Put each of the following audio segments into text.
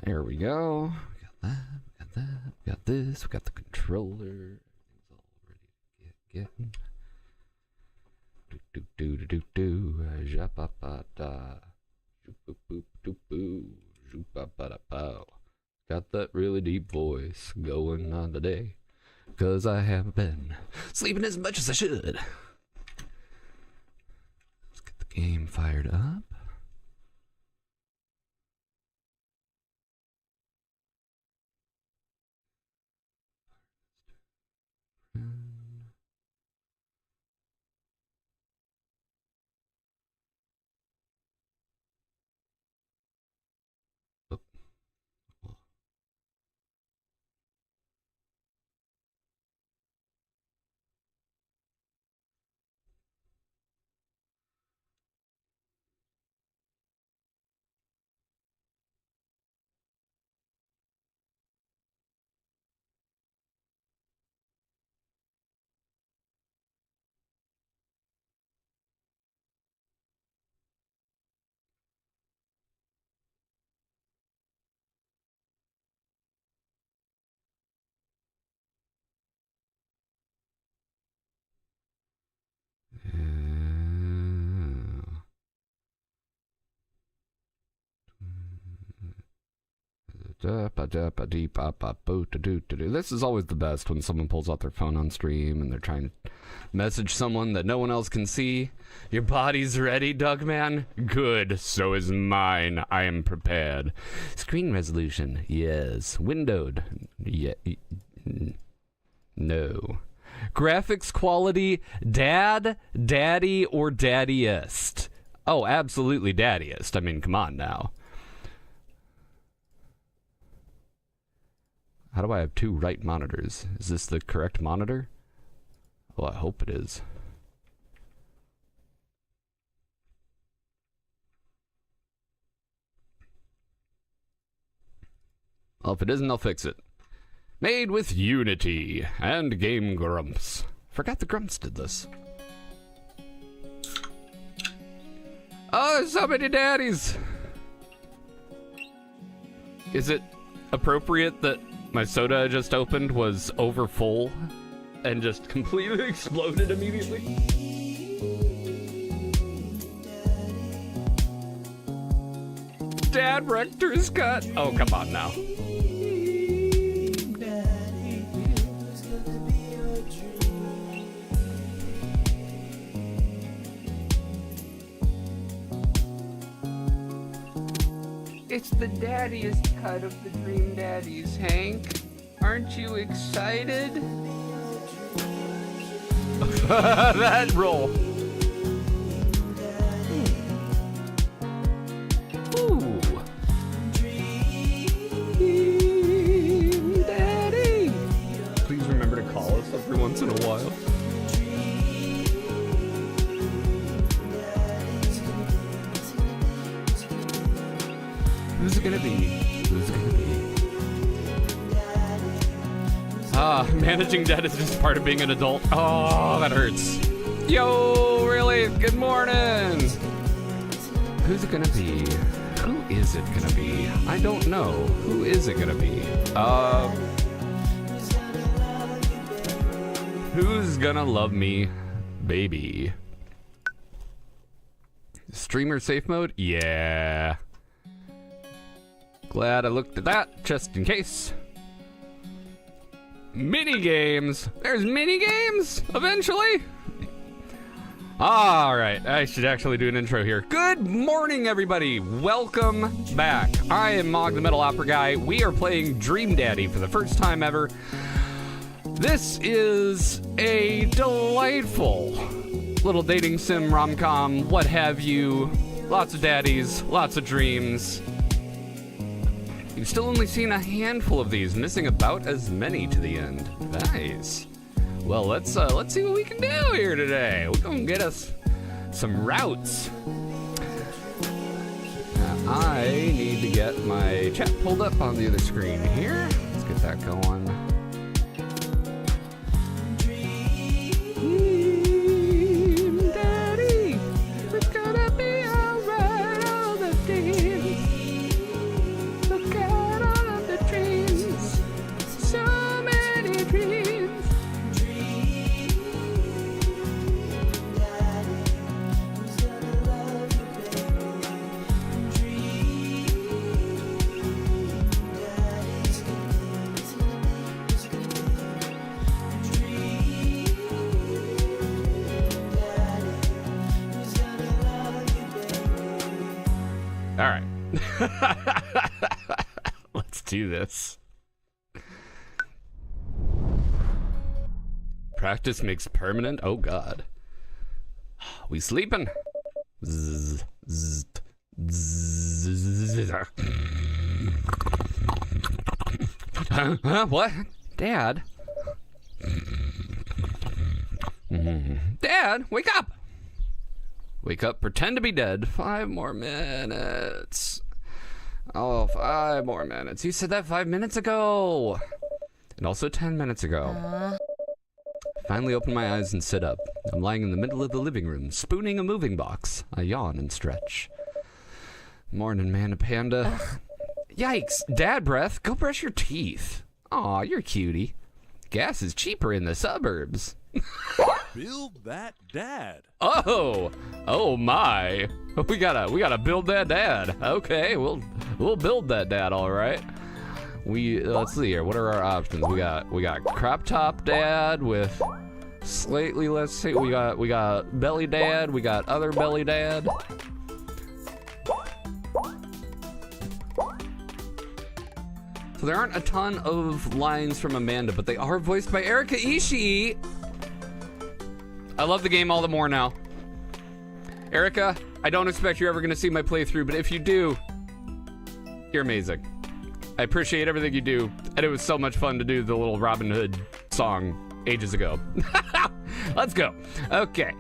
There we go. We got that. We got that. We got this. We got the controller. Everything's all ready to get getting. Do do do do do. Ja-ba-ba-da. Boop-boop-boop-boop-boo. Zoop-ba-ba-da-pow. Got that really deep voice going on today. 'Cause I haven't been sleeping as much as I should. Let's get the game fired up. This is always the best when someone pulls out their phone on stream and they're trying to message someone that no one else can see. Your body's ready, Dougman? Good, so is mine. I am prepared. Screen resolution, yes. Windowed, yeah. No. Graphics quality, dad, daddy, or daddiest? Oh, absolutely daddiest. I mean, come on now. How do I have two right monitors? Is this the correct monitor? Well, I hope it is. Well, if it isn't, I'll fix it. Made with Unity and Game Grumps. Forgot the Grumps did this. Oh, there's so many daddies! Is it appropriate that my soda I just opened was over full and just completely exploded immediately? Dad Rector's cut. Oh, come on now. It's the daddiest cut of the Dream Daddies, Hank. Aren't you excited? That roll. Ooh. Dream Daddy. Please remember to call us every once in a while. Who's it gonna be? Who's it gonna be? Ah, managing debt is just part of being an adult. Oh, that hurts. Yo, really? Good morning. Who's it gonna be? Who is it gonna be? I don't know. Who is it gonna be? Who's gonna love me, baby? Streamer safe mode? Yeah. Glad I looked at that, just in case. Mini games. There's mini games eventually. All right, I should actually do an intro here. Good morning, everybody. Welcome back. I am Mog, the Metal Opera Guy. We are playing Dream Daddy for the first time ever. This is a delightful little dating sim, rom-com, what have you. Lots of daddies, lots of dreams. You've still only seen a handful of these, missing about as many to the end. Nice. Well, let's see what we can do here today. We're gonna get us some routes. I need to get my chat pulled up on the other screen here. Let's get that going. Dream Daddy, it's gonna be alright all the days. Look out Let's do this. Practice makes permanent. Oh God. We sleeping? Zzz, zzz, zzz. What? Dad? Dad, wake up! Wake up, pretend to be dead. 5 more minutes. Oh, 5 more minutes. You said that 5 minutes ago. And also 10 minutes ago. Finally open my eyes and sit up. I'm lying in the middle of the living room, spooning a moving box. I yawn and stretch. Morning, Manda Panda. Yikes, dad breath. Go brush your teeth. Aw, you're a cutie. Gas is cheaper in the suburbs. Build that dad. Oh my. We gotta build that dad. Okay, we'll build that dad, all right. Let's see here. What are our options? We got crop top dad with slightly less. See, we got belly dad. We got other belly dad. So there aren't a ton of lines from Amanda, but they are voiced by Erika Ishii. I love the game all the more now. Erika, I don't expect you're ever gonna see my playthrough, but if you do, you're amazing. I appreciate everything you do, and it was so much fun to do the little Robin Hood song ages ago. Let's go. Okay.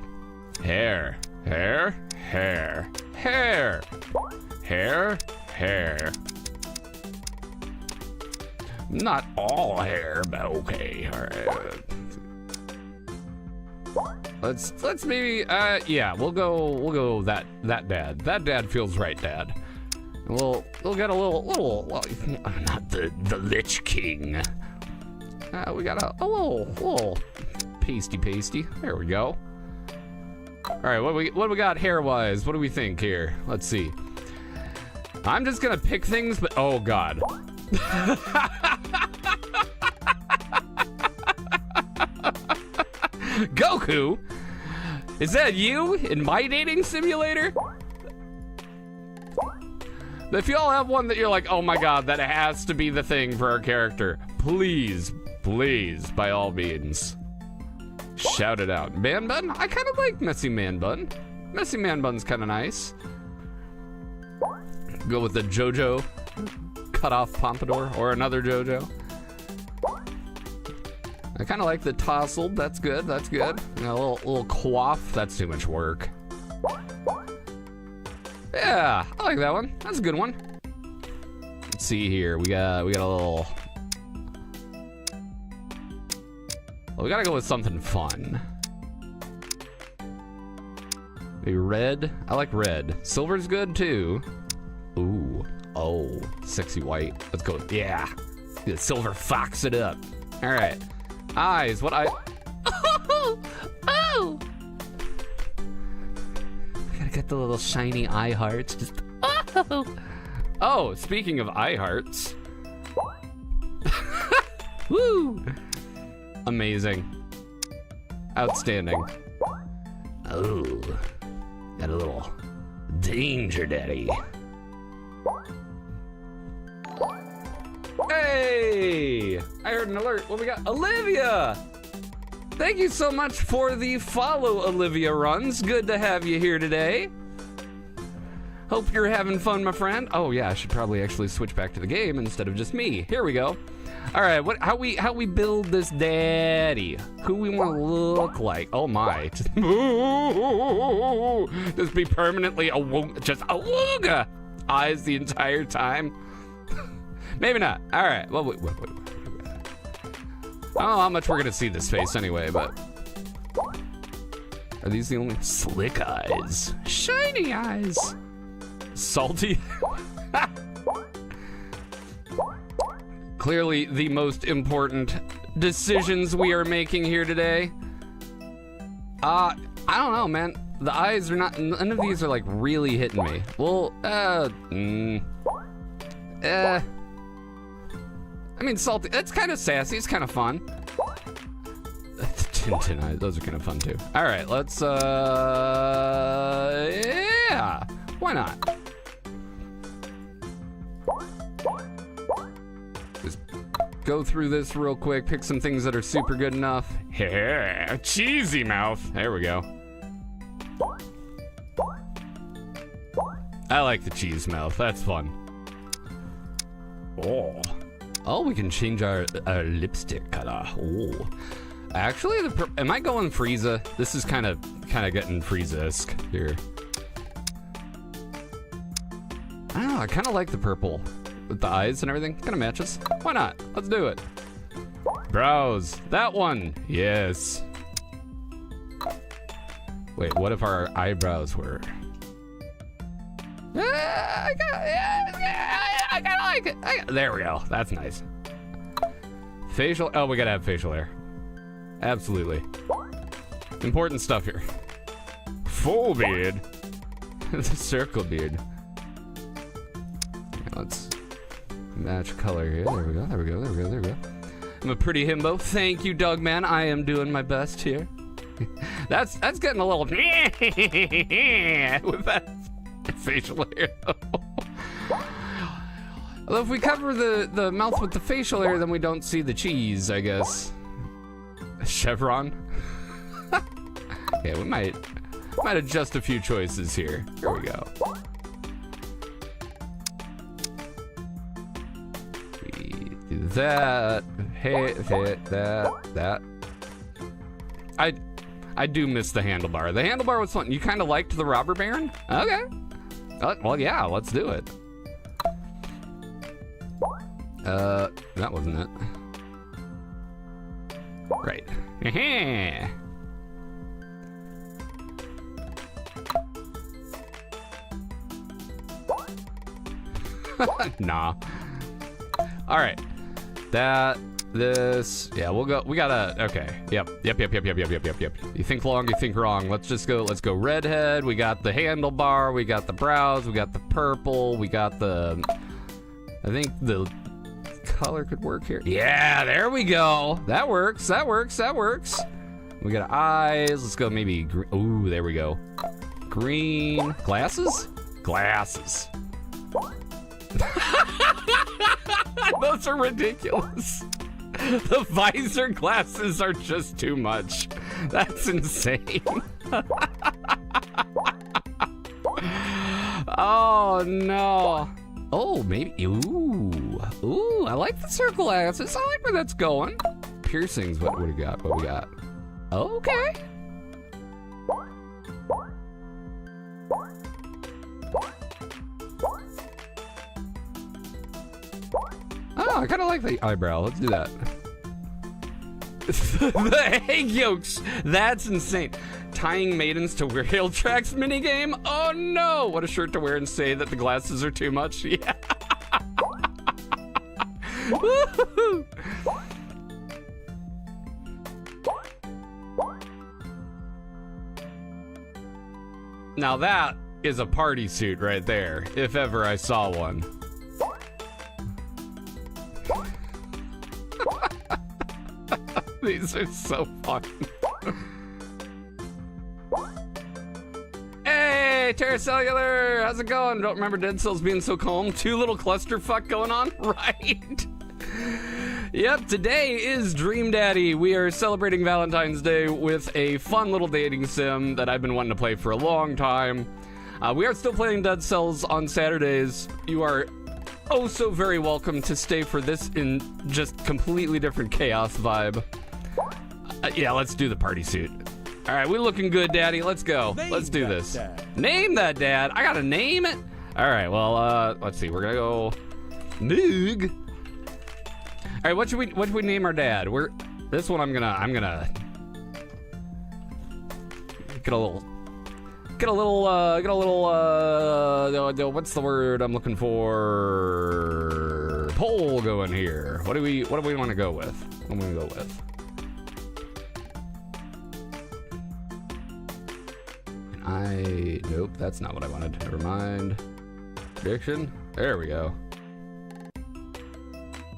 Hair, hair, hair, hair, hair, hair. Not all hair, but okay. All right. Let's maybe yeah, we'll go that dad. That dad feels right, Dad. We'll get a little not the Lich King. We got a little pasty. There we go. All right, what we got hair wise? What do we think here? Let's see. I'm just gonna pick things, but oh God. Goku, is that you in my dating simulator? If y'all have one that you're like, oh my God, that has to be the thing for our character, please, by all means, shout it out. Man bun? I kind of like messy man bun. Messy man bun's kind of nice. Go with the JoJo cut off pompadour or another JoJo. I kind of like the tousled. That's good. You know, a little coif. That's too much work. Yeah, I like that one. That's a good one. Let's see here. We got a little. Well, we gotta go with something fun. Maybe red. I like red. Silver's good too. Ooh. Oh, sexy white. Let's go. Yeah. Silver fox it up. All right. Eyes. What eye? Oh. I gotta get the little shiny eye hearts. Just oh. Speaking of eye hearts. Woo. Amazing. Outstanding. Oh. Got a little danger daddy. Hey! I heard an alert. What we got? Olivia! Thank you so much for the follow, Olivia Runs. Good to have you here today. Hope you're having fun, my friend. Oh yeah, I should probably actually switch back to the game instead of just me. Here we go. All right, how we build this daddy? Who we want to look like? Oh my! Just be permanently just awooga eyes the entire time. Maybe not. All right. Well, wait. I don't know how much we're gonna see this face anyway, but are these the only slick eyes? Shiny eyes. Salty. Clearly the most important decisions we are making here today. I don't know, man. The eyes are not, none of these are like really hitting me. Well, I mean, salty, that's kind of sassy, it's kind of fun. Tintin eyes, those are kind of fun too. All right, let's, yeah, why not? Just go through this real quick, pick some things that are super good enough. Yeah, cheesy mouth. There we go. I like the cheese mouth. That's fun. Oh, we can change our lipstick color. Oh, actually, am I going Frieza? This is kind of getting Frieza-esque here. I don't know. I kind of like the purple with the eyes and everything. Kind of matches. Why not? Let's do it. Brows. That one. Yes. Wait, what if our eyebrows were? I kind of like it. There we go. That's nice. Facial. Oh, we gotta have facial hair. Absolutely. Important stuff here. Full beard. The circle beard. Let's match color here. There we go. There we go. There we go. There we go. I'm a pretty himbo. Thank you, Doug man. I am doing my best here. That's getting a little with that facial hair. Although if we cover the mouth with the facial hair, then we don't see the cheese, I guess. Chevron. Okay, we might adjust a few choices here. Here we go. We do that. Hit that. I do miss the handlebar. The handlebar was fun. You kind of liked the robber baron? Okay. Well, yeah, let's do it. That wasn't it. Right. Nah. All right. This. Yeah, we'll go. We gotta. Okay. Yep. You think long, you think wrong. Let's go redhead. We got the handlebar. We got the brows. We got the purple. We got the. I think the color could work here. Yeah, there we go. That works. We got eyes. Let's go maybe green. Ooh, there we go. Green. Glasses? Glasses. Those are ridiculous. The visor glasses are just too much. That's insane. Oh, no. Oh, maybe. Ooh, I like the circle glasses. I like where that's going. Piercings. What do we got? What we got? Okay. Oh, I kind of like the eyebrow. Let's do that. The egg yolks. That's insane. Tying maidens to rail tracks minigame? Oh no! What a shirt to wear and say that the glasses are too much. Yeah. Woo-hoo. Now that is a party suit right there, if ever I saw one. These are so fun. Hey, Terracellular! How's it going? Don't remember Dead Cells being so calm. Too little clusterfuck going on? Right. Yep, today is Dream Daddy. We are celebrating Valentine's Day with a fun little dating sim that I've been wanting to play for a long time. We are still playing Dead Cells on Saturdays. You are oh so very welcome to stay for this in just completely different chaos vibe. Yeah, let's do the party suit. All right, we're looking good, Daddy. Let's go. Let's do this. Name that, Dad. I gotta name it. All right. Well, let's see. We're gonna go Moog. All right. What should we name our dad? This one. I'm gonna get a little. What's the word I'm looking for? Poll going here. What do we want to go with? What am I gonna go with? Nope, that's not what I wanted. Never mind. Prediction. There we go.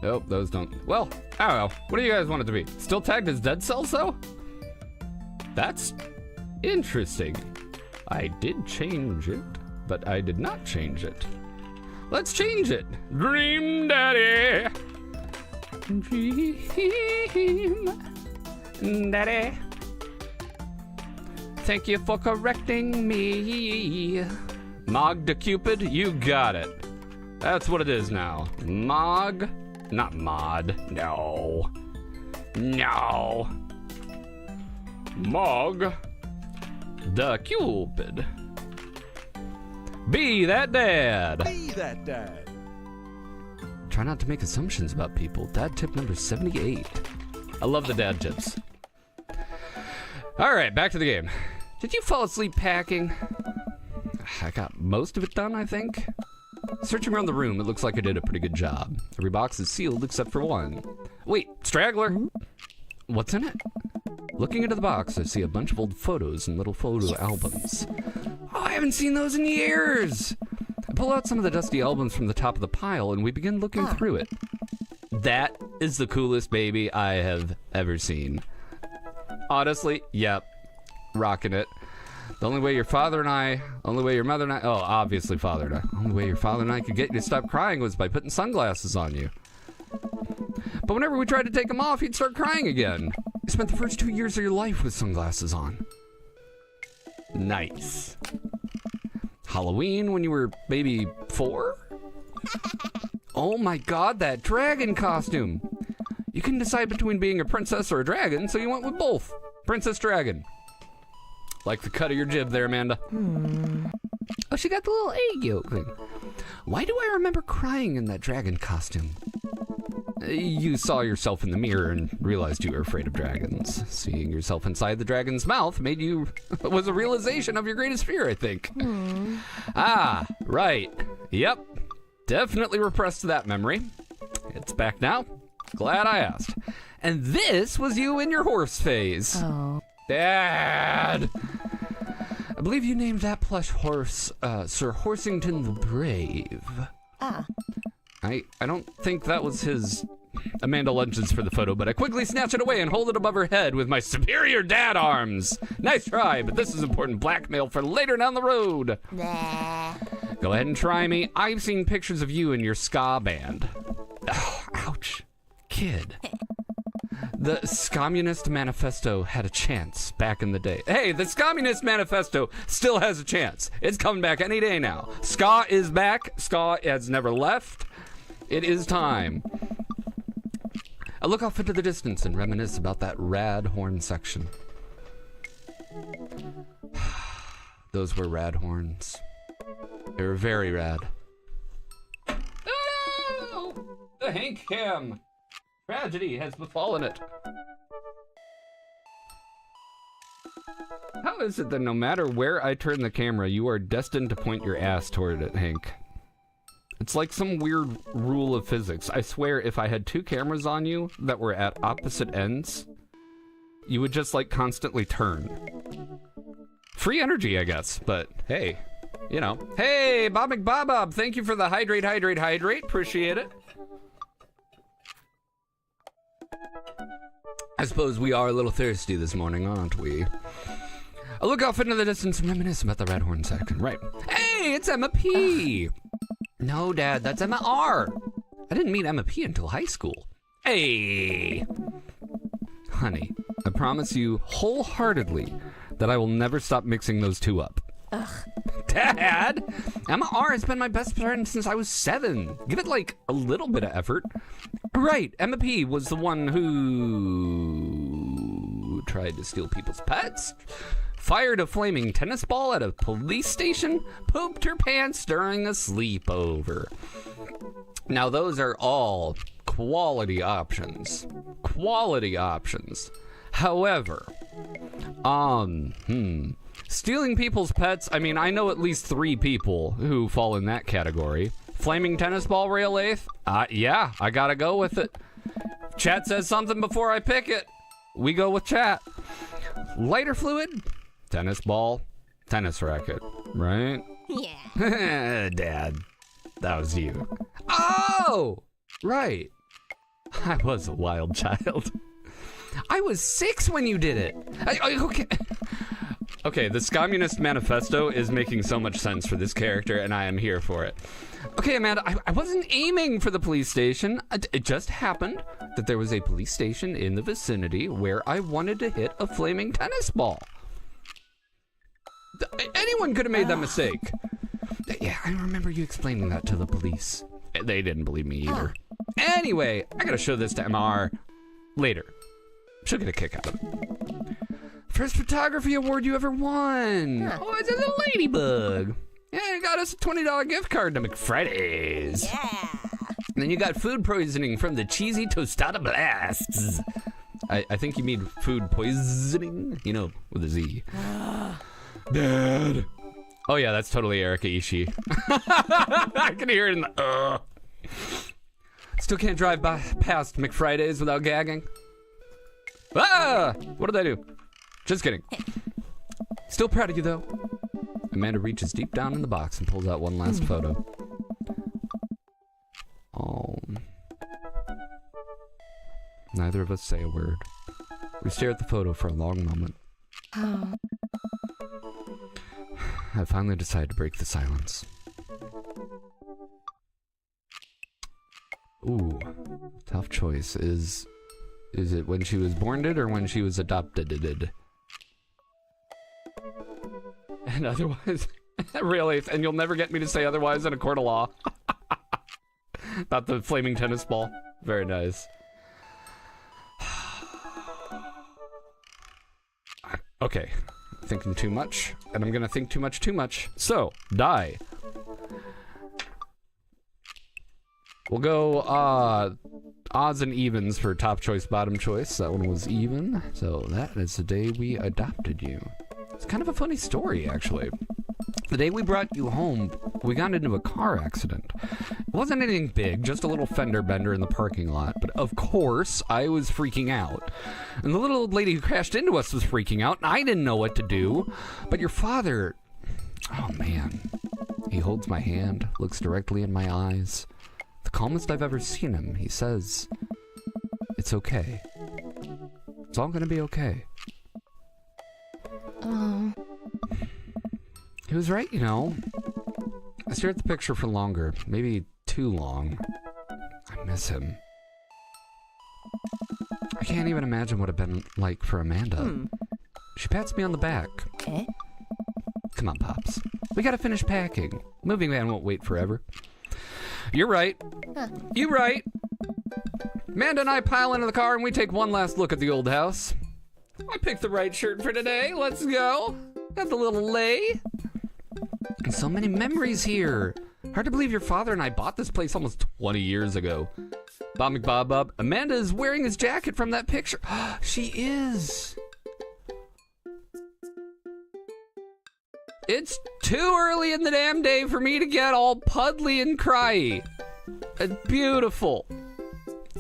Nope, those don't. Well, I don't know. What do you guys want it to be? Still tagged as Dead Cells, though? That's interesting. I did change it, but I did not change it. Let's change it. Dream Daddy. Dream Daddy. Thank you for correcting me. Mog to Cupid, you got it. That's what it is now. Mog, not mod. No. No. Mog the Cupid. Be that dad. Be that dad. Try not to make assumptions about people. Dad tip number 78. I love the dad tips. All right, back to the game. Did you fall asleep packing? I got most of it done, I think. Searching around the room, it looks like I did a pretty good job. Every box is sealed except for one. Wait, straggler? What's in it? Looking into the box, I see a bunch of old photos and little photo albums. Oh, I haven't seen those in years! I pull out some of the dusty albums from the top of the pile and we begin looking through it. That is the coolest baby I have ever seen. Honestly, yep. Rocking it. The only way your mother and I, oh, obviously father and I. The only way your father and I could get you to stop crying was by putting sunglasses on you. But whenever we tried to take them off, you'd start crying again. You spent the first 2 years of your life with sunglasses on. Nice. Halloween when you were maybe 4? Oh my god, that dragon costume. You couldn't decide between being a princess or a dragon, so you went with both. Princess Dragon. Like the cut of your jib there, Amanda. Oh, she got the little egg yolk thing. Why do I remember crying in that dragon costume? You saw yourself in the mirror and realized you were afraid of dragons. Seeing yourself inside the dragon's mouth made you... was a realization of your greatest fear, I think. Ah, right. Yep. Definitely repressed that memory. It's back now. Glad I asked. And this was you in your horse phase. Oh. Dad! I believe you named that plush horse, Sir Horsington the Brave. Ah. I don't think that was his Amanda lunches for the photo, but I quickly snatch it away and hold it above her head with my superior dad arms. Nice try, but this is important blackmail for later down the road. Nah. Go ahead and try me. I've seen pictures of you in your ska band. Oh, ouch. Kid. The Scommunist Manifesto had a chance back in the day. Hey, the Scommunist Manifesto still has a chance. It's coming back any day now. Ska is back. Ska has never left. It is time. I look off into the distance and reminisce about that rad horn section. Those were rad horns. They were very rad. Oh, no! The Hank Cam! Tragedy has befallen it. How is it that no matter where I turn the camera, you are destined to point your ass toward it, Hank? It's like some weird rule of physics. I swear if I had 2 cameras on you that were at opposite ends, you would just like constantly turn. Free energy, I guess, but hey, you know. Hey, Bob McBob, thank you for the hydrate. Appreciate it. I suppose we are a little thirsty this morning, aren't we? I look off into the distance and reminisce about the red horn section. Right. Hey, it's Emma P. No, Dad, that's Emma R. I didn't meet Emma P until high school. Hey. Honey, I promise you wholeheartedly that I will never stop mixing those two up. Ugh. Dad, Emma R has been my best friend since I was 7. Give it like a little bit of effort. Right, Emma P was the one who tried to steal people's pets, fired a flaming tennis ball at a police station, pooped her pants during a sleepover. Now those are all quality options. Quality options. However, stealing people's pets, I mean, I know at least 3 people who fall in that category. Flaming tennis ball rail lathe? Yeah, I gotta go with it. Chat says something before I pick it. We go with chat. Lighter fluid? Tennis ball? Tennis racket, right? Yeah. Dad, that was you. Oh! Right. I was a wild child. I was 6 when you did it. Okay. Okay, this Communist Manifesto is making so much sense for this character, and I am here for it. Okay, Amanda, I wasn't aiming for the police station. It just happened that there was a police station in the vicinity where I wanted to hit a flaming tennis ball. Anyone could have made that mistake. Yeah, I remember you explaining that to the police. They didn't believe me either. Anyway, I gotta show this to MR later. She'll get a kick out of it. First photography award you ever won. Oh, it's a ladybug. Yeah, you got us a $20 gift card to McFriday's. Yeah. And then you got food poisoning from the cheesy tostada blasts. I think you mean food poisoning, you know, with a Z. Dad. Oh yeah, that's totally Erika Ishii. I can hear it in the Still can't drive past McFriday's without gagging. Ah! What did I do? Just kidding. Still proud of you though. Amanda reaches deep down in the box and pulls out one last photo. Oh. Neither of us say a word. We stare at the photo for a long moment. Oh. I finally decide to break the silence. Ooh, tough choice. Is it when she was born-did or when she was adopted-did? And otherwise, really, and you'll never get me to say otherwise in a court of law. About the flaming tennis ball. Very nice. Okay, thinking too much, and I'm gonna think too much. So, die. We'll go odds and evens for top choice, bottom choice. That one was even. So that is the day we adopted you. It's kind of a funny story, actually. The day we brought you home, we got into a car accident. It wasn't anything big, just a little fender bender in the parking lot. But of course, I was freaking out. And the little old lady who crashed into us was freaking out, and I didn't know what to do. But your father, oh man. He holds my hand, looks directly in my eyes. The calmest I've ever seen him. He says, "It's okay. It's all gonna be okay." Oh. He was right, you know. I stare at the picture for longer, maybe too long. I miss him. I can't even imagine what it'd been like for Amanda. She pats me on the back. Eh? Come on, Pops. We gotta finish packing. Moving van won't wait forever. You're right. You're right. Amanda and I pile into the car and we take one last look at the old house. I picked the right shirt for today. Let's go. Got the little lei. And so many memories here. Hard to believe your father and I bought this place almost 20 years ago. Bob McBob. Amanda is wearing his jacket from that picture. She is. It's too early in the damn day for me to get all puddly and cryy. It's beautiful.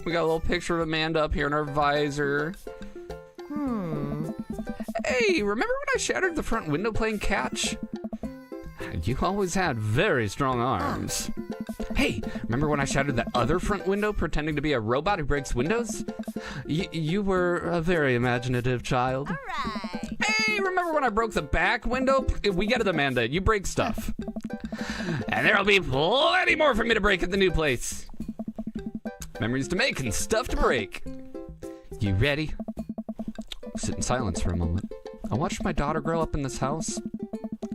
We got a little picture of Amanda up here in our visor. Hey, remember when I shattered the front window playing catch? You always had very strong arms. Hey, remember when I shattered that other front window pretending to be a robot who breaks windows? You were a very imaginative child. All right. Hey, remember when I broke the back window? We get it, Amanda. You break stuff. And there'll be plenty more for me to break at the new place. Memories to make and stuff to break. You ready? Sit in silence for a moment. I watched my daughter grow up in this house.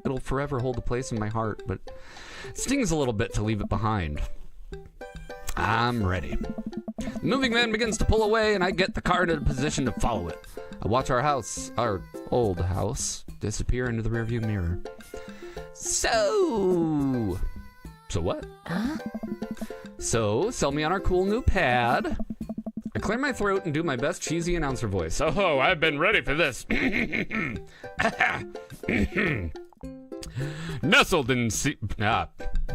It'll forever hold a place in my heart, but it stings a little bit to leave it behind. I'm ready. The moving van begins to pull away, and I get the car into a position to follow it. I watch our old house, disappear into the rearview mirror. So what? Huh? So, sell me on our cool new pad. I clear my throat and do my best cheesy announcer voice. Oh, I've been ready for this. Nestled in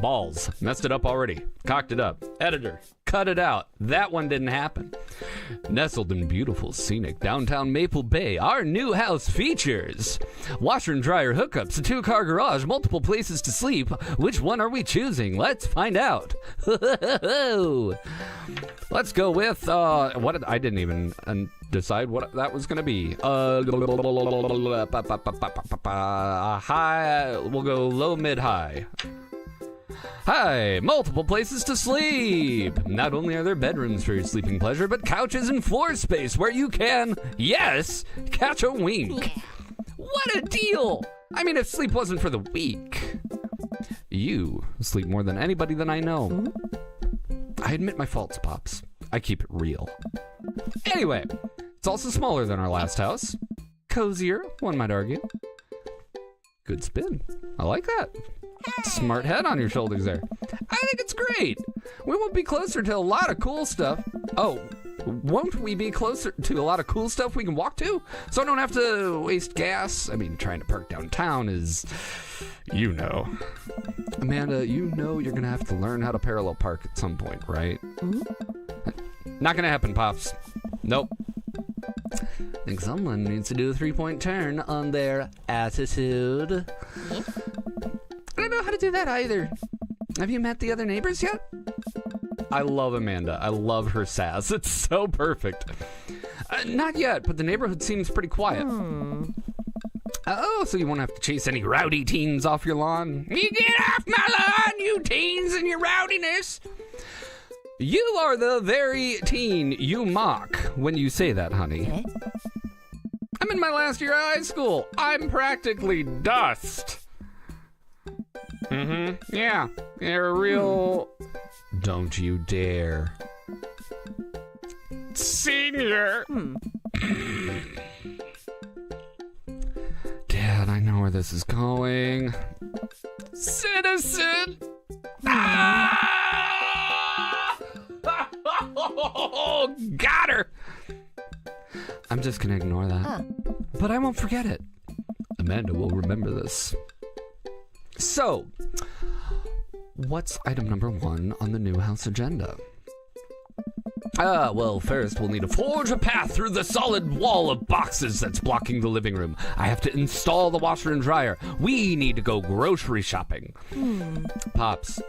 balls. Messed it up already. Cocked it up. Editor, cut it out. That one didn't happen. Nestled in beautiful, scenic downtown Maple Bay, our new house features washer and dryer hookups, a 2-car garage, multiple places to sleep. Which one are we choosing? Let's find out. Let's go with, I didn't even decide what that was going to be. High, we'll go low, mid, high. Hi, multiple places to sleep. Not only are there bedrooms for your sleeping pleasure, but couches and floor space where you can, yes, catch a wink. What a deal. I mean, if sleep wasn't for the weak. You sleep more than anybody that I know. I admit my faults, Pops. I keep it real. Anyway, it's also smaller than our last house. Cozier, one might argue. Good spin. I like that. Smart head on your shoulders there. I think it's great. We won't be closer to a lot of cool stuff. Oh, won't we be closer to a lot of cool stuff we can walk to? So I don't have to waste gas. I mean, trying to park downtown is, you know. Amanda, you know you're going to have to learn how to parallel park at some point, right? Not going to happen, Pops. Nope. I think someone needs to do a 3-point turn on their attitude. I don't know how to do that either. Have you met the other neighbors yet? I love Amanda. I love her sass. It's so perfect. Not yet, but the neighborhood seems pretty quiet. Oh, so you won't have to chase any rowdy teens off your lawn? You get off my lawn, you teens and your rowdiness. You are the very teen you mock when you say that, honey. I'm in my last year of high school. I'm practically dust. Yeah, you're a real... Don't you dare. Senior! Dad, I know where this is going. Citizen! Ah! Got her! I'm just gonna ignore that. But I won't forget it. Amanda will remember this. So, what's item number 1 on the new house agenda? Well, first we'll need to forge a path through the solid wall of boxes that's blocking the living room. I have to install the washer and dryer. We need to go grocery shopping. Pops,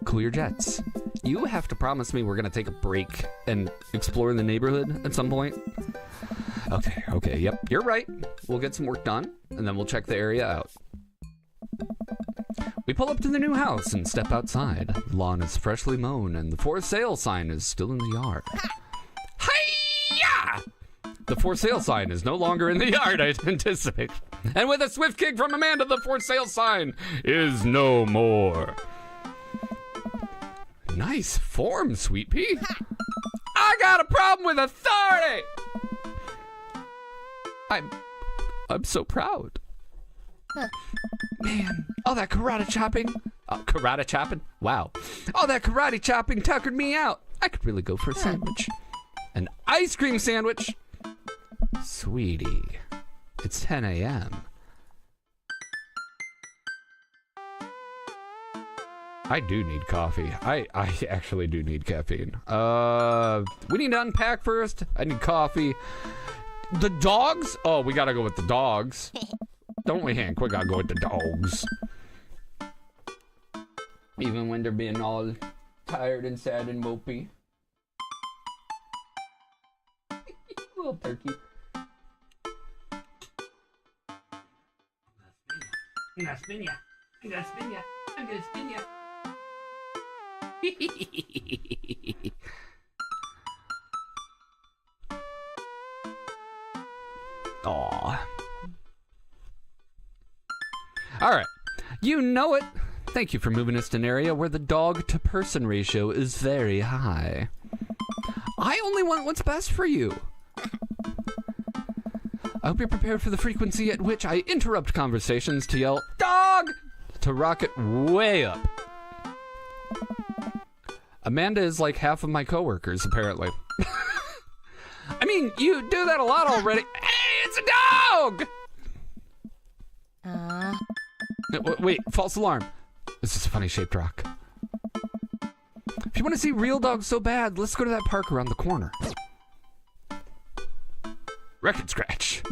cool your jets. You have to promise me we're gonna take a break and explore the neighborhood at some point. Okay, yep, you're right. We'll get some work done, and then we'll check the area out. We pull up to the new house and step outside. The lawn is freshly mown and the for sale sign is still in the yard. Hi-ya! The for sale sign is no longer in the yard, I anticipate. And with a swift kick from Amanda, the for sale sign is no more. Nice form, Sweet Pea. I got a problem with authority! I'm so proud. Man, all that karate chopping. Karate chopping? Wow. All that karate chopping tuckered me out. I could really go for a sandwich. An ice cream sandwich? Sweetie, it's 10 a.m. I do need coffee. I actually do need caffeine. We need to unpack first. I need coffee. The dogs? Oh, we gotta go with the dogs. Don't we, Hank? We gotta go with the dogs. Even when they're being all tired and sad and mopey. Little turkey. I'm gonna spin ya. I'm gonna spin ya. I'm gonna spin ya. Aww. Alright. You know it. Thank you for moving us to an area where the dog-to-person ratio is very high. I only want what's best for you. I hope you're prepared for the frequency at which I interrupt conversations to yell, "Dog!" to rocket way up. Amanda is like half of my coworkers, apparently. I mean, you do that a lot already. Hey, it's a dog! Wait, false alarm. This is a funny shaped rock. If you want to see real dogs so bad, let's go to that park around the corner. Record scratch.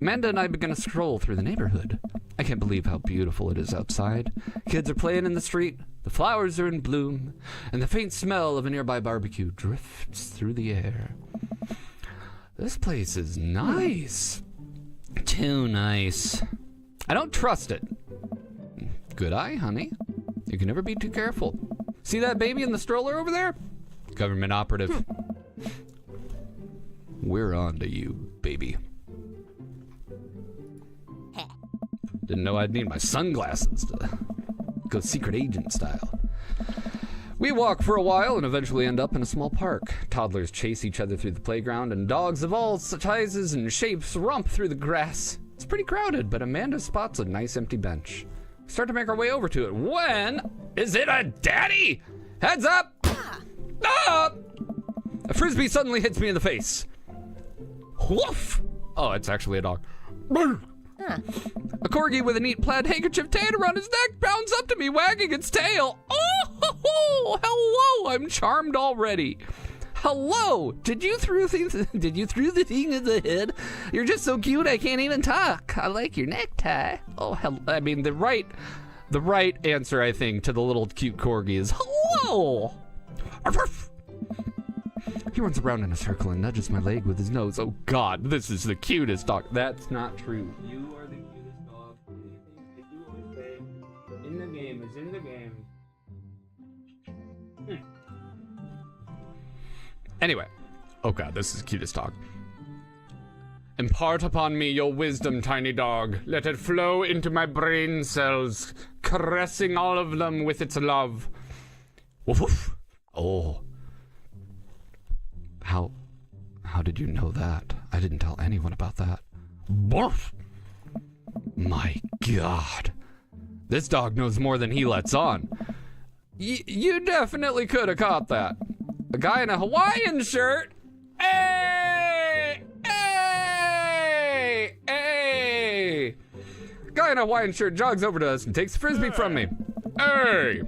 Amanda and I began a stroll through the neighborhood. I can't believe how beautiful it is outside. Kids are playing in the street, the flowers are in bloom, and the faint smell of a nearby barbecue drifts through the air. This place is nice. Too nice. I don't trust it. Good eye, honey. You can never be too careful. See that baby in the stroller over there? Government operative. We're on to you, baby. Didn't know I'd need my sunglasses to go secret agent style. We walk for a while and eventually end up in a small park. Toddlers chase each other through the playground, and dogs of all sizes and shapes romp through the grass. It's pretty crowded, but Amanda spots a nice empty bench. We start to make our way over to it. When is it a daddy? Heads up! Ah! A frisbee suddenly hits me in the face. Woof! Oh, it's actually a dog. A corgi with a neat plaid handkerchief tied around his neck bounds up to me, wagging its tail. Oh, hello! I'm charmed already. Hello! Did you throw the thing in the head? You're just so cute, I can't even talk. I like your necktie. Oh, hello. I mean, the right answer, I think, to the little cute corgi is hello. He runs around in a circle and nudges my leg with his nose. Oh God, this is the cutest dog. That's not true. You are the cutest dog. Anything I do always say in the game is in the game. Anyway. Oh God, this is the cutest dog. Impart upon me your wisdom, tiny dog. Let it flow into my brain cells, caressing all of them with its love. Woof woof. Oh. How did you know that? I didn't tell anyone about that. Barf! My God. This dog knows more than he lets on. You definitely could have caught that. A guy in a Hawaiian shirt. Hey! Hey! Hey! Guy in a Hawaiian shirt jogs over to us and takes the frisbee from me. Hey!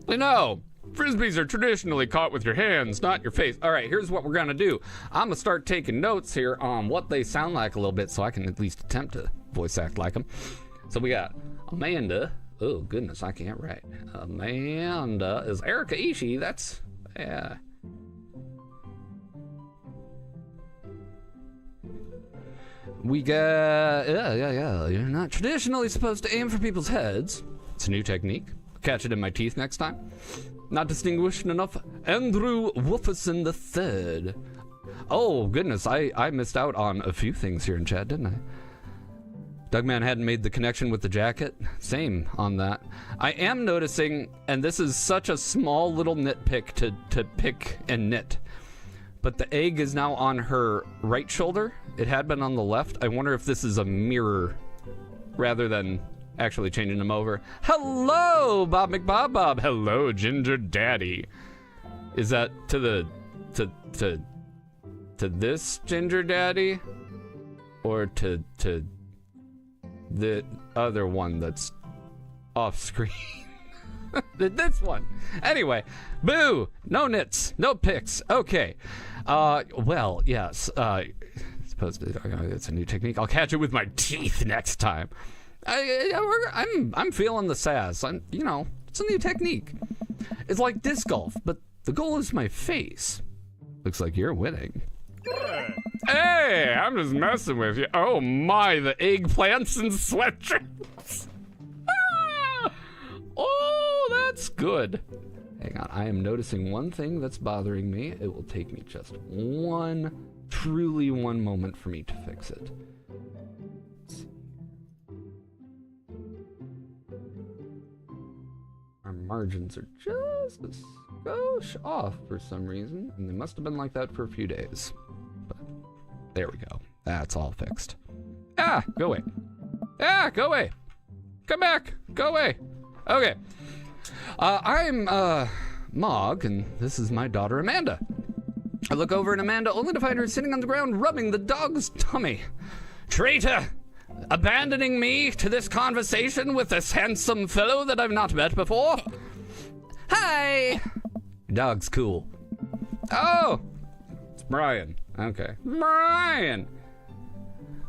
You know, frisbees are traditionally caught with your hands, not your face. All right, here's what we're gonna do. I'm gonna start taking notes here on what they sound like a little bit so I can at least attempt to voice act like them. So we got Amanda. Oh, goodness, I can't write. Amanda is Erica Ishii. That's, yeah. We got, yeah. You're not traditionally supposed to aim for people's heads. It's a new technique. Catch it in my teeth next time. Not distinguished enough. Andrew Wolferson III. Oh, goodness, I missed out on a few things here in chat, didn't I? Dougman hadn't made the connection with the jacket. Same on that. I am noticing, and this is such a small little nitpick to pick and knit, but the egg is now on her right shoulder. It had been on the left. I wonder if this is a mirror rather than actually changing them over. Hello, Bob McBob. Hello, Ginger Daddy. Is that to this Ginger Daddy, or to the other one that's off screen? This one. Anyway, boo. No nits. No pics. Okay. Well, yes. Suppose it's a new technique. I'll catch it with my teeth next time. I'm feeling the sass. It's a new technique. It's like disc golf, but the goal is my face. Looks like you're winning. Hey, I'm just messing with you. Oh my, the eggplants and sweatshirts. Oh, that's good. Hang on, I am noticing one thing that's bothering me. It will take me just truly one moment for me to fix it. Our margins are just a skosh off for some reason, and they must have been like that for a few days. But there we go. That's all fixed. Ah, go away. Ah, go away. Come back. Go away. Okay. I'm Mog, and this is my daughter Amanda. I look over at Amanda only to find her sitting on the ground rubbing the dog's tummy. Traitor! Abandoning me to this conversation with this handsome fellow that I've not met before? Hi! Your dog's cool. Oh! It's Brian. Okay. Brian!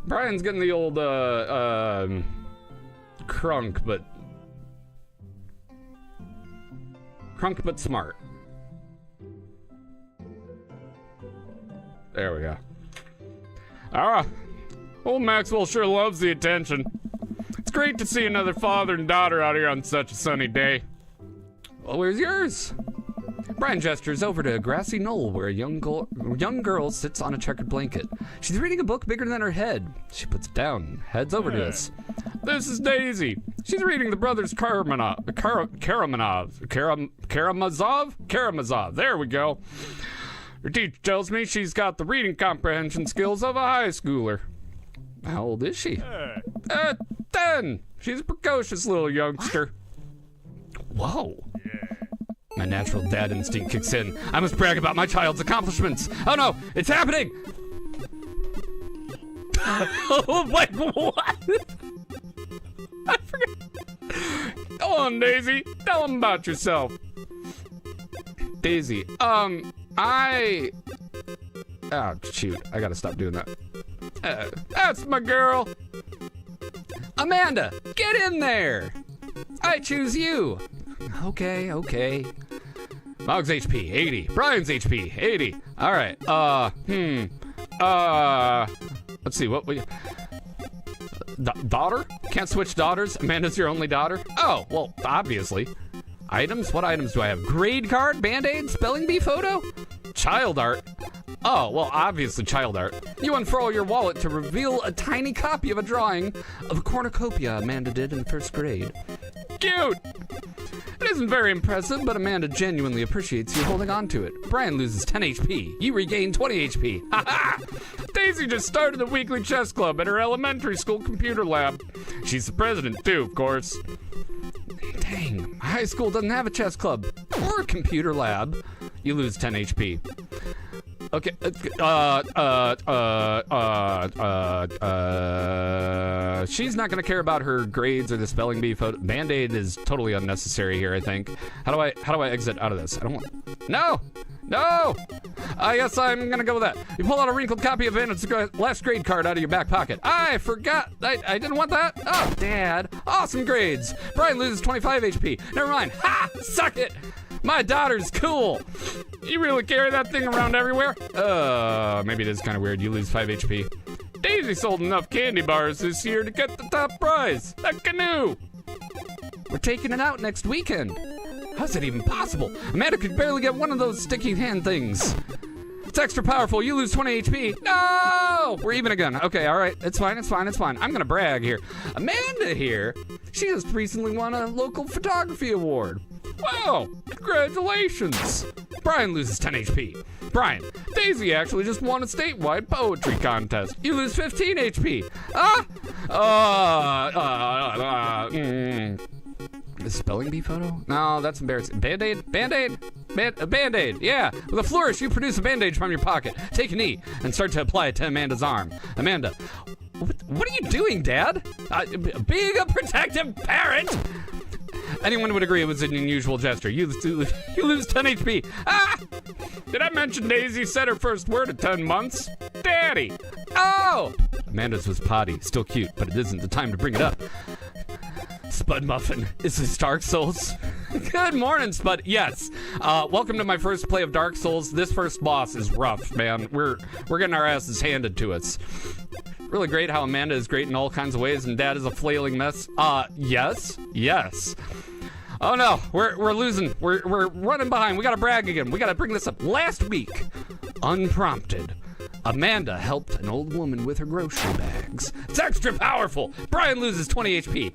Brian's getting the old, crunk, but smart. There we go. Old Maxwell sure loves the attention. It's great to see another father and daughter out here on such a sunny day. Well, where's yours? Brian gestures over to a grassy knoll where a young girl sits on a checkered blanket. She's reading a book bigger than her head. She puts it down and heads over to us. This is Daisy. She's reading the Brothers Karamazov. There we go. Her teacher tells me she's got the reading comprehension skills of a high schooler. How old is she? 10. She's a precocious little youngster. Whoa. My natural dad instinct kicks in. I must brag about my child's accomplishments. Oh no, it's happening! Oh my, what? I forgot. Go on, Daisy. Tell them about yourself. Daisy, oh shoot, I gotta stop doing that. That's my girl. Amanda, get in there. I choose you. Okay. Mog's HP, 80. Brian's HP, 80. All right, let's see, what we... Daughter? Can't switch daughters? Amanda's your only daughter? Oh, well, obviously. Items? What items do I have? Grade card? Band-aid? Spelling bee photo? Child art? Oh, well, obviously child art. You unfurl your wallet to reveal a tiny copy of a drawing of a cornucopia Amanda did in first grade. Cute! It isn't very impressive, but Amanda genuinely appreciates you holding on to it. Brian loses 10 HP. You regain 20 HP. Ha-ha! Daisy just started a weekly chess club at her elementary school computer lab. She's the president, too, of course. Dang, my high school doesn't have a chess club or a computer lab. You lose 10 HP. Okay, she's not gonna care about her grades or the spelling bee photo. Band-aid is totally unnecessary here, I think. How do I exit out of this? I don't want... No! I guess I'm gonna go with that. You pull out a wrinkled copy of Vanna's last grade card out of your back pocket. I forgot. I didn't want that. Oh, Dad. Awesome grades. Brian loses 25 HP. Never mind. Ha! Suck it! My daughter's cool. You really carry that thing around everywhere? Maybe it is kind of weird. You lose 5 HP. Daisy sold enough candy bars this year to get the top prize. A canoe. We're taking it out next weekend. How's that even possible? Amanda could barely get one of those sticky hand things. It's extra powerful. You lose 20 HP. No! We're even again. Okay, all right. It's fine. I'm gonna brag here. Amanda here, she just recently won a local photography award. Wow, congratulations. Brian loses 10 HP. Brian, Daisy actually just won a statewide poetry contest. You lose 15 HP. The spelling bee photo? No, that's embarrassing. Band-aid? Band-aid, yeah. With a flourish, you produce a bandage from your pocket. Take a knee and start to apply it to Amanda's arm. Amanda, what are you doing, Dad? Being a protective parent? Anyone would agree it was an unusual gesture. You lose 10 HP. Did I mention Daisy said her first word at 10 months? Daddy. Oh! Amanda's was potty. Still cute, but it isn't the time to bring it up. Spud Muffin, is this Dark Souls? Good morning, Spud. Yes. Welcome to my first play of Dark Souls. This first boss is rough, man. We're getting our asses handed to us. Really great how Amanda is great in all kinds of ways and Dad is a flailing mess. Yes. Oh no, we're losing. We're running behind. We gotta brag again. We gotta bring this up. Last week, unprompted, Amanda helped an old woman with her grocery bags. It's extra powerful. Brian loses 20 HP.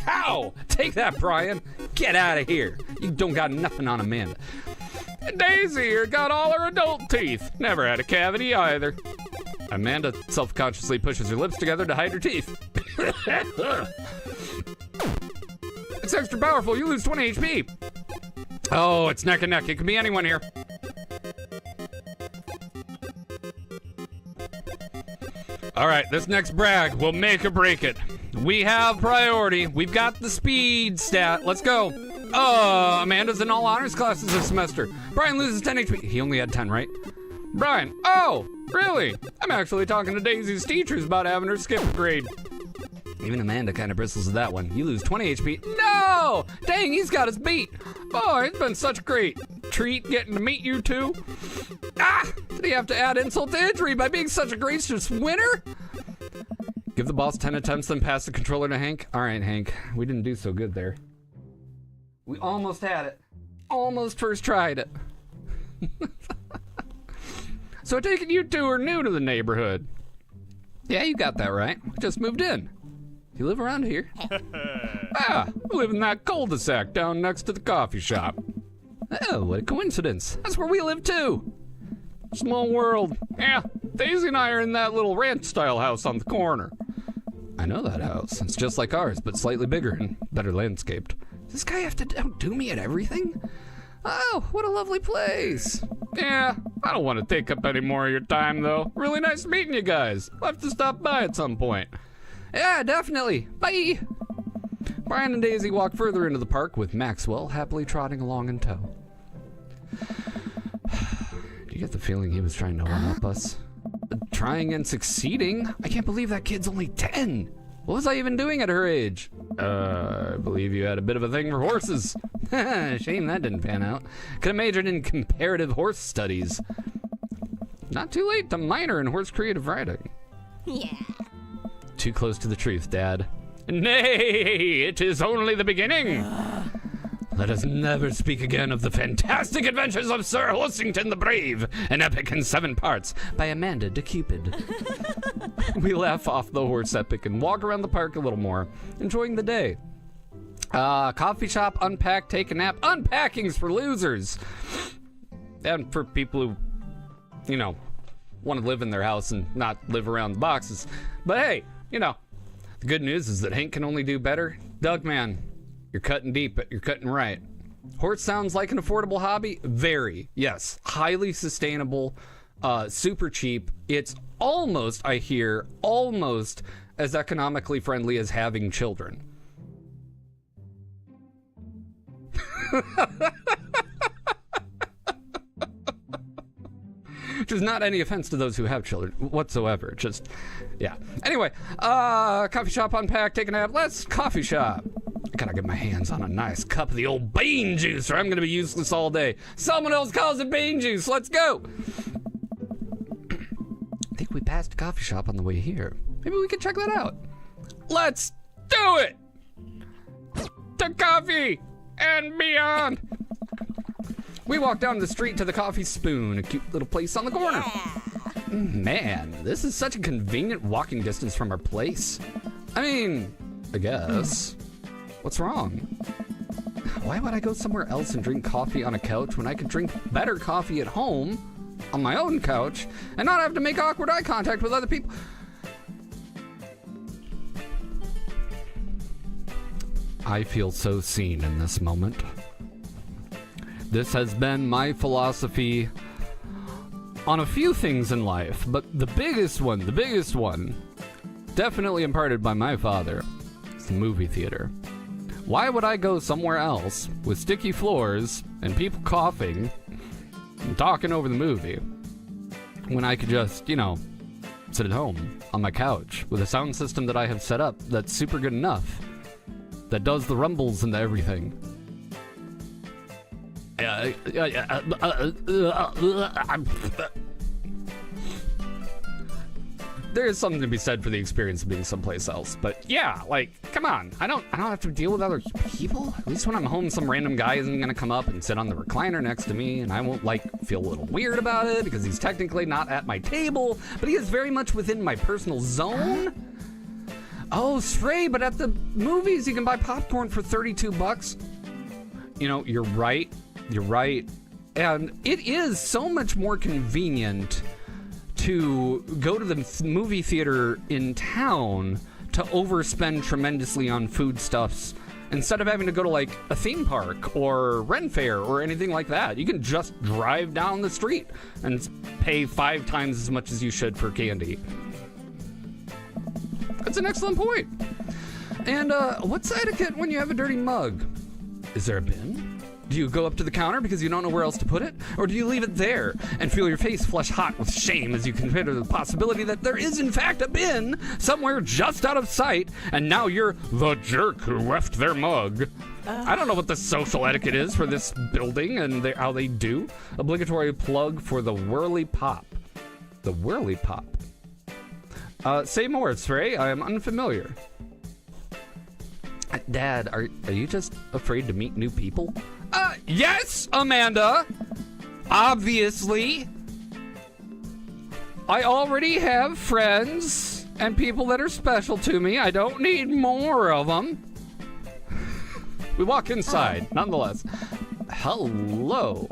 How? Take that, Brian. Get out of here. You don't got nothing on Amanda. Daisy here got all her adult teeth. Never had a cavity either. Amanda self-consciously pushes her lips together to hide her teeth. It's extra powerful. You lose 20 HP. Oh, it's neck and neck. It could be anyone here. All right, this next brag will make or break it. We have priority. We've got the speed stat. Let's go. Oh, Amanda's in all honors classes this semester. Brian loses 10 HP. He only had 10, right? Brian, oh, really? I'm actually talking to Daisy's teachers about having her skip a grade. Even Amanda kind of bristles with that one. You lose 20 HP. No! Dang, he's got us beat. Boy, it's been such a great treat getting to meet you two. Ah! Did he have to add insult to injury by being such a gracious winner? Give the boss 10 attempts, then pass the controller to Hank. All right, Hank, we didn't do so good there. We almost had it. Almost first tried it. So I take it you two are new to the neighborhood. Yeah, you got that right. We just moved in. You live around here? Ah, we live in that cul-de-sac down next to the coffee shop. Oh, what a coincidence. That's where we live too. Small world. Yeah, Daisy and I are in that little ranch-style house on the corner. I know that house. It's just like ours, but slightly bigger and better landscaped. Does this guy have to outdo me at everything? Oh, what a lovely place. Yeah, I don't want to take up any more of your time, though. Really nice meeting you guys. I'll have to stop by at some point. Yeah, definitely. Bye. Brian and Daisy walk further into the park with Maxwell happily trotting along in tow. Do you get the feeling he was trying to one-up us? Trying and succeeding? I can't believe that kid's only 10. What was I even doing at her age? I believe you had a bit of a thing for horses. Shame that didn't pan out. Could have majored in comparative horse studies. Not too late to minor in horse creative riding. Yeah. Too close to the truth, Dad. Nay, it is only the beginning. Let us never speak again of the fantastic adventures of Sir Horsington the Brave, an epic in 7 parts by Amanda de Cupid. We laugh off the horse epic and walk around the park a little more, enjoying the day. Coffee shop, unpack, take a nap. Unpacking's for losers. And for people who, you know, want to live in their house and not live around the boxes. But hey, you know, the good news is that Hank can only do better. Doug, man, you're cutting deep, but you're cutting right. Horse sounds like an affordable hobby? Very, yes. Highly sustainable, super cheap. It's almost, I hear, almost as economically friendly as having children. Which is not any offense to those who have children whatsoever. Just, yeah. Anyway, coffee shop, unpack, take a nap. Let's coffee shop. I gotta get my hands on a nice cup of the old bean juice or I'm gonna be useless all day. Someone else calls it bean juice. Let's go. I think we passed a coffee shop on the way here. Maybe we can check that out. Let's do it. To coffee and beyond. We walk down the street to the Coffee Spoon, a cute little place on the corner. Yeah. Man, this is such a convenient walking distance from our place. I mean, I guess. What's wrong? Why would I go somewhere else and drink coffee on a couch when I could drink better coffee at home, on my own couch, and not have to make awkward eye contact with other people? I feel so seen in this moment. This has been my philosophy on a few things in life, but the biggest one, definitely imparted by my father, is the movie theater. Why would I go somewhere else with sticky floors and people coughing and talking over the movie when I could just, you know, sit at home on my couch with a sound system that I have set up that's super good enough, that does the rumbles and the everything. There is something to be said for the experience of being someplace else, but yeah, like, come on, I don't have to deal with other people. At least when I'm home, some random guy isn't gonna come up and sit on the recliner next to me, and I won't like feel a little weird about it because he's technically not at my table, but he is very much within my personal zone. Oh, Stray, but at the movies you can buy popcorn for $32. You know, you're right. And it is so much more convenient to go to the movie theater in town to overspend tremendously on foodstuffs instead of having to go to like a theme park or Ren Fair or anything like that. You can just drive down the street and pay 5 times as much as you should for candy. That's an excellent point. And what's etiquette when you have a dirty mug? Is there a bin? Do you go up to the counter because you don't know where else to put it? Or do you leave it there and feel your face flush hot with shame as you consider the possibility that there is in fact a bin somewhere just out of sight, and now you're the jerk who left their mug? I don't know what the social etiquette is for this building and how they do. Obligatory plug for the Whirly Pop. The Whirly Pop. Say more, Sray. I am unfamiliar. Dad, are you just afraid to meet new people? Yes, Amanda. Obviously. I already have friends and people that are special to me. I don't need more of them. We walk inside, nonetheless. Hello.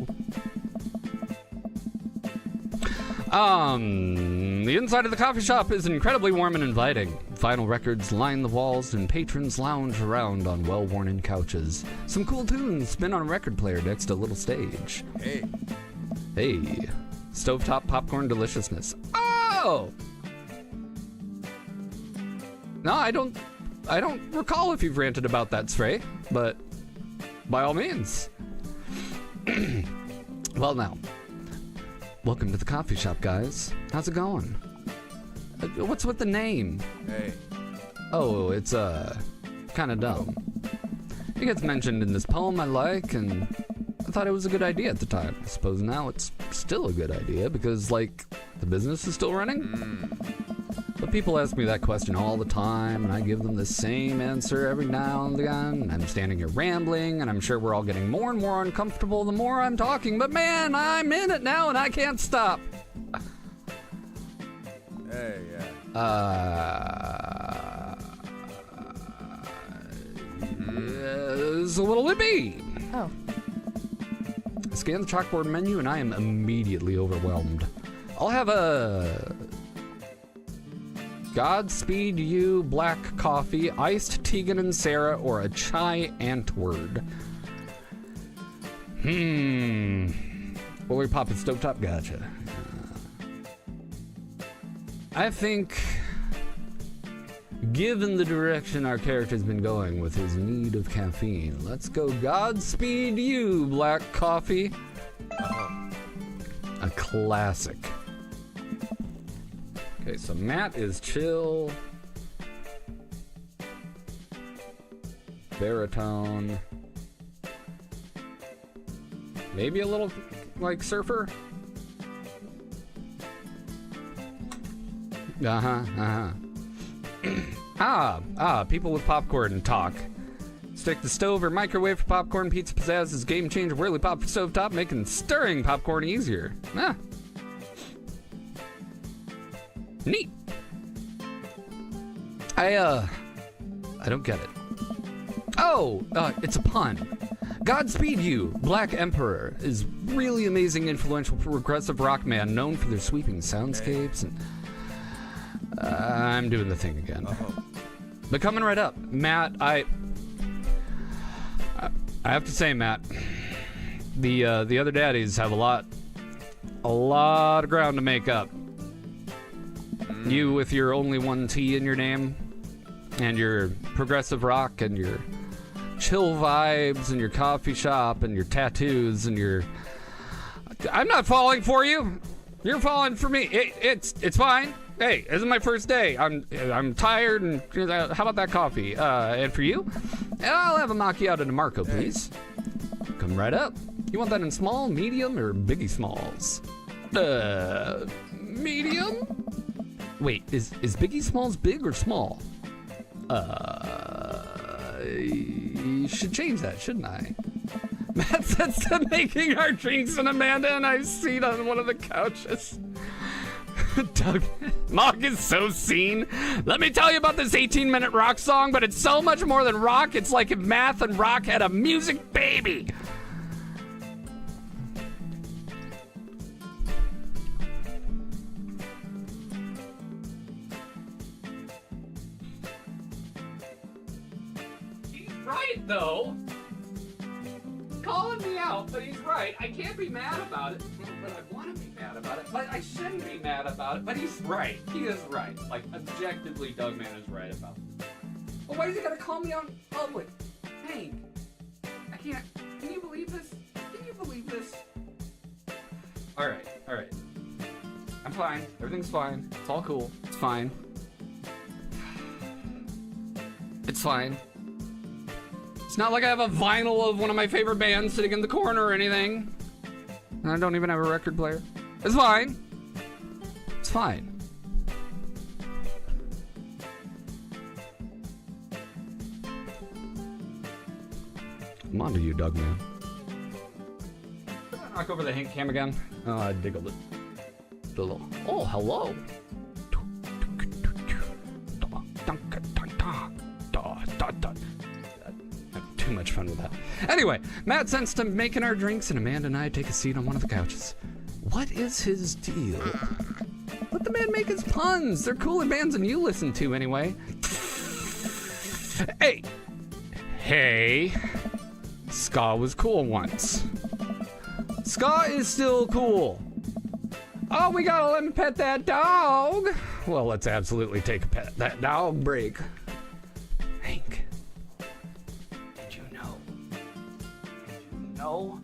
The inside of the coffee shop is incredibly warm and inviting. Vinyl records line the walls and patrons lounge around on well-worn couches. Some cool tunes spin on a record player next to a little stage. Hey. Hey. Stovetop popcorn deliciousness. Oh! No, I don't recall if you've ranted about that, Stray, but by all means. Well, now. Welcome to the coffee shop, guys. How's it going? What's with the name? Hey. Oh, it's, kind of dumb. It gets mentioned in this poem I like, and I thought it was a good idea at the time. I suppose now it's still a good idea because, like, the business is still running. But people ask me that question all the time, and I give them the same answer every now and again. I'm standing here rambling, and I'm sure we're all getting more and more uncomfortable the more I'm talking. But man, I'm in it now, and I can't stop. Hey, yeah. It's a little lippy. Oh. I scan the chalkboard menu, and I am immediately overwhelmed. I'll have a Godspeed You black coffee, iced Tegan and Sarah, or a chai Antword. Whirly Pop and Stovetop, gotcha. I think, given the direction our character's been going with his need of caffeine, let's go Godspeed You black coffee. A classic. Okay, so Matt is chill. Baritone. Maybe a little, like, surfer? People with popcorn talk. Stick the stove or microwave for popcorn. Pizza Pizzazz is game changer. Whirly Pop for stovetop, making stirring popcorn easier. Neat. I don't get it. Oh, it's a pun. Godspeed You, Black Emperor, is really amazing, influential progressive rock band known for their sweeping soundscapes and... I'm doing the thing again. But coming right up, Matt, I have to say, Matt, the other daddies have a lot of ground to make up. You with your only one T in your name, and your progressive rock, and your chill vibes, and your coffee shop, and your tattoos, and your... I'm not falling for you. You're falling for me. It's fine. Hey, this is my first day. I'm tired, and how about that coffee? And for you, I'll have a macchiato DeMarco, please. Come right up. You want that in small, medium, or biggie smalls? Medium? Wait, is Biggie Smalls big or small? You should change that, shouldn't I? Matt sets to making our drinks, and Amanda and I seat on one of the couches. Doug, Mog is so seen. Let me tell you about this 18-minute rock song, but it's so much more than rock. It's like if math and rock had a music baby. He's right, though. Calling me out, but he's right. I can't be mad about it, but I want to be mad about it. But I shouldn't be mad about it, but he's right. He is right. Like, objectively, Dougman is right about it. Well, why is he gonna call me out in public? Hank, I can't. Can you believe this? Can you believe this? All right. I'm fine. Everything's fine. It's all cool. It's fine. It's fine. It's not like I have a vinyl of one of my favorite bands sitting in the corner or anything. And I don't even have a record player. It's fine. It's fine. I'm on to you, Doug, man. Did I knock over the Hank cam again? Oh, I diggled it. Oh, hello. I have too much fun with that. Anyway, Matt sends to making our drinks, and Amanda and I take a seat on one of the couches. What is his deal? Let the man make his puns. They're cooler bands than you listen to anyway. Hey. Ska was cool once. Ska is still cool. Oh, we gotta let me pet that dog. Well, let's absolutely take a pet that dog break. Hank, did you know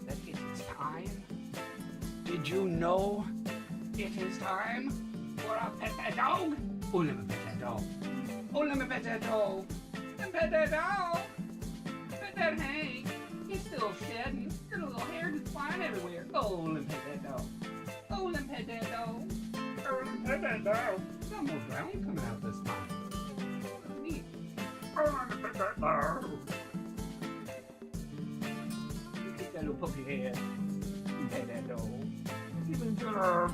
that it is time? Did you know it is time for a pet that dog? Oh, let me pet that dog. Oh, let me pet that dog. Let me pet that dog. Pet that Hank. He's still shedding. Your little hair is flying everywhere. Oh, let me pet that dog. Oh, let me pet that dog. Oh, let me pet that dog. Got more brown coming out this time. That's neat. Oh, let me pet that dog. You take that little puppy head. You pet that dog. Give it to her.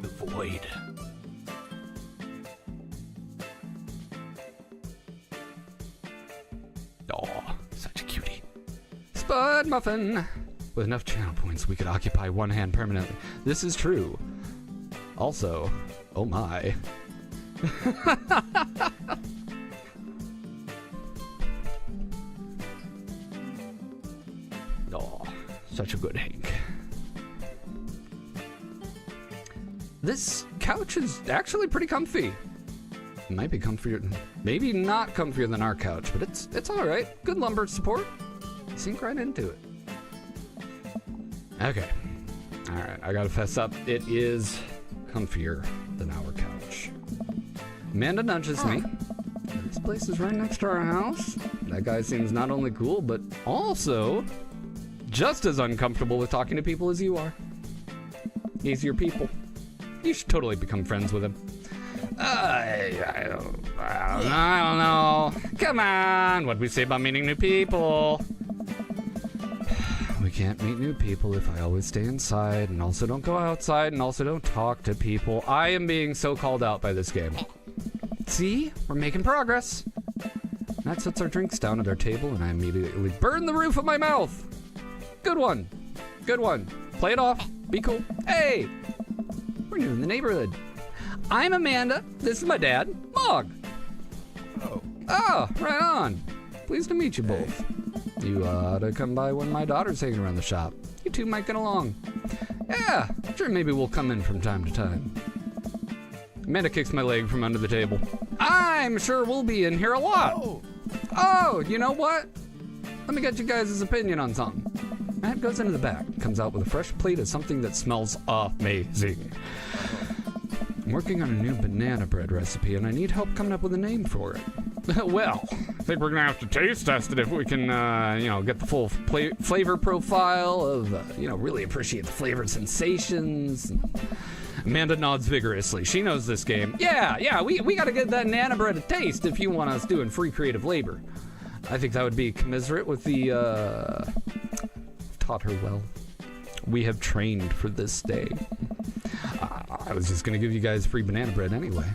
The void. Oh, such a cutie. Spud Muffin. With enough channel points, we could occupy one hand permanently. This is true. Also, oh my. Oh, such a good Hank. This couch is actually pretty comfy. It might be comfier, maybe not comfier than our couch, but it's all right. Good lumbar support. Sink right into it. Okay. All right, I gotta fess up. It is comfier than our couch. Amanda nudges me. This place is right next to our house. That guy seems not only cool, but also just as uncomfortable with talking to people as you are. He's your people. You should totally become friends with him. I don't know. Come on. What'd we say about meeting new people? We can't meet new people if I always stay inside and also don't go outside and also don't talk to people. I am being so called out by this game. See? We're making progress. Matt sets our drinks down at our table and I immediately burn the roof of my mouth. Good one. Good one. Play it off. Be cool. Hey! We're new in the neighborhood. I'm Amanda. This is my dad, Mog. Oh, right on. Pleased to meet you both. You ought to come by when my daughter's hanging around the shop. You two might get along. Yeah, sure, maybe we'll come in from time to time. Amanda kicks my leg from under the table. I'm sure we'll be in here a lot. Oh, you know what? Let me get you guys' opinion on something. Matt goes into the back, comes out with a fresh plate of something that smells amazing. I'm working on a new banana bread recipe, and I need help coming up with a name for it. Well, I think we're gonna have to taste test it if we can, get the full flavor profile of, really appreciate the flavor and sensations. Amanda nods vigorously. She knows this game. Yeah, we gotta give that banana bread a taste if you want us doing free creative labor. I think that would be commensurate with the, taught her well. We have trained for this day. I was just gonna give you guys free banana bread anyway.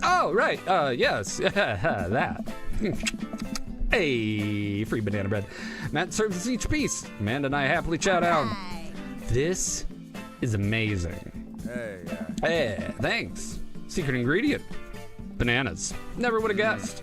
Oh, right, yes, that. Hey, free banana bread. Matt serves us each piece. Amanda and I happily chow down. This is amazing. Hey, Hey, thanks. Secret ingredient. Bananas. Never would have guessed.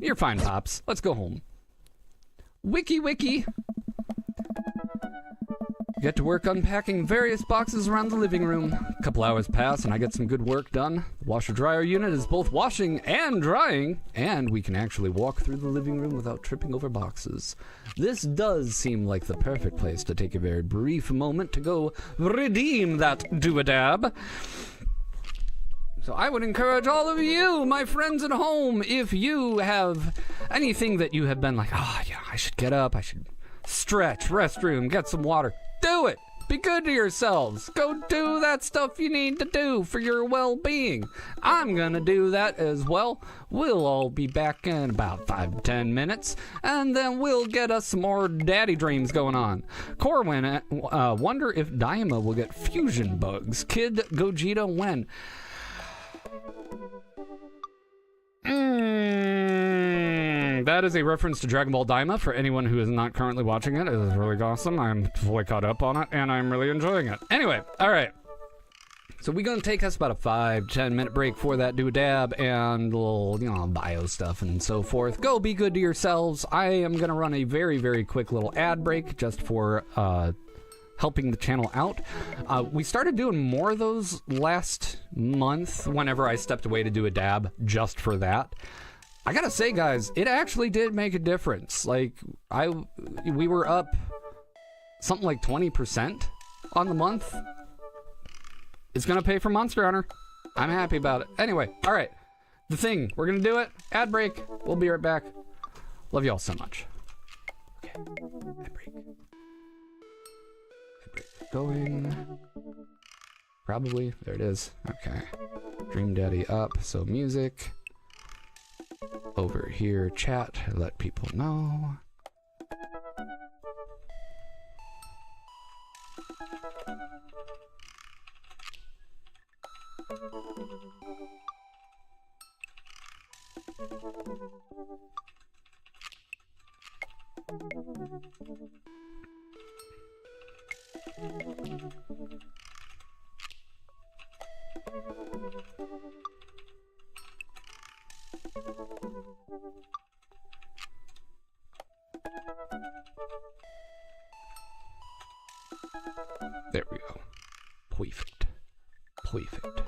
You're fine, Pops. Let's go home. Wiki. Get to work unpacking various boxes around the living room. A couple hours pass and I get some good work done. The washer-dryer unit is both washing and drying, and we can actually walk through the living room without tripping over boxes. This does seem like the perfect place to take a very brief moment to go redeem that do-a-dab. So I would encourage all of you, my friends at home, if you have anything that you have been like, yeah, I should get up, I should stretch, restroom, get some water. Do it. Be good to yourselves. Go do that stuff you need to do for your well-being. I'm gonna do that as well. We'll all be back in about 5 to 10 minutes, and then we'll get us some more daddy dreams going on. Corwin, wonder if Daima will get fusion bugs. Kid Gogeta when? That is a reference to Dragon Ball Daima for anyone who is not currently watching it. It is really awesome. I'm fully caught up on it, and I'm really enjoying it. Anyway, all right. So we're going to take us about a 5-10 minute break for that do-dab and a little, bio stuff and so forth. Go be good to yourselves. I am going to run a very, very quick little ad break just for helping the channel out. We started doing more of those last month whenever I stepped away to do a dab just for that. I gotta say, guys, it actually did make a difference. Like, we were up something like 20% on the month. It's gonna pay for Monster Hunter. I'm happy about it. Anyway, all right. The thing, we're gonna do it. Ad break. We'll be right back. Love you all so much. Okay, ad break. Going. Probably. There it is. Okay. Dream Daddy up. So music. Over here, chat. Let people know. There we go. Perfect. Perfect.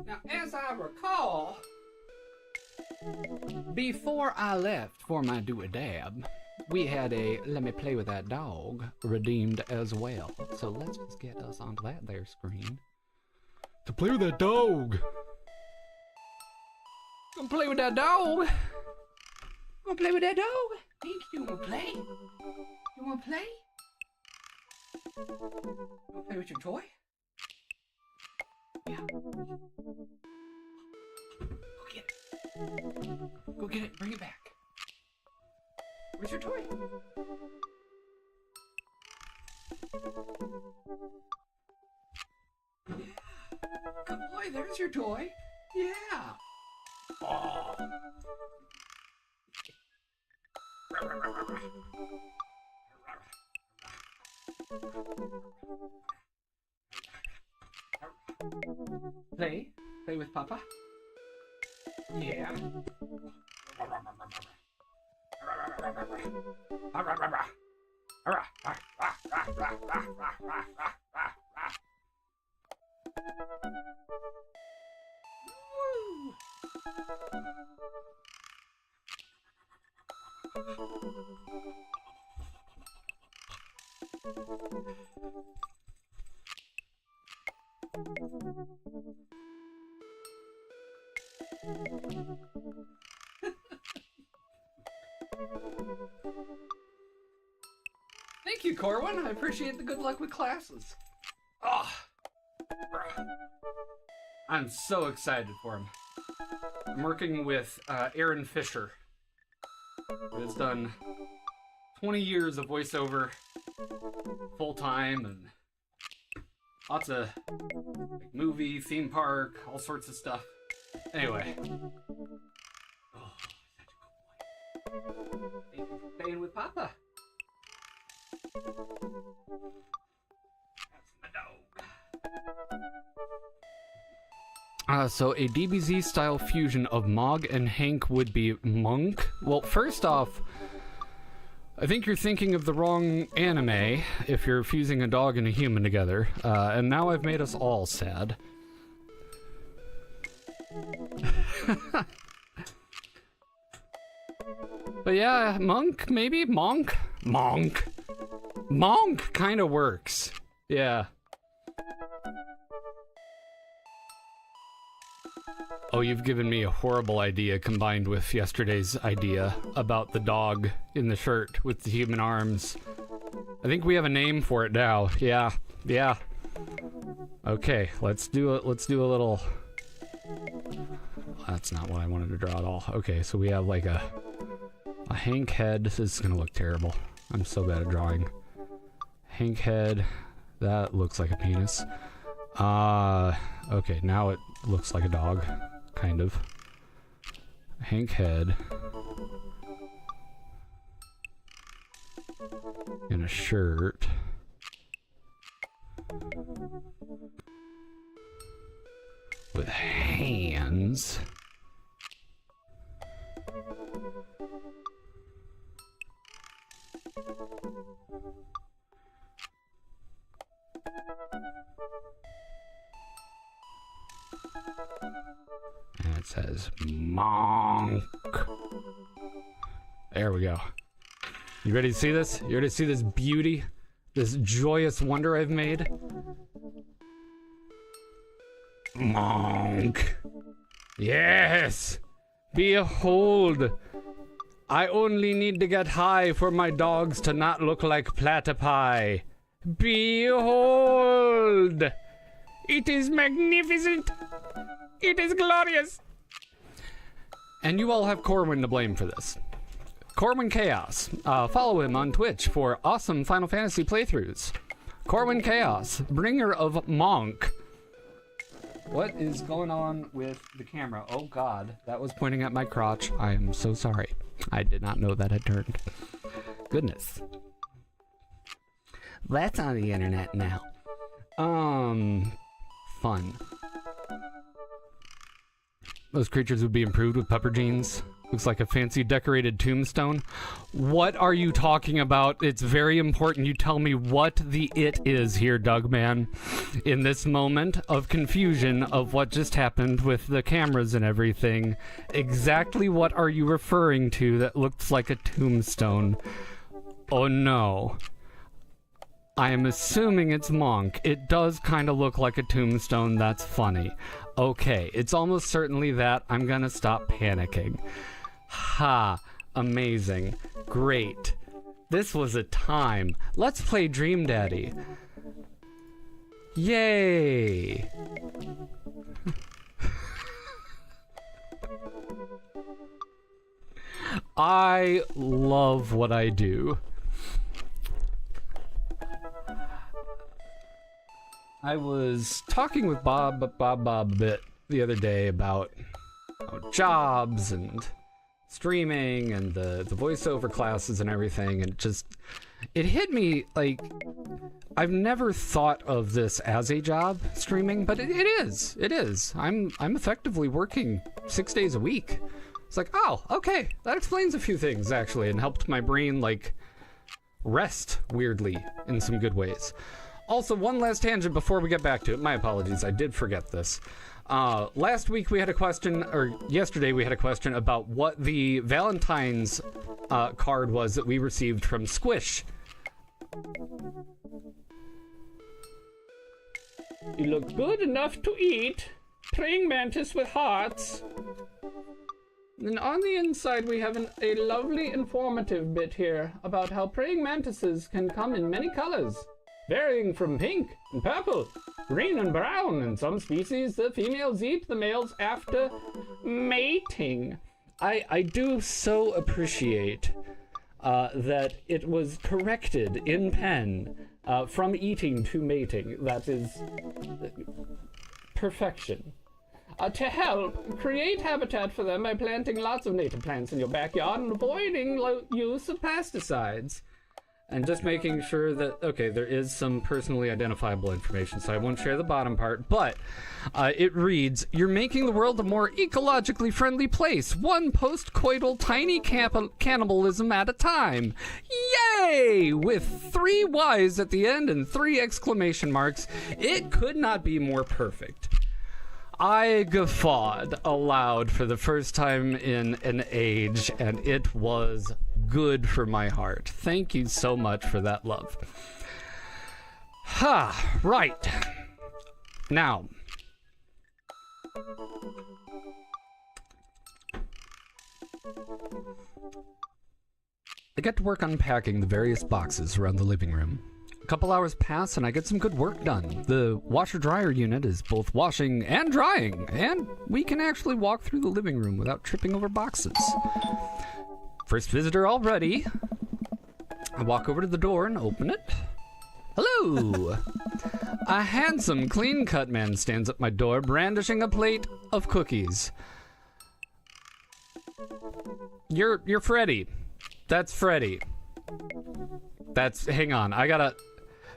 Now, as I recall, before I left for my do-a-dab, we had a let me play with that dog redeemed as well. So let's just get us onto that there screen. To play with that dog. Gonna play with that dog. Gonna play with that dog. Think you wanna play? You wanna play? You wanna play with your toy? Yeah. Go get it. Go get it and bring it back. Where's your toy? Yeah. Good boy, there's your toy. Yeah. Oh. Play? Play with Papa? Yeah. Woo. Thank you, Corwin. I appreciate the good luck with classes. Oh, I'm so excited for him. I'm working with Aaron Fisher, who has done 20 years of voiceover full-time and lots of like, movie, theme park, all sorts of stuff. Anyway. Oh, such a good boy. Thank you for playing with Papa. That's my dog. So a DBZ style fusion of Mog and Hank would be Monk. Well, first off, I think you're thinking of the wrong anime if you're fusing a dog and a human together. And now I've made us all sad. But yeah, Monk, maybe? Monk? Monk. Monk kind of works. Yeah. Oh, you've given me a horrible idea combined with yesterday's idea about the dog in the shirt with the human arms. I think we have a name for it now. Yeah. Okay, let's do a little... That's not what I wanted to draw at all. Okay, so we have like a Hank head. This is gonna look terrible. I'm so bad at drawing. Hank head. That looks like a penis. Okay, now it looks like a dog. Kind of. Hank head. In a shirt. With hands. And it says monk. There we go. You ready to see this? You ready to see this beauty? This joyous wonder I've made? Monk. Yes. Behold. I only need to get high for my dogs to not look like platypi. Behold. It is magnificent. It is glorious. And you all have Corwin to blame for this. Corwin Chaos. Follow him on Twitch for awesome Final Fantasy playthroughs. Corwin Chaos, bringer of Monk. What is going on with the camera? Oh god, that was pointing at my crotch. I am so sorry. I did not know that had turned. Goodness. That's on the internet now. Fun. Those creatures would be improved with pepper jeans. Looks like a fancy decorated tombstone. What are you talking about? It's very important you tell me what the it is here, Dougman. In this moment of confusion of what just happened with the cameras and everything, exactly what are you referring to that looks like a tombstone? Oh no. I am assuming it's Monk. It does kind of look like a tombstone. That's funny. Okay, it's almost certainly that. I'm gonna stop panicking. Ha! Amazing. Great. This was a time. Let's play Dream Daddy. Yay! I love what I do. I was talking with Bob a bit the other day about jobs and streaming and the voiceover classes and everything, and it hit me like I've never thought of this as a job, streaming, but it is. I'm effectively working 6 days a week. It's like, oh, okay, that explains a few things actually, and helped my brain like rest weirdly in some good ways. Also, one last tangent before we get back to it. My apologies, I did forget this. Last week we had a question, or yesterday we had a question about what the Valentine's card was that we received from Squish. You look good enough to eat. Praying mantis with hearts. And on the inside we have a lovely informative bit here about how praying mantises can come in many colors, varying from pink and purple, green and brown. In some species, the females eat the males after mating. I do so appreciate that it was corrected in pen from eating to mating. That is perfection. To help, create habitat for them by planting lots of native plants in your backyard and avoiding use of pesticides. And just making sure that, okay, there is some personally identifiable information, so I won't share the bottom part, but it reads, you're making the world a more ecologically friendly place, one post-coital tiny cannibalism at a time. Yay! With 3 Y's at the end and 3 exclamation marks. It could not be more perfect. I guffawed aloud for the first time in an age, and it was good for my heart. Thank you so much for that love. Right. Now, I get to work unpacking the various boxes around the living room. A couple hours pass and I get some good work done. The washer-dryer unit is both washing and drying, and we can actually walk through the living room without tripping over boxes. First visitor already. I walk over to the door and open it. Hello! A handsome, clean-cut man stands at my door, brandishing a plate of cookies. You're Freddy. That's Freddy. Hang on, I gotta,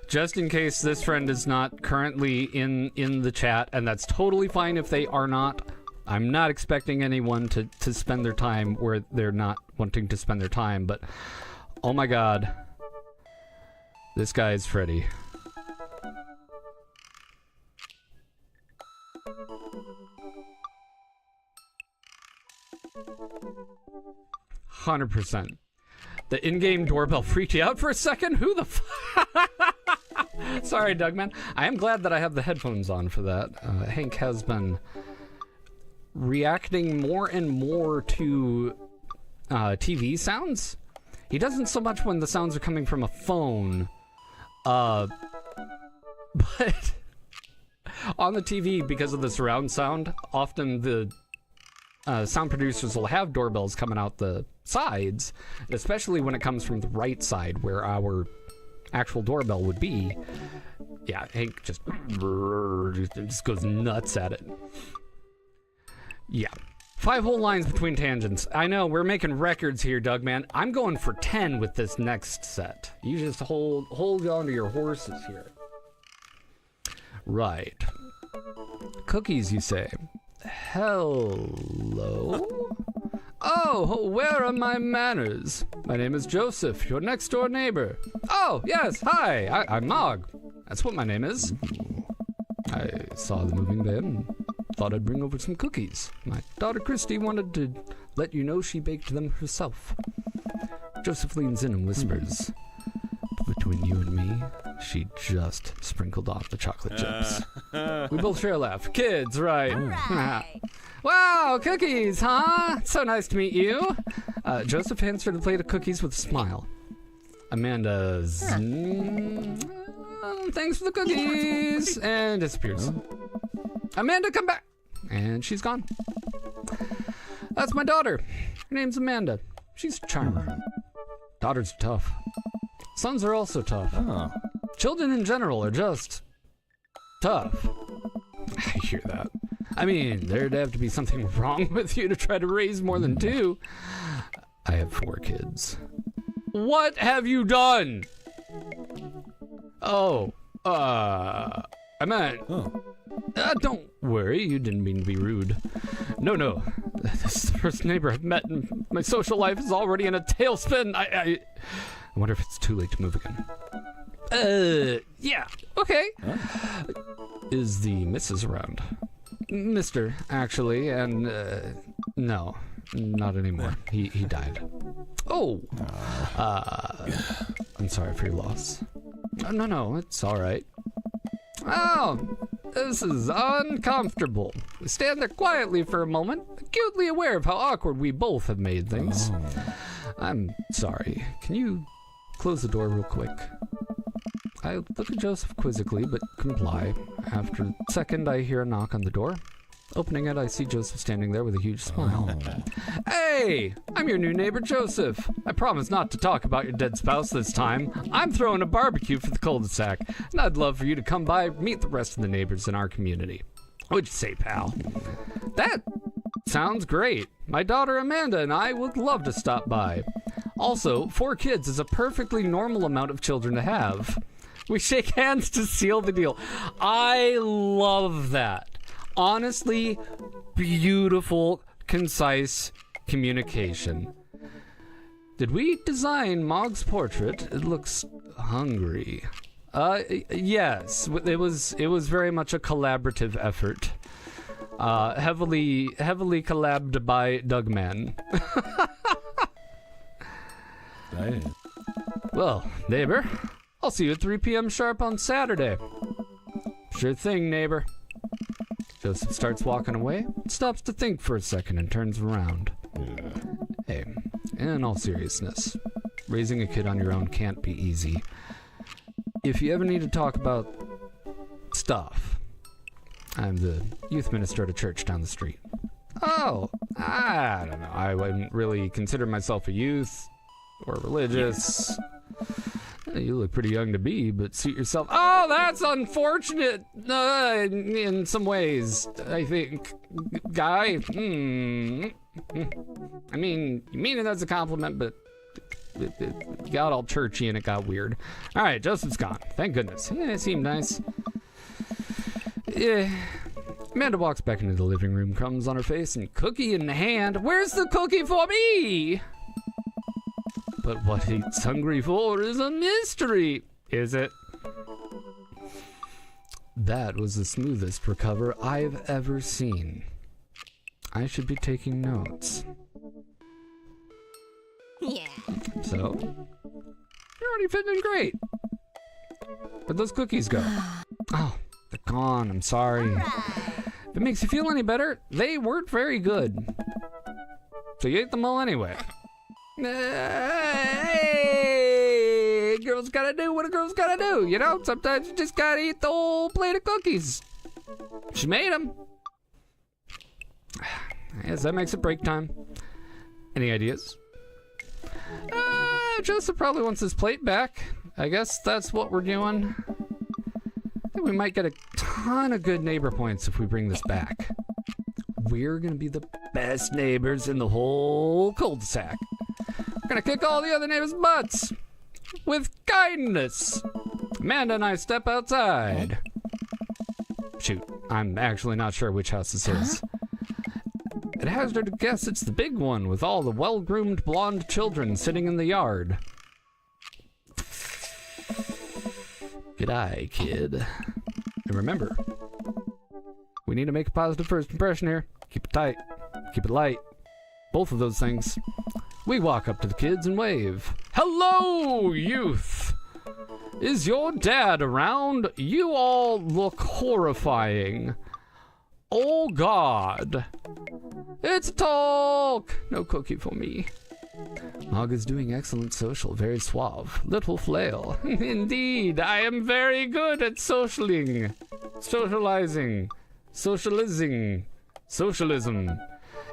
just in case this friend is not currently in the chat, and that's totally fine if they are not. I'm not expecting anyone to spend their time where they're not wanting to spend their time, but oh my god. This guy is Freddy. "100%. The in-game doorbell freaked you out for a second? Who the Sorry, Dougman. I am glad that I have the headphones on for that. Hank has been reacting more and more to TV sounds. He doesn't so much when the sounds are coming from a phone, but on the TV, because of the surround sound, often the sound producers will have doorbells coming out the sides, especially when it comes from the right side where our actual doorbell would be. Yeah, Hank just goes nuts at it. Yeah. 5 whole lines between tangents. I know, we're making records here, Doug, man. I'm going for 10 with this next set. You just hold on to your horses here. Right. Cookies, you say? Hello? Oh, where are my manners? My name is Joseph, your next door neighbor. Oh, yes, hi, I'm Mog. That's what my name is. I saw the moving van and thought I'd bring over some cookies. My daughter Christy wanted to let you know she baked them herself. Joseph leans in and whispers, between you and me, she just sprinkled off the chocolate chips. We both share a laugh. Kids, right? Right. Wow, cookies, huh? So nice to meet you. Joseph hands her the plate of cookies with a smile. Amanda's, thanks for the cookies, and disappears. Amanda, come back! And she's gone. That's my daughter. Her name's Amanda. She's a charmer. Daughters are tough. Sons are also tough. Oh. Children in general are just tough. I hear that. I mean, there'd have to be something wrong with you to try to raise more than 2. I have 4 kids. What have you done? Oh, I meant... Oh. Don't worry, you didn't mean to be rude. No. This is the first neighbor I've met, and my social life is already in a tailspin. I wonder if it's too late to move again. Yeah, okay. Huh? Is the missus around? Mr., actually, and, no, not anymore. He died. Oh! I'm sorry for your loss. No, it's alright. Oh, this is uncomfortable. We stand there quietly for a moment, acutely aware of how awkward we both have made things. Oh. I'm sorry. Can you close the door real quick? I look at Joseph quizzically, but comply. After a second, I hear a knock on the door. Opening it, I see Joseph standing there with a huge smile. Hey! I'm your new neighbor, Joseph. I promise not to talk about your dead spouse this time. I'm throwing a barbecue for the cul-de-sac, and I'd love for you to come by, meet the rest of the neighbors in our community. What'd you say, pal? That sounds great. My daughter Amanda and I would love to stop by. Also, 4 kids is a perfectly normal amount of children to have. We shake hands to seal the deal. I love that. Honestly, beautiful, concise communication. Did we design Mog's portrait? It looks hungry. Yes, it was very much a collaborative effort. Heavily collabed by Dougman. Dang. Well, neighbor, I'll see you at 3 p.m. sharp on Saturday. Sure thing, neighbor. Joseph starts walking away, stops to think for a second, and turns around. Hey, in all seriousness, raising a kid on your own can't be easy. If you ever need to talk about stuff, I'm the youth minister at a church down the street. Oh, I don't know. I wouldn't really consider myself a youth or religious. You look pretty young to be, but suit yourself. Oh, that's unfortunate in some ways, I think. Guy, I mean, you mean it as a compliment, but it got all churchy and it got weird. All right, Joseph's gone. Thank goodness. Yeah, it seemed nice. Yeah. Amanda walks back into the living room, crumbs on her face, and cookie in hand. Where's the cookie for me? But what he's hungry for is a mystery. Is it? That was the smoothest recover I've ever seen. I should be taking notes. Yeah. So, you're already fitting in great. Where'd those cookies go? Oh, they're gone. I'm sorry. If it makes you feel any better, they weren't very good. So you ate them all anyway. Hey, girls gotta do what a girl's gotta do, you know? Sometimes you just gotta eat the whole plate of cookies. She made them. I guess that makes it break time. Any ideas? Joseph probably wants his plate back. I guess that's what we're doing. I think we might get a ton of good neighbor points if we bring this back. We're gonna be the best neighbors in the whole cul-de-sac. We're gonna kick all the other neighbors' butts with kindness. Amanda and I step outside. Shoot, I'm actually not sure which house this is. I'd hazard to guess it's the big one with all the well-groomed blonde children sitting in the yard. G'day, kid. And remember, we need to make a positive first impression here. Keep it tight. Keep it light. Both of those things. We walk up to the kids and wave. Hello, youth! Is your dad around? You all look horrifying. Oh, God. It's talk! No cookie for me. Mog is doing excellent social, very suave. Little flail. Indeed, I am very good at socializing. Socialism.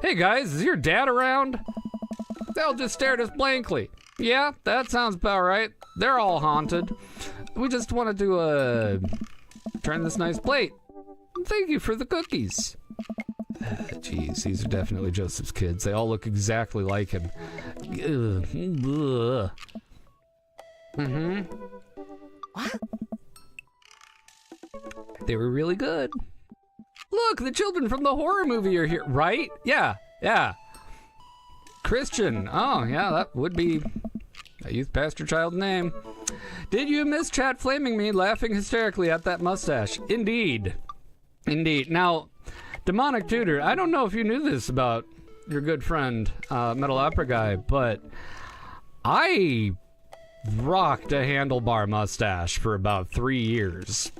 Hey guys, is your dad around? They'll just stare at us blankly. Yeah, that sounds about right. They're all haunted. We just wanted to, turn this nice plate. Thank you for the cookies. Jeez, these are definitely Joseph's kids. They all look exactly like him. What? They were really good. Look, the children from the horror movie are here, right? Yeah. Christian. Oh, yeah, that would be a youth pastor child name. Did you miss chat flaming me, laughing hysterically at that mustache? Indeed. Now, Demonic Tutor, I don't know if you knew this about your good friend, Metal Opera Guy, but I rocked a handlebar mustache for about 3 years.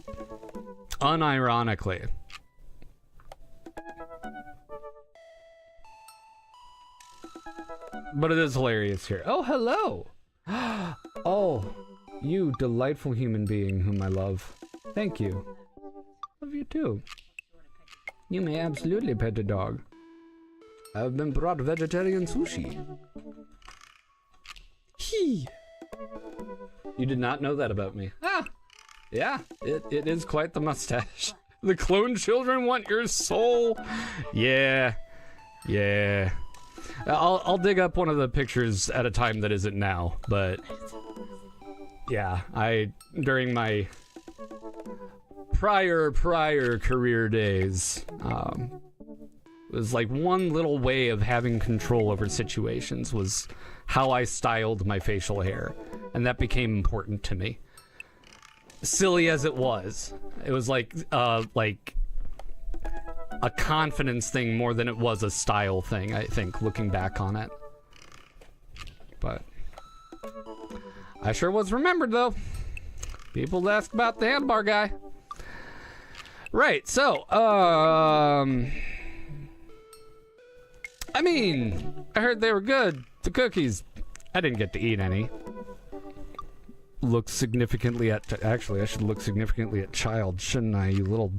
Unironically. But it is hilarious here. Oh, hello! Oh, you delightful human being whom I love. Thank you. Love you too. You may absolutely pet a dog. I've been brought vegetarian sushi. You did not know that about me. Yeah, it is quite the mustache. The clone children want your soul. Yeah. I'll dig up one of the pictures at a time that isn't now, but yeah, during my prior career days, it was like one little way of having control over situations was how I styled my facial hair, and that became important to me. Silly as it was like a confidence thing more than it was a style thing, I think, looking back on it. But I sure was remembered, though. People ask about the handbar guy. Right, so, I mean, I heard they were good. The cookies. I didn't get to eat any. Look significantly at... Actually, I should look significantly at Child, shouldn't I, you little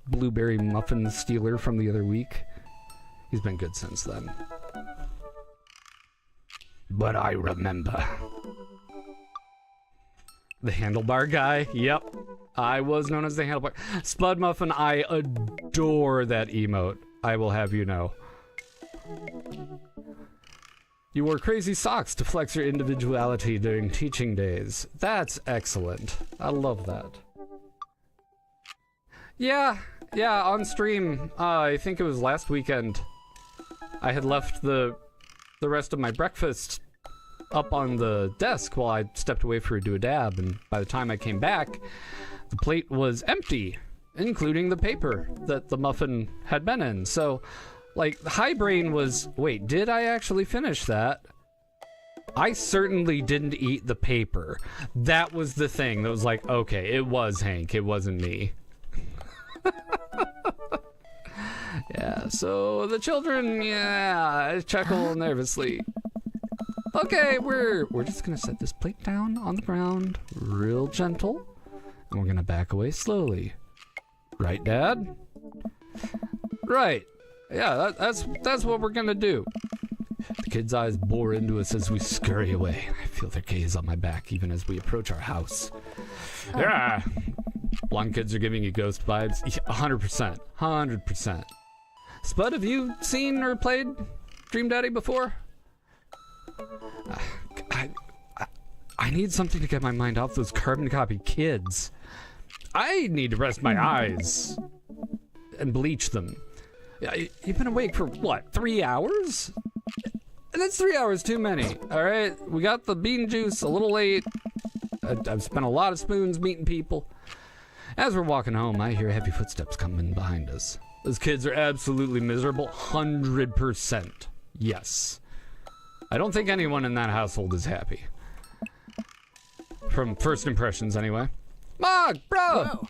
blueberry muffin stealer from the other week? He's been good since then. But I remember. The handlebar guy? Yep. I was known as the handlebar. Spud Muffin, I adore that emote. I will have you know. You wore crazy socks to flex your individuality during teaching days. That's excellent. I love that. Yeah, on stream, I think it was last weekend, I had left the rest of my breakfast up on the desk while I stepped away for do a dab, and by the time I came back, the plate was empty, including the paper that the muffin had been in. So, like, the high brain was, wait, did I actually finish that? I certainly didn't eat the paper. That was the thing that was like, okay, it was Hank, it wasn't me. Yeah, so the children, chuckle nervously. Okay, we're just gonna set this plate down on the ground, real gentle, and we're gonna back away slowly. Right, Dad? Right. Yeah, that's what we're gonna do. The kids' eyes bore into us as we scurry away. I feel their gaze on my back even as we approach our house. Yeah. Blonde kids are giving you ghost vibes. 100%. 100%. Spud, have you seen or played Dream Daddy before? I need something to get my mind off those carbon copy kids. I need to rest my eyes and bleach them. You've been awake for, what, 3 hours? That's 3 hours too many, all right? We got the bean juice a little late. I've spent a lot of spoons meeting people. As we're walking home, I hear heavy footsteps coming behind us. Those kids are absolutely miserable, 100%. Yes. I don't think anyone in that household is happy. From first impressions, anyway. Mog, bro! Whoa.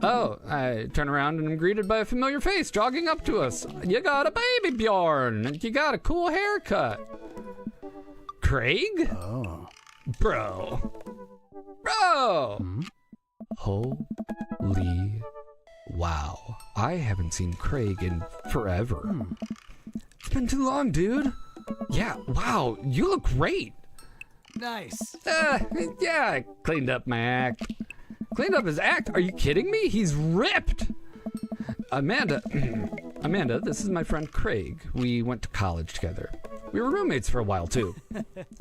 Oh, I turn around and am greeted by a familiar face jogging up to us. You got a baby, Bjorn, and you got a cool haircut. Craig? Oh. Bro. Bro! Hmm? Holy wow. I haven't seen Craig in forever. It's been too long, dude. Yeah, wow, you look great. Nice. Yeah, I cleaned up my act. Cleaned up his act? Are you kidding me? He's ripped. Amanda, this is my friend Craig. We went to college together. We were roommates for a while, too.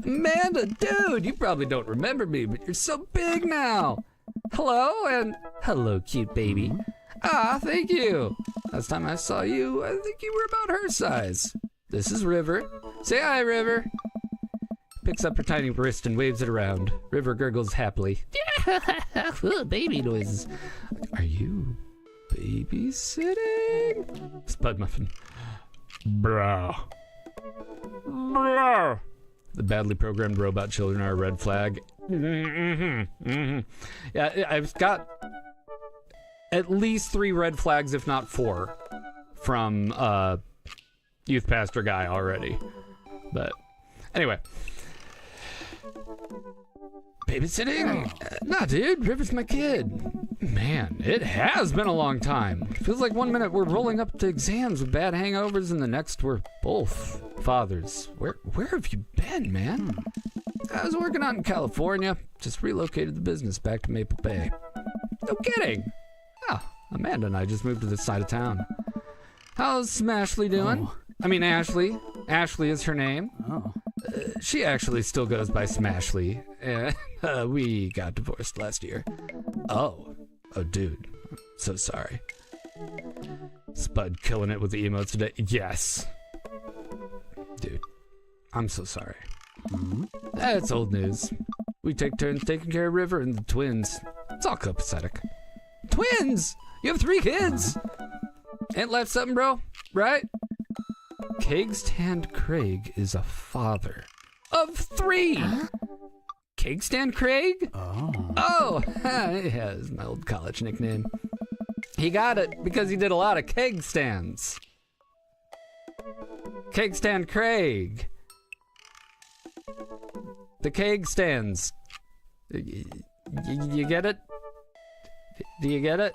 Amanda, dude, you probably don't remember me, but you're so big now. Hello, and hello, cute baby. Ah, thank you. Last time I saw you, I think you were about her size. This is River. Say hi, River. Picks up her tiny wrist and waves it around. River gurgles happily. Baby noises. Are you babysitting? Spud Muffin. Bro. Bro. The badly programmed robot children are a red flag. Yeah, I've got at least 3 red flags, if not 4, from youth pastor guy already. But anyway. Babysitting? Nah, dude, River's my kid. Man, it has been a long time. Feels like one minute we're rolling up to exams with bad hangovers, and the next we're both fathers. Where have you been, man? I was working out in California. Just relocated the business back to Maple Bay. No kidding. Oh, Amanda and I just moved to this side of town. How's Smashley doing? Oh. I mean, Ashley. Ashley is her name. Oh. She actually still goes by Smashley. We got divorced last year. Oh, dude. I'm so sorry. Spud killing it with the emotes today. Yes. Dude, I'm so sorry. That's old news. We take turns taking care of River and the twins. It's all copacetic. Twins? You have 3 kids? Ain't left something, bro? Right? Cakestand Craig is a father of 3. Cakestand Craig? Oh. Oh, yeah, it's my old college nickname. He got it because he did a lot of keg stands. Keg stand Craig. The keg stands. You get it? Do you get it?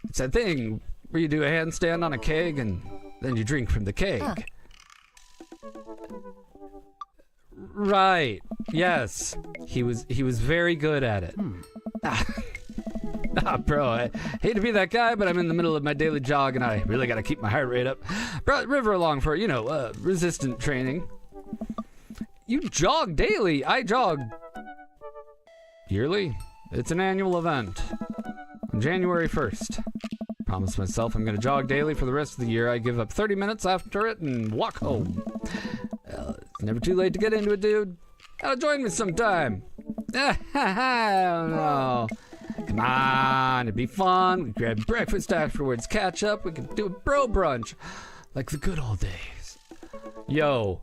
It's a thing where you do a handstand on a keg and then you drink from the keg. Huh. Right. Yes. He was very good at it. Bro, I hate to be that guy, but I'm in the middle of my daily jog and I really gotta keep my heart rate up. Brought River along for, resistant training. You jog daily. I jog yearly. It's an annual event. On January 1st. Promise myself I'm gonna jog daily for the rest of the year. I give up 30 minutes after it and walk home. It's never too late to get into it, dude. Join me sometime. I don't know. Come on, it'd be fun. We grab breakfast afterwards, catch up. We can do a bro brunch like the good old days. Yo.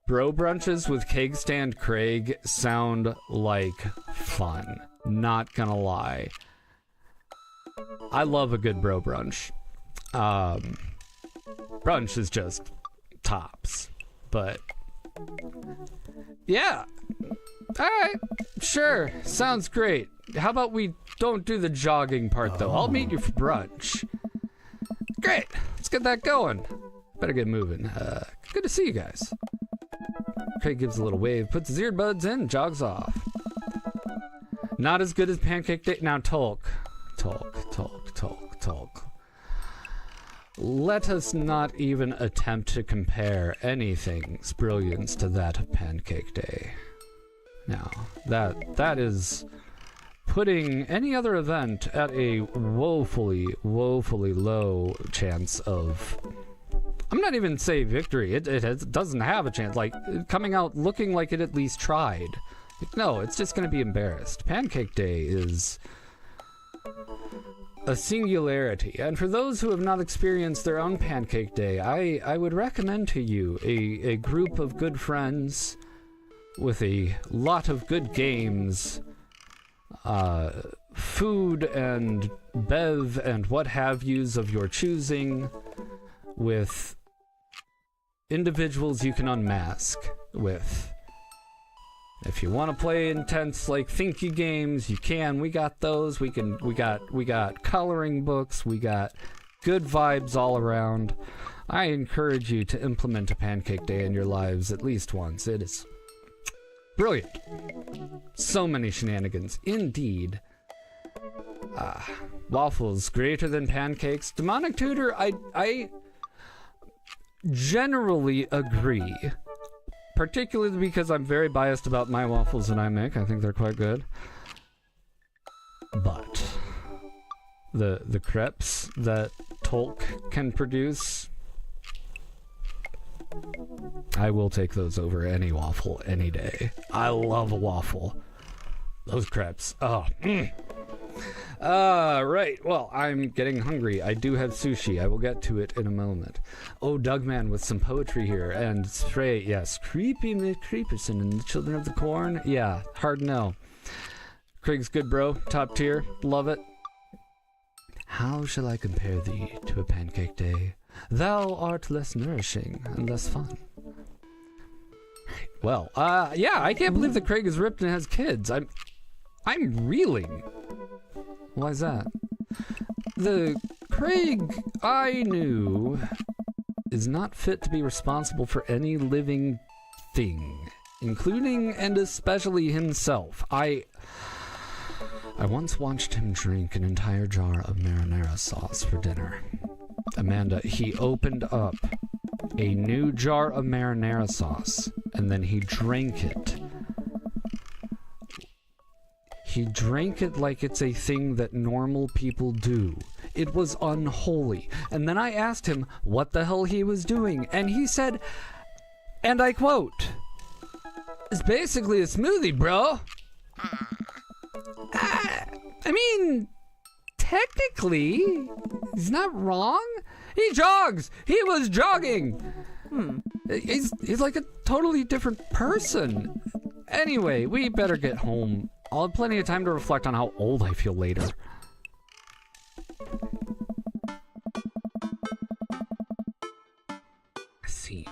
Bro brunches with Keg Stand Craig sound like fun. Not gonna lie. I love a good bro brunch. Brunch is just tops. But yeah. Alright, sure. Sounds great. How about we don't do the jogging part though? I'll meet you for brunch. Great. Let's get that going. Better get moving. Good to see you guys. Craig gives a little wave, puts his earbuds in, jogs off. Not as good as Pancake Day. Now talk. Let us not even attempt to compare anything's brilliance to that of Pancake Day. Now, that is putting any other event at a woefully low chance of... I'm not even say victory. It doesn't have a chance. Like, coming out looking like it at least tried. Like, no, it's just going to be embarrassed. Pancake Day is a singularity. And for those who have not experienced their own Pancake Day, I would recommend to you a group of good friends with a lot of good games, food and bev and what have yous of your choosing, with individuals you can unmask with. If you want to play intense, like, thinky games, you can. We got those. We got coloring books. We got good vibes all around. I encourage you to implement a Pancake Day in your lives at least once. It is brilliant. So many shenanigans. Indeed. Waffles greater than pancakes. Demonic Tutor, I generally agree. Particularly because I'm very biased about my waffles that I make. I think they're quite good. But the crepes that Tolk can produce, I will take those over any waffle any day. I love a waffle. Those crepes. Oh. Right. Well, I'm getting hungry. I do have sushi. I will get to it in a moment. Oh, Dougman with some poetry here. And Stray, yes. Creepy McCreeperson and the Children of the Corn. Yeah, hard no. Craig's good, bro. Top tier. Love it. How shall I compare thee to a Pancake Day? Thou art less nourishing and less fun. Well, yeah, I can't believe that Craig is ripped and has kids. I'm reeling. Why is that? The Craig I knew is not fit to be responsible for any living thing, including and especially himself. I once watched him drink an entire jar of marinara sauce for dinner. Amanda, he opened up a new jar of marinara sauce, and then he drank it. He drank it like it's a thing that normal people do. It was unholy. And then I asked him what the hell he was doing, and he said, and I quote, "It's basically a smoothie, bro." I mean, technically, he's not wrong. He jogs. He was jogging. He's like a totally different person. Anyway, we better get home I'll have plenty of time to reflect on how old I feel later. Scene.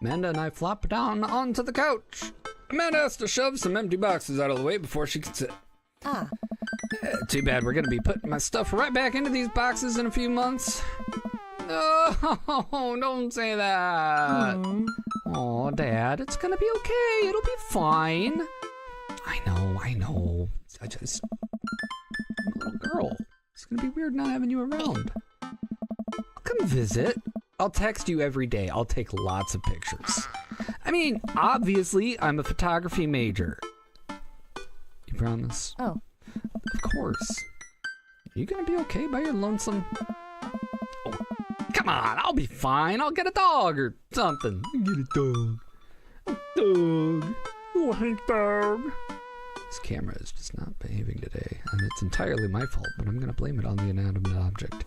Amanda and I flop down onto the couch. Amanda has to shove some empty boxes out of the way before she can sit. Too bad we're gonna be putting my stuff right back into these boxes in a few months. No, don't say that. Oh, Dad, it's gonna be okay. It'll be fine. I know. I'm a little girl. It's gonna be weird not having you around. I'll come visit. I'll text you every day. I'll take lots of pictures. I mean, obviously, I'm a photography major. You promise? Oh. Of course. You gonna be okay by your lonesome? Oh, come on, I'll be fine. I'll get a dog or something. Get a dog. A dog. Oh, hey, dog. This camera is just not behaving today, and it's entirely my fault, but I'm gonna blame it on the inanimate object.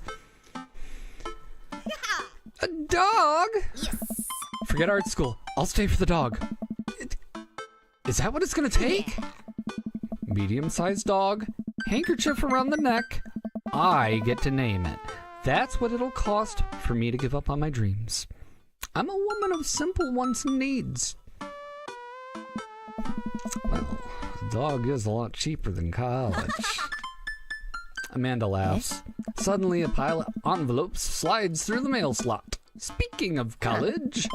A dog? Yes. Forget art school. I'll stay for the dog. Is that what it's gonna take? Medium-sized dog, handkerchief around the neck. I get to name it. That's what it'll cost for me to give up on my dreams. I'm a woman of simple wants and needs. Well, a dog is a lot cheaper than college. Amanda laughs. Suddenly, a pile of envelopes slides through the mail slot. Speaking of college,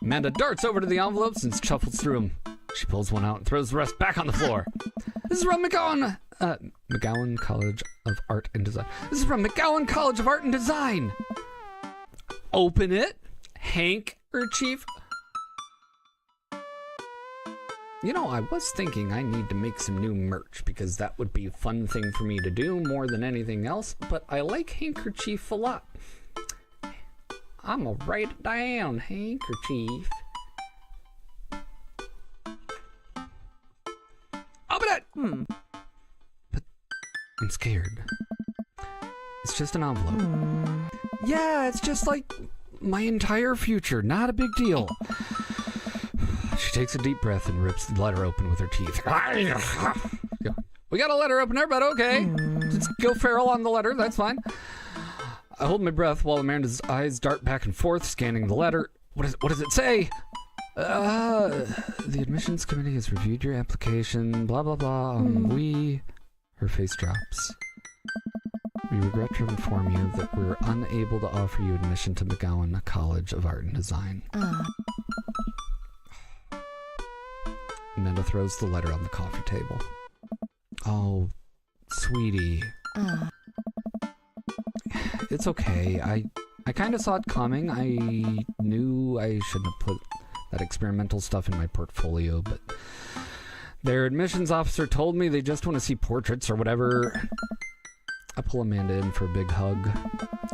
Amanda darts over to the envelopes and shuffles through them. She pulls one out and throws the rest back on the floor. This is from McGowan College of Art and Design. This is from McGowan College of Art and Design. Open it, handkerchief. You know, I was thinking I need to make some new merch because that would be a fun thing for me to do more than anything else, but I like handkerchief a lot. I'm gonna write it down, handkerchief. Open it! But I'm scared. It's just an envelope. Yeah, it's just like my entire future. Not a big deal. She takes a deep breath and rips the letter open with her teeth. We got a letter opener, but okay. Let's go feral on the letter. That's fine. I hold my breath while Amanda's eyes dart back and forth, scanning the letter. What does it say? The admissions committee has reviewed your application, blah, blah, blah. Her face drops. We regret to inform you that we're unable to offer you admission to McGowan College of Art and Design. Amanda throws the letter on the coffee table. Oh, sweetie. It's okay. I kind of saw it coming. I knew I shouldn't have put that experimental stuff in my portfolio, but their admissions officer told me they just want to see portraits or whatever. I pull Amanda in for a big hug.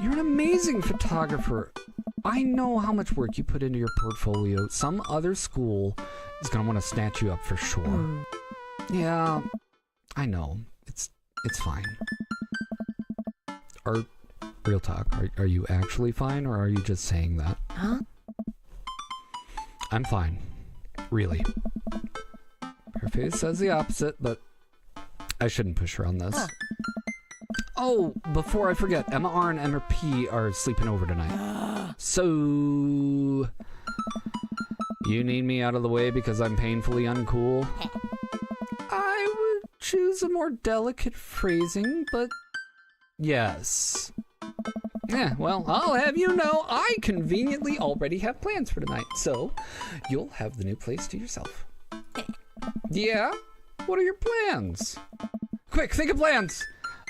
You're an amazing photographer. I know how much work you put into your portfolio. Some other school is going to want to snatch you up for sure. Yeah, I know. It's fine. Real talk, are you actually fine, or are you just saying that? Huh? I'm fine. Really. Her face says the opposite, but I shouldn't push her on this. Oh, before I forget, Emma R and Emma P are sleeping over tonight. So, you need me out of the way because I'm painfully uncool? I would choose a more delicate phrasing, but yes. Yeah, well, I'll have you know, I conveniently already have plans for tonight, so you'll have the new place to yourself. Yeah? What are your plans? Quick, think of plans!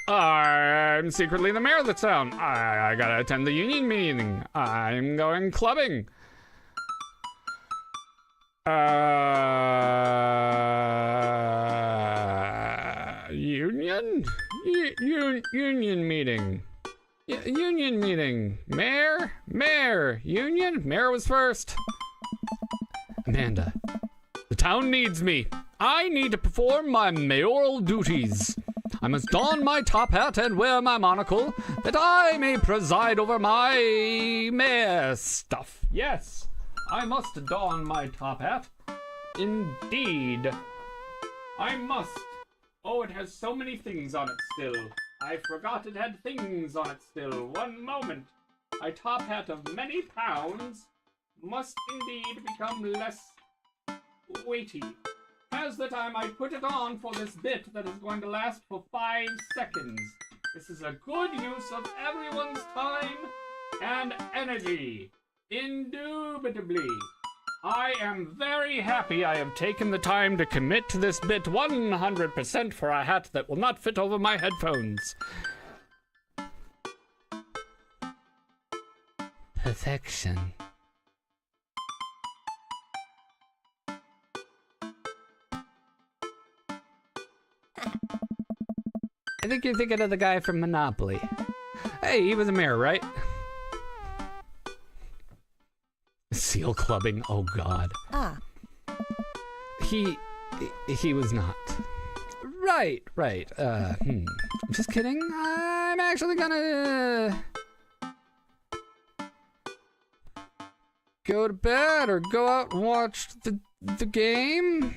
I'm secretly the mayor of the town. I gotta attend the union meeting. I'm going clubbing. Union? Union meeting. Union meeting. Mayor. Union? Mayor was first. Amanda, the town needs me. I need to perform my mayoral duties. I must don my top hat and wear my monocle, that I may preside over my mayor stuff. Yes, I must don my top hat. Indeed. I must. Oh, it has so many things on it still. I forgot it had things on it still. One moment. A top hat of many pounds must indeed become less weighty. As the time I put it on for this bit that is going to last for 5 seconds. This is a good use of everyone's time and energy. Indubitably. I am very happy I have taken the time to commit to this bit 100% for a hat that will not fit over my headphones. Perfection. I think you're thinking of the guy from Monopoly. Hey, he was a mayor, right? Seal clubbing, oh god. He was not. Right. Just kidding. I'm actually gonna go to bed or go out and watch the game.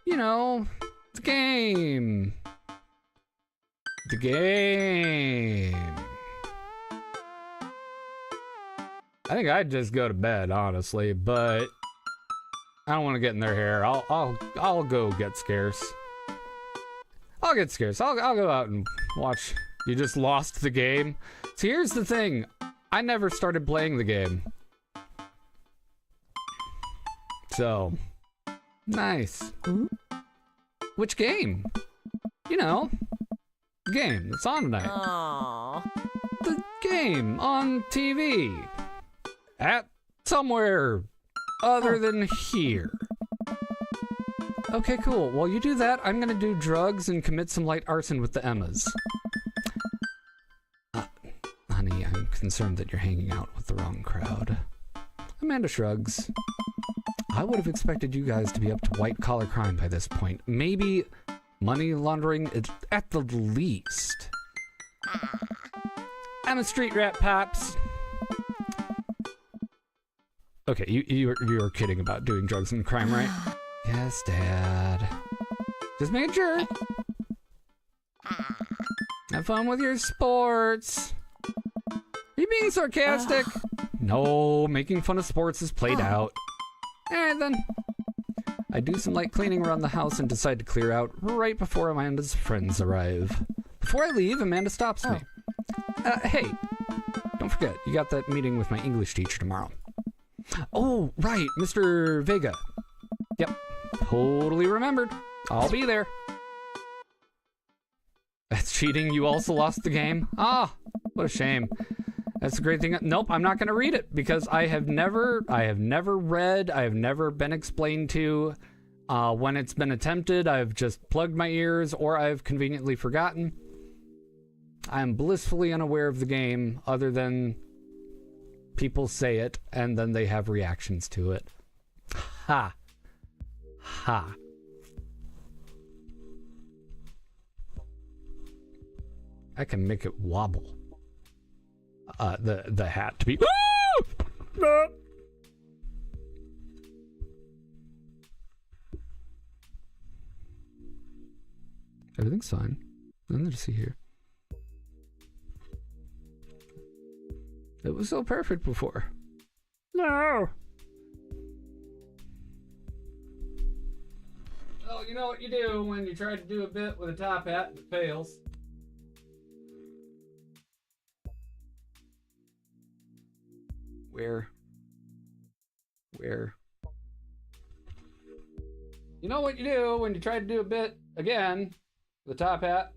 You know, the game. The game. I think I'd just go to bed, honestly, but I don't want to get in their hair. I'll go get scarce. I'll get scarce. I'll go out and watch. You just lost the game. So here's the thing. I never started playing the game. So, nice. Which game? You know, the game that's on tonight. Aww. The game on TV. At somewhere other than here. Okay, cool. While you do that, I'm gonna do drugs and commit some light arson with the Emmas. Honey, I'm concerned that you're hanging out with the wrong crowd. Amanda shrugs. I would have expected you guys to be up to white-collar crime by this point. Maybe money laundering at the least. I'm a street rat, Pops. Okay, you were kidding about doing drugs and crime, right? Yes, Dad. Just making sure. Have fun with your sports. Are you being sarcastic? No, making fun of sports is played out. Alright then. I do some light cleaning around the house and decide to clear out right before Amanda's friends arrive. Before I leave, Amanda stops me. Hey, don't forget, you got that meeting with my English teacher tomorrow. Oh, right, Mr. Vega. Yep, totally remembered. I'll be there. That's cheating. You also lost the game. Ah, what a shame. That's a great thing. Nope, I'm not going to read it because I have never read, I have never been explained to. When it's been attempted, I've just plugged my ears or I've conveniently forgotten. I am blissfully unaware of the game other than people say it and then they have reactions to it. Ha. Ha. I can make it wobble. The hat to be. No. Everything's fine. Nothing to see here. It was so perfect before. No. Oh, you know what you do when you try to do a bit with a top hat and it fails. Where? You know what you do when you try to do a bit again with a top hat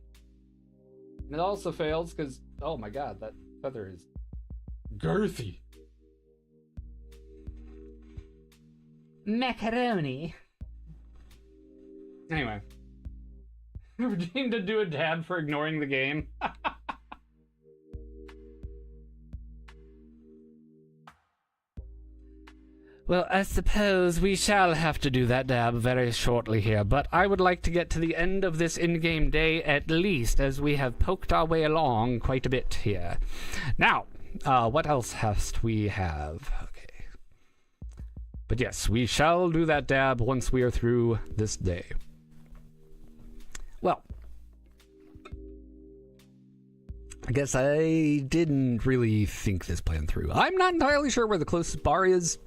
and it also fails because, oh my god, that feather is girthy. Macaroni. Anyway. Redeemed to do a dab for ignoring the game. Well, I suppose we shall have to do that dab very shortly here, but I would like to get to the end of this in-game day at least, as we have poked our way along quite a bit here. Now, what else must we have? Okay. But yes, we shall do that dab once we are through this day. I guess I didn't really think this plan through. I'm not entirely sure where the closest bar is,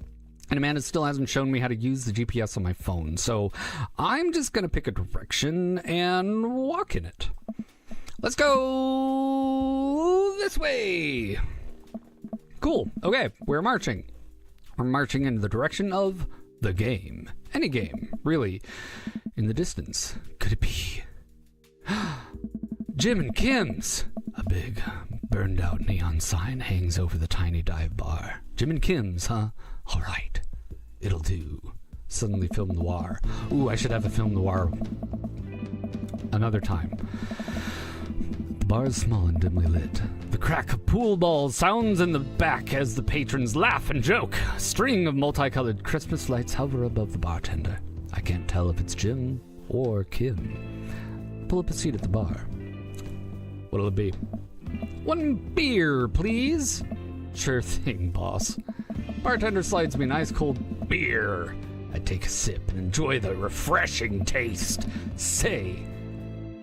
and Amanda still hasn't shown me how to use the GPS on my phone, so I'm just going to pick a direction and walk in it. Let's go this way. Cool. Okay, we're marching. We're marching in the direction of the game. Any game, really. In the distance, could it be Jim and Kim's? A big, burned-out neon sign hangs over the tiny dive bar. Jim and Kim's, huh? All right, it'll do. Suddenly film noir. Ooh, I should have a film noir another time. The bar is small and dimly lit. The crack of pool balls sounds in the back as the patrons laugh and joke. A string of multicolored Christmas lights hover above the bartender. I can't tell if it's Jim or Kim. Pull up a seat at the bar. What'll it be? One beer, please. Sure thing, boss. Bartender slides me an ice cold beer. I take a sip and enjoy the refreshing taste. Say,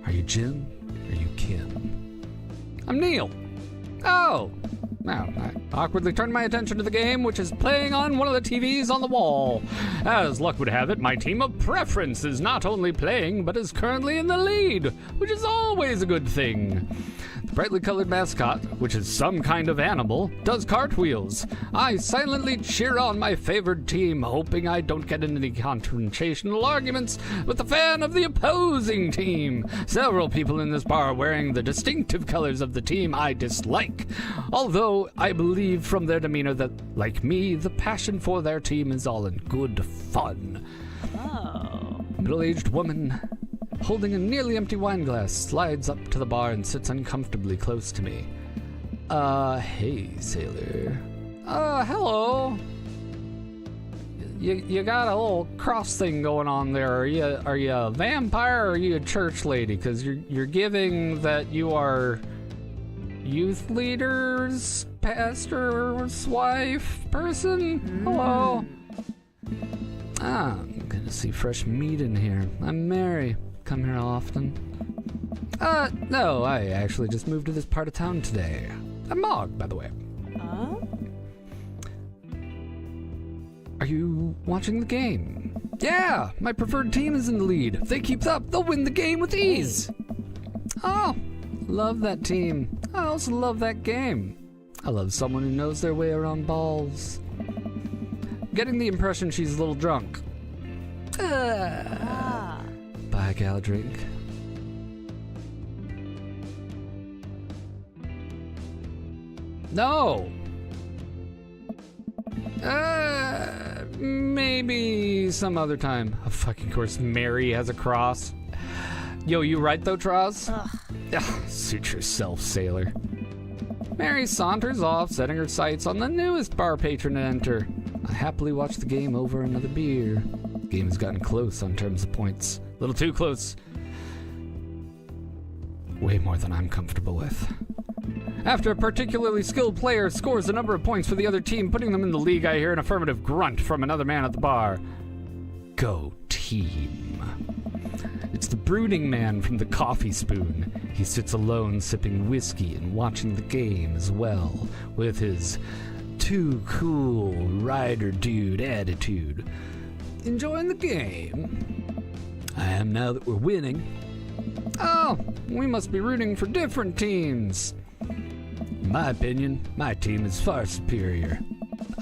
are you Jim or are you Kim? I'm Neil. Oh. Now, I awkwardly turn my attention to the game, which is playing on one of the TVs on the wall. As luck would have it, my team of preference is not only playing, but is currently in the lead, which is always a good thing. The brightly colored mascot, which is some kind of animal, does cartwheels. I silently cheer on my favored team, hoping I don't get into any confrontational arguments with the fan of the opposing team. Several people in this bar are wearing the distinctive colors of the team I dislike, although I believe from their demeanor that, like me, the passion for their team is all in good fun. Oh. Middle-aged woman holding a nearly empty wine glass slides up to the bar and sits uncomfortably close to me. Hey, sailor. Hello. You got a little cross thing going on there. Are you a vampire or are you a church lady? Because you're giving that you are youth leaders, pastor's wife, person? Hello. I'm gonna see fresh meat in here. I'm Mary. Come here often. No, I actually just moved to this part of town today. I'm Mog, by the way. Are you watching the game? Yeah, my preferred team is in the lead. If they keep up, they'll win the game with ease. Oh, love that team. I also love that game. I love someone who knows their way around balls. Getting the impression she's a little drunk. Buy a gal a drink. No. Maybe some other time. Of fucking course, Mary has a cross. Yo, you right though, Troz? Suit yourself, sailor. Mary saunters off, setting her sights on the newest bar patron to enter. I happily watch the game over another beer. The game has gotten close on terms of points. A little too close. Way more than I'm comfortable with. After a particularly skilled player scores a number of points for the other team, putting them in the league, I hear an affirmative grunt from another man at the bar. Go team. It's the brooding man from the Coffee Spoon. He sits alone sipping whiskey and watching the game as well, with his too cool rider dude attitude. Enjoying the game? I am now that we're winning. Oh, we must be rooting for different teams. In my opinion, my team is far superior.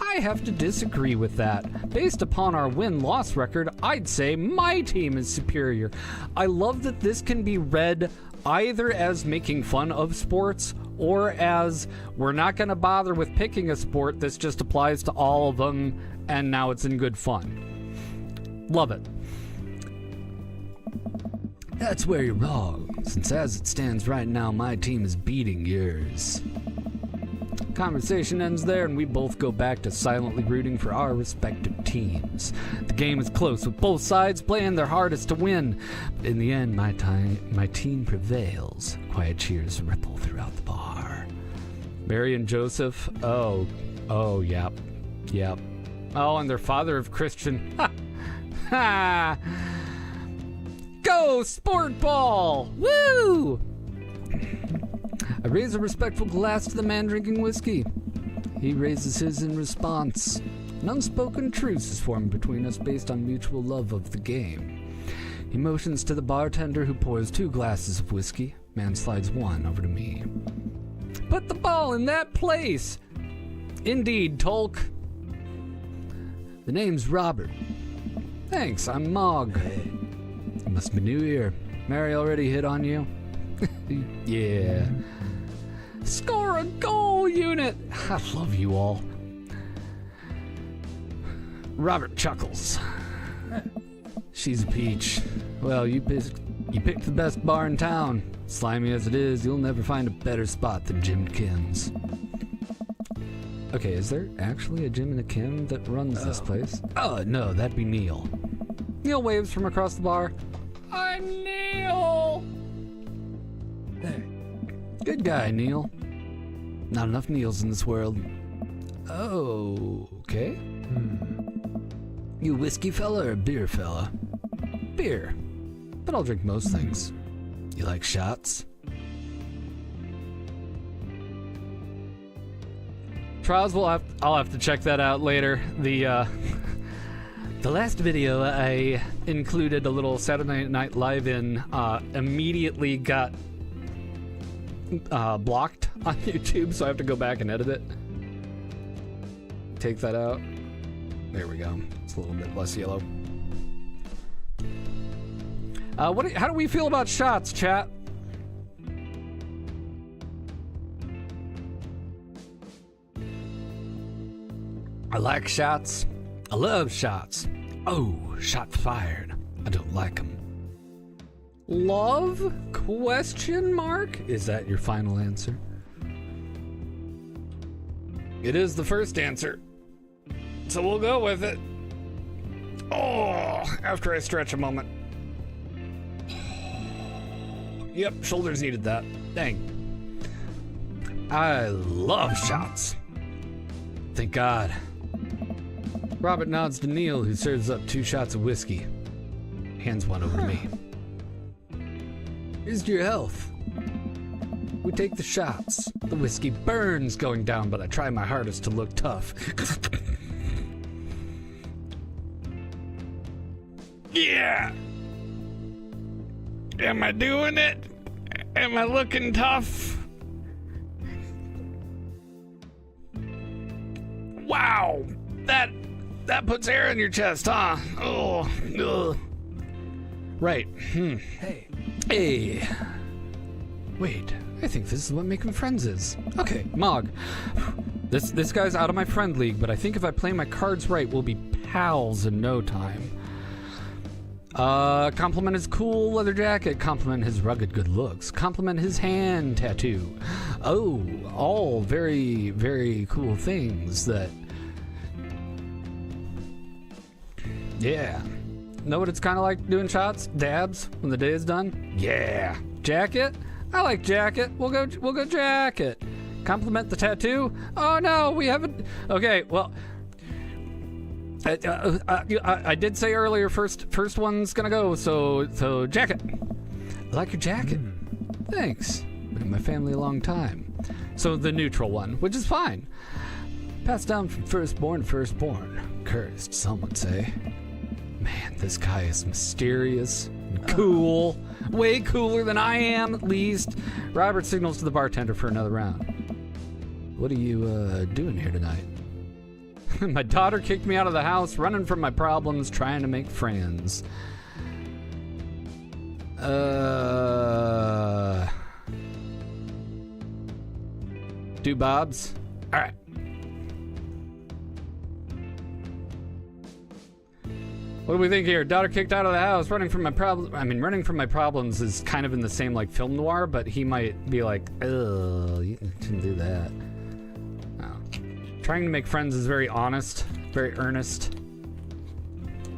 I have to disagree with that. Based upon our win-loss record, I'd say my team is superior. I love that this can be read either as making fun of sports or as we're not going to bother with picking a sport. This just applies to all of them, and now it's in good fun. Love it. That's where you're wrong, since as it stands right now, my team is beating yours. Conversation ends there, and we both go back to silently rooting for our respective teams. The game is close, with both sides playing their hardest to win. But in the end, my team prevails. Quiet cheers ripple throughout the bar. Mary and Joseph, oh, yep. Oh, and their father of Christian. Ha! Go, sport ball! Woo! I raise a respectful glass to the man drinking whiskey. He raises his in response. An unspoken truce is formed between us based on mutual love of the game. He motions to the bartender, who pours 2 glasses of whiskey. Man slides 1 over to me. Put the ball in that place! Indeed, Tolk. The name's Robert. Thanks, I'm Mog. You must be new here. Mary already hit on you? Yeah. Score a goal, unit! I love you all. Robert chuckles. She's a peach. Well, you picked the best bar in town. Slimy as it is, you'll never find a better spot than Jim Kim's. Okay, is there actually a Jim and a Kim that runs this place? Oh, no, that'd be Neil. Neil waves from across the bar. I'm Neil! Hey. Good guy, Neil. Not enough Neils in this world. Oh, okay. You whiskey fella or beer fella? Beer. But I'll drink most things. You like shots? Trials, I'll have to check that out later. The last video I included a little Saturday Night Live in immediately got blocked on YouTube, so I have to go back and edit it. Take that out. There we go. It's a little bit less yellow. How do we feel about shots, chat? I like shots. I love shots. Oh, shot fired. I don't like them. Love? Question mark? Is that your final answer? It is the first answer. So we'll go with it. Oh, after I stretch a moment. Yep, shoulders needed that. Dang. I love shots. Thank God. Robert nods to Neil, who serves up 2 shots of whiskey. Hands 1 over to me. Here's to your health. We take the shots. The whiskey burns going down, but I try my hardest to look tough. Yeah. Am I doing it? Am I looking tough? Wow. That puts air in your chest, huh? Oh. Ugh. Right. Hey. Wait. I think this is what making friends is. Okay, Mog. This guy's out of my friend league, but I think if I play my cards right, we'll be pals in no time. Compliment his cool leather jacket. Compliment his rugged good looks. Compliment his hand tattoo. Oh, all very, very cool things that... Yeah. Know what it's kind of like doing shots? Dabs when the day is done? Yeah. Jacket? I like jacket. We'll go jacket. Compliment the tattoo? Oh no, we haven't... Okay, well... I did say earlier, first one's gonna go, so jacket. I like your jacket. Thanks. Been in my family a long time. So the neutral one, which is fine. Passed down from firstborn to firstborn. Cursed, some would say. Man, this guy is mysterious and cool. Way cooler than I am, at least. Robert signals to the bartender for another round. What are you doing here tonight? My daughter kicked me out of the house, running from my problems, trying to make friends. Do Bob's? All right. What do we think here? Daughter kicked out of the house, running from my problems. I mean, running from my problems is kind of in the same like film noir, but he might be like, "Oh, you shouldn't do that." Trying to make friends is very honest, very earnest.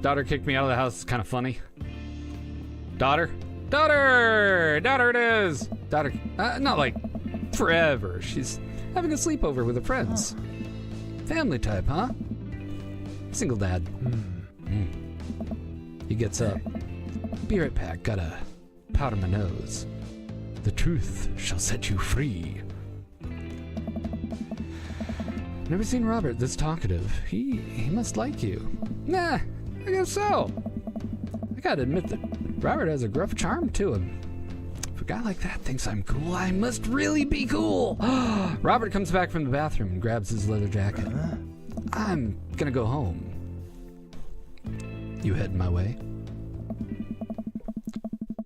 Daughter kicked me out of the house is kind of funny. Daughter it is. Daughter, not like forever. She's having a sleepover with her friends. Family type, huh? Single dad. He gets up. Be right back. Gotta powder my nose. The truth shall set you free. Never seen Robert this talkative. He must like you. Nah, I guess so. I gotta admit that Robert has a gruff charm to him. If a guy like that thinks I'm cool, I must really be cool. Robert comes back from the bathroom and grabs his leather jacket. I'm gonna go home. You heading my way?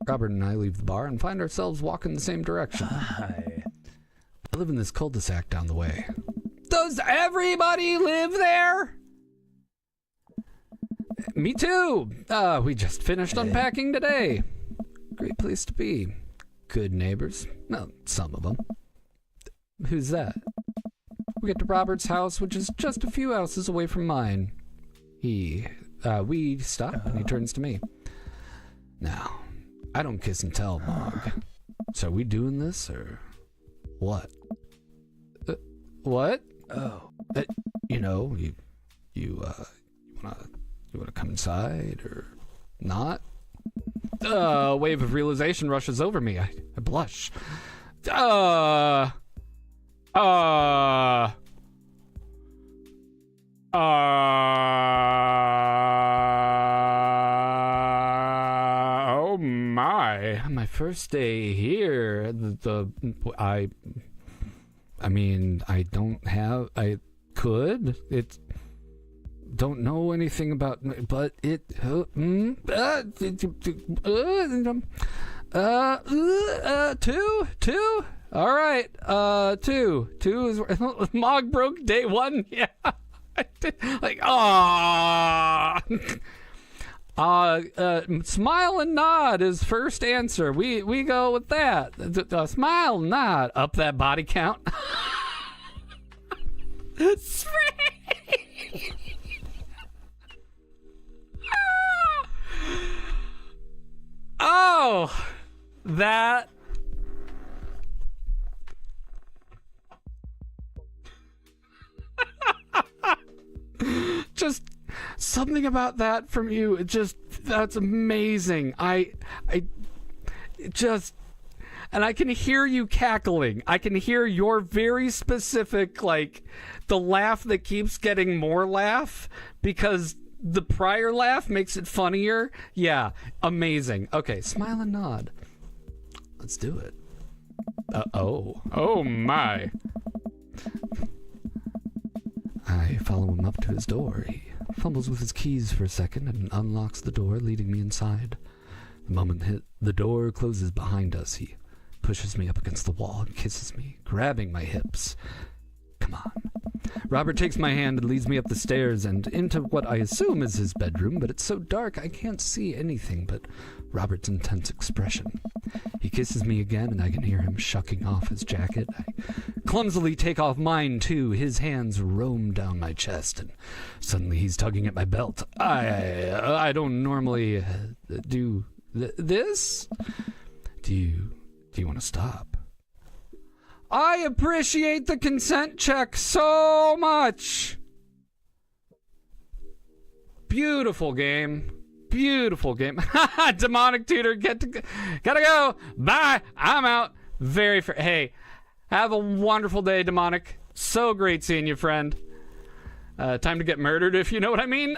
Robert and I leave the bar and find ourselves walking the same direction. Hi. I live in this cul-de-sac down the way. Does everybody live there? Me too. We just finished unpacking today. Great place to be. Good neighbors. Well, some of them. Who's that? We get to Robert's house, which is just a few houses away from mine. We stop and he turns to me. Now, I don't kiss and tell, Mog. So are we doing this or what? What? Oh. You know, you wanna come inside or not? A wave of realization rushes over me. I blush. Oh my first day here. I mean, I don't know anything about, but two. All right, two is Mog broke day one. Yeah, I did. Like, smile and nod is first answer. We go with that. Smile and nod. Up that body count. Oh, that. Just something about that from you. That's amazing. And I can hear you cackling. I can hear your very specific, like, the laugh that keeps getting more laugh because the prior laugh makes it funnier. Yeah, amazing. Okay, smile and nod. Let's do it. Oh my. I follow him up to his door. He fumbles with his keys for a second and unlocks the door, leading me inside. The moment the door closes behind us, he pushes me up against the wall and kisses me, grabbing my hips. Come on. Robert takes my hand and leads me up the stairs and into what I assume is his bedroom, but it's so dark I can't see anything but Robert's intense expression. He kisses me again and I can hear him shucking off his jacket. I clumsily take off mine too. His hands roam down my chest and suddenly he's tugging at my belt. I don't normally do this. Do you want to stop? I appreciate the consent check so much. Beautiful game. Demonic tutor, gotta go. Bye. I'm out. Hey, have a wonderful day, Demonic. So great seeing you, friend. Time to get murdered, if you know what I mean.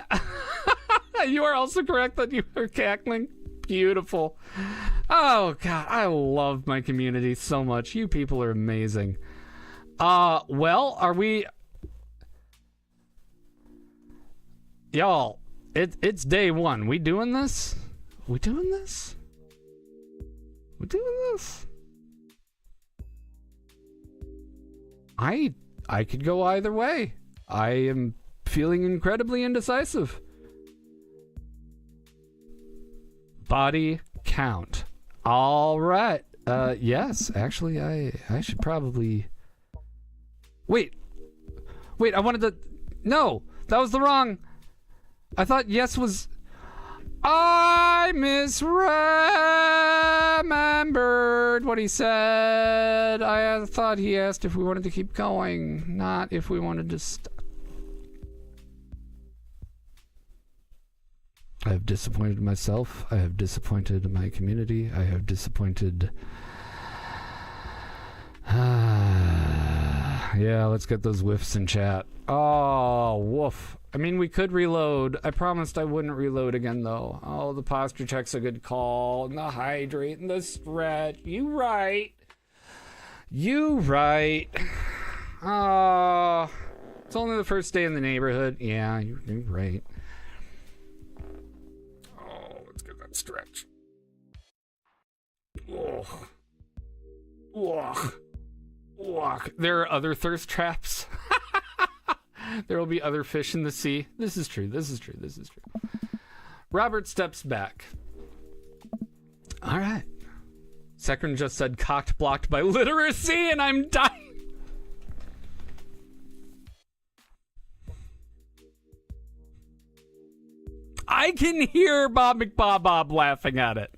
You are also correct that you are cackling. Beautiful. Oh God, I love my community so much. You people are amazing. Well, are we? Y'all, it's day one. We doing this? I could go either way. I am feeling incredibly indecisive. Body count. All right. Yes, actually, I should probably... Wait, I wanted to... No, that was the wrong... I thought yes was... I misremembered what he said. I thought he asked if we wanted to keep going, not if we wanted to stop. I have disappointed myself. I have disappointed my community. I have disappointed Yeah, let's get those whiffs in chat. Oh, woof. I mean, we could reload. I promised I wouldn't reload again, though. Oh, the posture check's a good call. And the hydrate and the stretch. You right. You right. Oh, it's only the first day in the neighborhood. Yeah, you're right. Oh, let's get that stretch. Oh. Oh. Oh. There are other thirst traps. There will be other fish in the sea. This is true. This is true. This is true. Robert steps back. All right. Sekron just said cocked blocked by literacy, and I'm dying. I can hear Bob McBob laughing at it.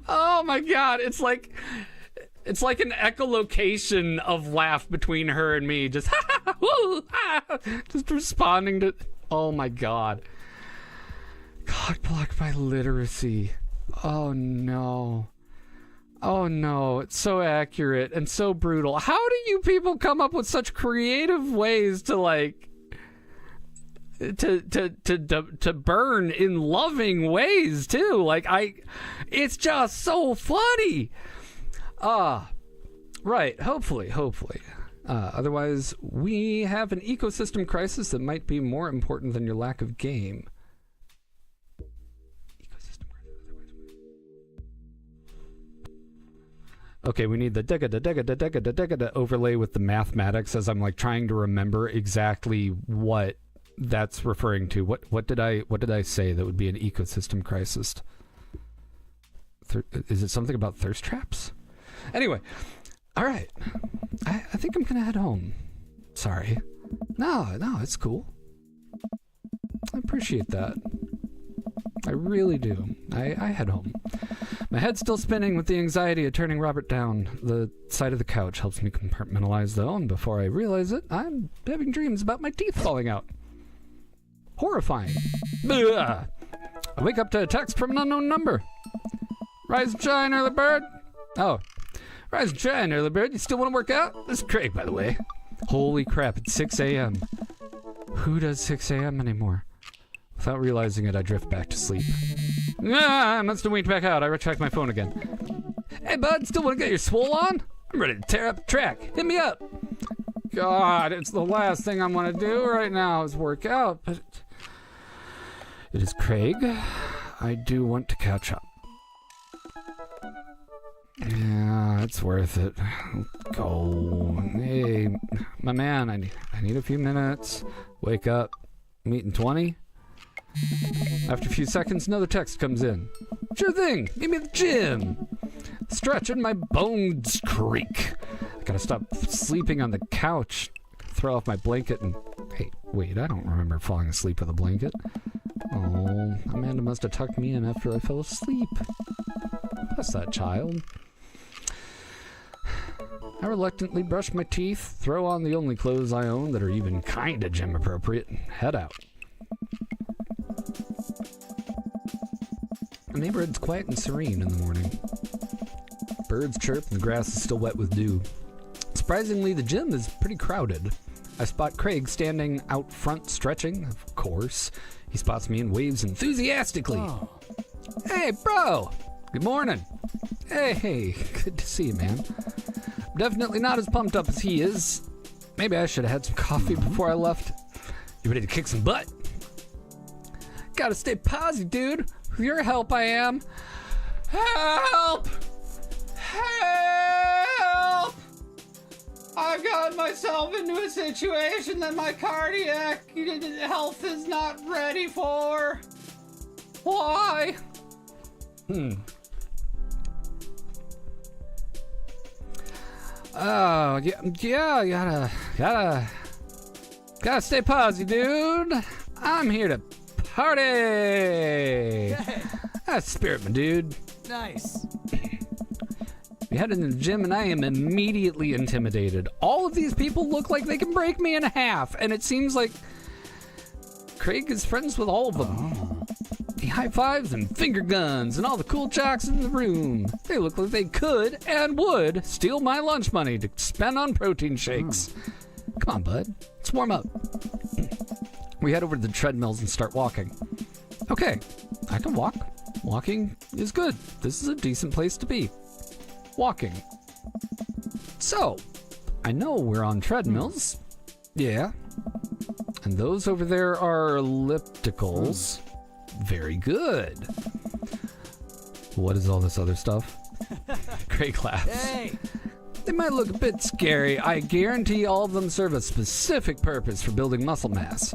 Oh my god, it's like an echolocation of laugh between her and me, just just responding to. Oh my god. God blocked by literacy. Oh no. Oh no, it's so accurate and so brutal. How do you people come up with such creative ways to like to burn in loving ways too? Like it's just so funny. Right, hopefully. Otherwise, we have an ecosystem crisis that might be more important than your lack of game. Okay, we need the dega overlay with the mathematics as I'm like trying to remember exactly what that's referring to. What did I say that would be an ecosystem crisis? Is it something about thirst traps? Anyway, all right. I think I'm gonna head home. Sorry. No, it's cool. I appreciate that. I really do. I head home. My head's still spinning with the anxiety of turning Robert down. The side of the couch helps me compartmentalize, though, and before I realize it, I'm having dreams about my teeth falling out. Horrifying. Ugh. I wake up to a text from an unknown number. Rise and shine, early bird. Oh. Rise and shine, early bird. You still want to work out? This is Craig, by the way. Holy crap, it's 6 a.m. Who does 6 a.m. anymore? Without realizing it, I drift back to sleep. I must have winked back out. I checked my phone again. Hey, bud, still want to get your swole on? I'm ready to tear up the track. Hit me up. God, it's the last thing I want to do right now is work out, but it is Craig. I do want to catch up. Yeah, it's worth it. Go. Hey, my man, I need a few minutes. Wake up. Meet in 20. After a few seconds, another text comes in. Sure thing. Meet me at the gym. Stretching my bones creak. I gotta stop sleeping on the couch. Throw off my blanket and... Hey, wait, I don't remember falling asleep with a blanket. Oh, Amanda must have tucked me in after I fell asleep. Bless that child. I reluctantly brush my teeth, throw on the only clothes I own that are even kinda gym appropriate, and head out. The neighborhood's quiet and serene in the morning. Birds chirp and the grass is still wet with dew. Surprisingly, the gym is pretty crowded. I spot Craig standing out front stretching, of course. He spots me and waves enthusiastically. Oh. Hey, bro! Good morning. Hey, good to see you, man. I'm definitely not as pumped up as he is. Maybe I should have had some coffee before I left. You ready to kick some butt? Gotta stay positive, dude. With your help, I am. Help! Help! I've got myself into a situation that my cardiac health is not ready for. Why? Oh, yeah, gotta stay positive, dude. I'm here to party. Hey. That's spirit, my dude. Nice. We head into the gym and I am immediately intimidated. All of these people look like they can break me in half, and it seems like Craig is friends with all of them. He high fives and finger guns and all the cool jocks in the room. They look like they could and would steal my lunch money to spend on protein shakes. Come on, bud. Let's warm up. We head over to the treadmills and start walking. Okay, I can walk. Walking is good. This is a decent place to be. Walking. So, I know we're on treadmills. Yeah. And those over there are ellipticals. Very good. What is all this other stuff? Craig laughs. Hey! They might look a bit scary. I guarantee all of them serve a specific purpose for building muscle mass.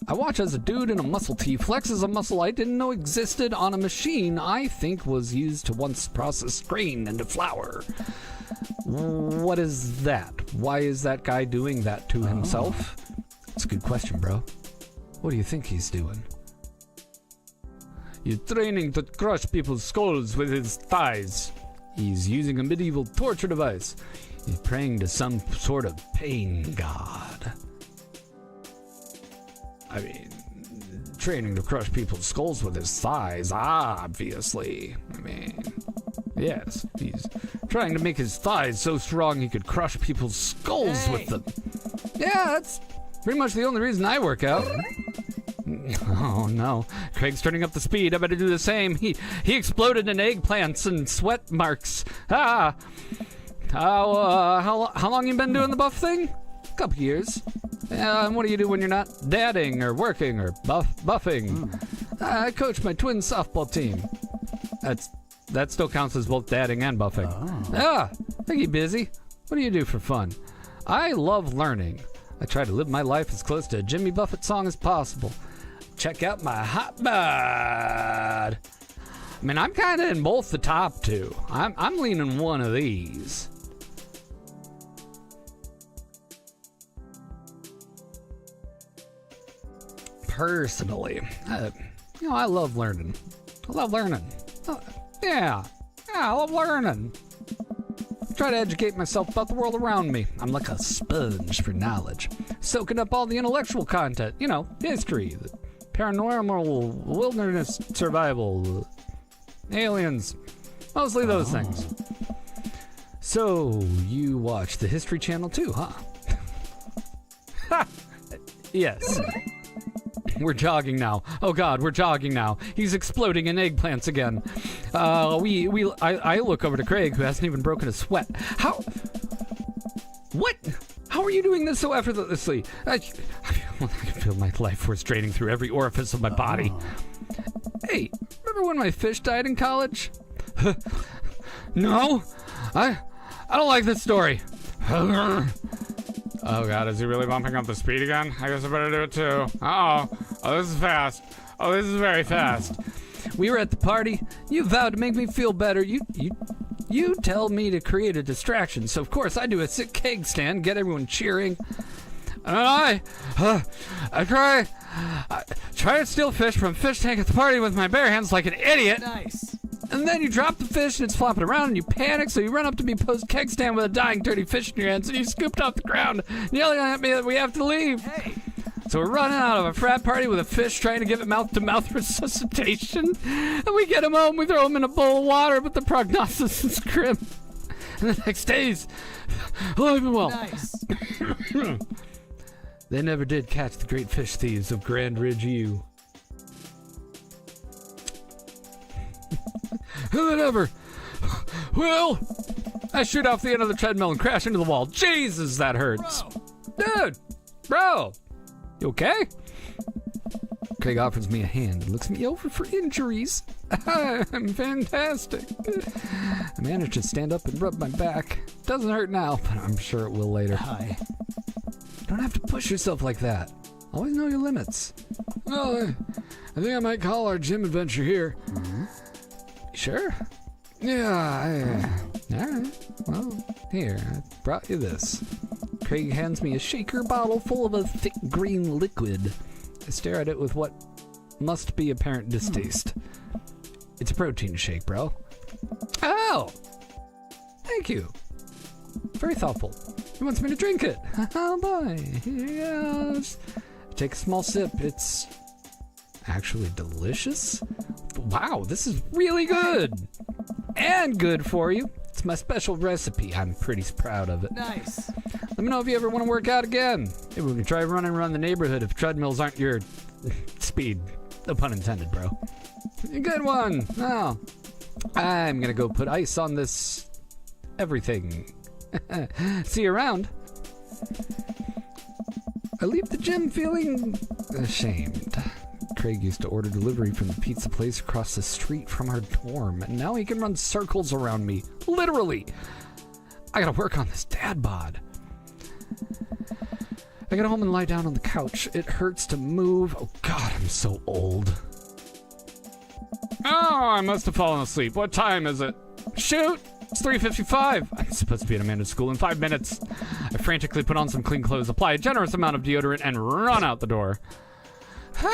I watch as a dude in a muscle tee flexes a muscle I didn't know existed on a machine I think was used to once process grain into flour. What is that? Why is that guy doing that to himself? That's a good question, bro. What do you think he's doing? He's training to crush people's skulls with his thighs. He's using a medieval torture device. He's praying to some sort of pain god. I mean, training to crush people's skulls with his thighs, obviously. I mean, yes, he's trying to make his thighs so strong he could crush people's skulls with them. Yeah, that's pretty much the only reason I work out. Oh no, Craig's turning up the speed. I better do the same. He exploded in eggplants and sweat marks. How long you been doing the buff thing? A couple years. And what do you do when you're not dadding or working or buffing? I coach my twin softball team. That still counts as both dadding and buffing. I keep busy. What do you do for fun? I love learning. I try to live my life as close to a Jimmy Buffett song as possible. Check out my hot bod. I mean, I'm kind of in both the top two. I'm leaning one of these. Personally, I love learning. I love learning. Yeah, I love learning. Try to educate myself about the world around me. I'm like a sponge for knowledge, soaking up all the intellectual content. You know, history, the paranormal, wilderness survival, aliens, mostly those things. So, you watch the History Channel too, huh? Ha! Yes. We're jogging now. Oh God, we're jogging now. He's exploding in eggplants again. I look over to Craig, who hasn't even broken a sweat. What? How are you doing this so effortlessly? I can feel my life force draining through every orifice of my body. Hey, remember when my fish died in college? No, I don't like this story. Oh God, is he really bumping up the speed again? I guess I better do it too. Oh, this is fast. Oh, this is very fast. We were at the party. You vowed to make me feel better. You tell me to create a distraction. So of course I do a sick keg stand, get everyone cheering. And I try to steal fish from a fish tank at the party with my bare hands like an idiot. Nice. And then you drop the fish and it's flopping around and you panic, so you run up to me post keg stand with a dying dirty fish in your hands and you scooped off the ground, yelling at me that we have to leave. Hey. So we're running out of a frat party with a fish trying to give it mouth-to-mouth resuscitation. And we get him home, we throw him in a bowl of water, but the prognosis is grim. And the next day's alive and well. Nice. They never did catch the great fish thieves of Grand Ridge U. And then ever. Well, I shoot off the end of the treadmill and crash into the wall. Jesus, that hurts. Bro, you okay? Craig offers me a hand and looks me over for injuries. I'm fantastic. I managed to stand up and rub my back. Doesn't hurt now, but I'm sure it will later. Hi. You don't have to push yourself like that. Always know your limits. Well, I think I might call our gym adventure here. Sure. Yeah, alright. Well, here, I brought you this. Craig hands me a shaker bottle full of a thick green liquid. I stare at it with what must be apparent distaste. It's a protein shake, bro. Oh! Thank you. Very thoughtful. He wants me to drink it. Oh boy, here he goes. Take a small sip. It's actually delicious. Wow, this is really good. And good for you. It's my special recipe. I'm pretty proud of it. Nice. Let me know if you ever want to work out again. Maybe we can try running around the neighborhood if treadmills aren't your speed. No pun intended, bro. Good one. Now, I'm gonna go put ice on this everything. See you around. I leave the gym feeling ashamed. Craig used to order delivery from the pizza place across the street from our dorm, and now he can run circles around me. Literally. I gotta work on this dad bod. I get home and lie down on the couch. It hurts to move. Oh God, I'm so old. Oh, I must have fallen asleep. What time is it? Shoot! It's 3:55. I'm supposed to be at Amanda's school in 5 minutes. I frantically put on some clean clothes, apply a generous amount of deodorant, and run out the door. Help!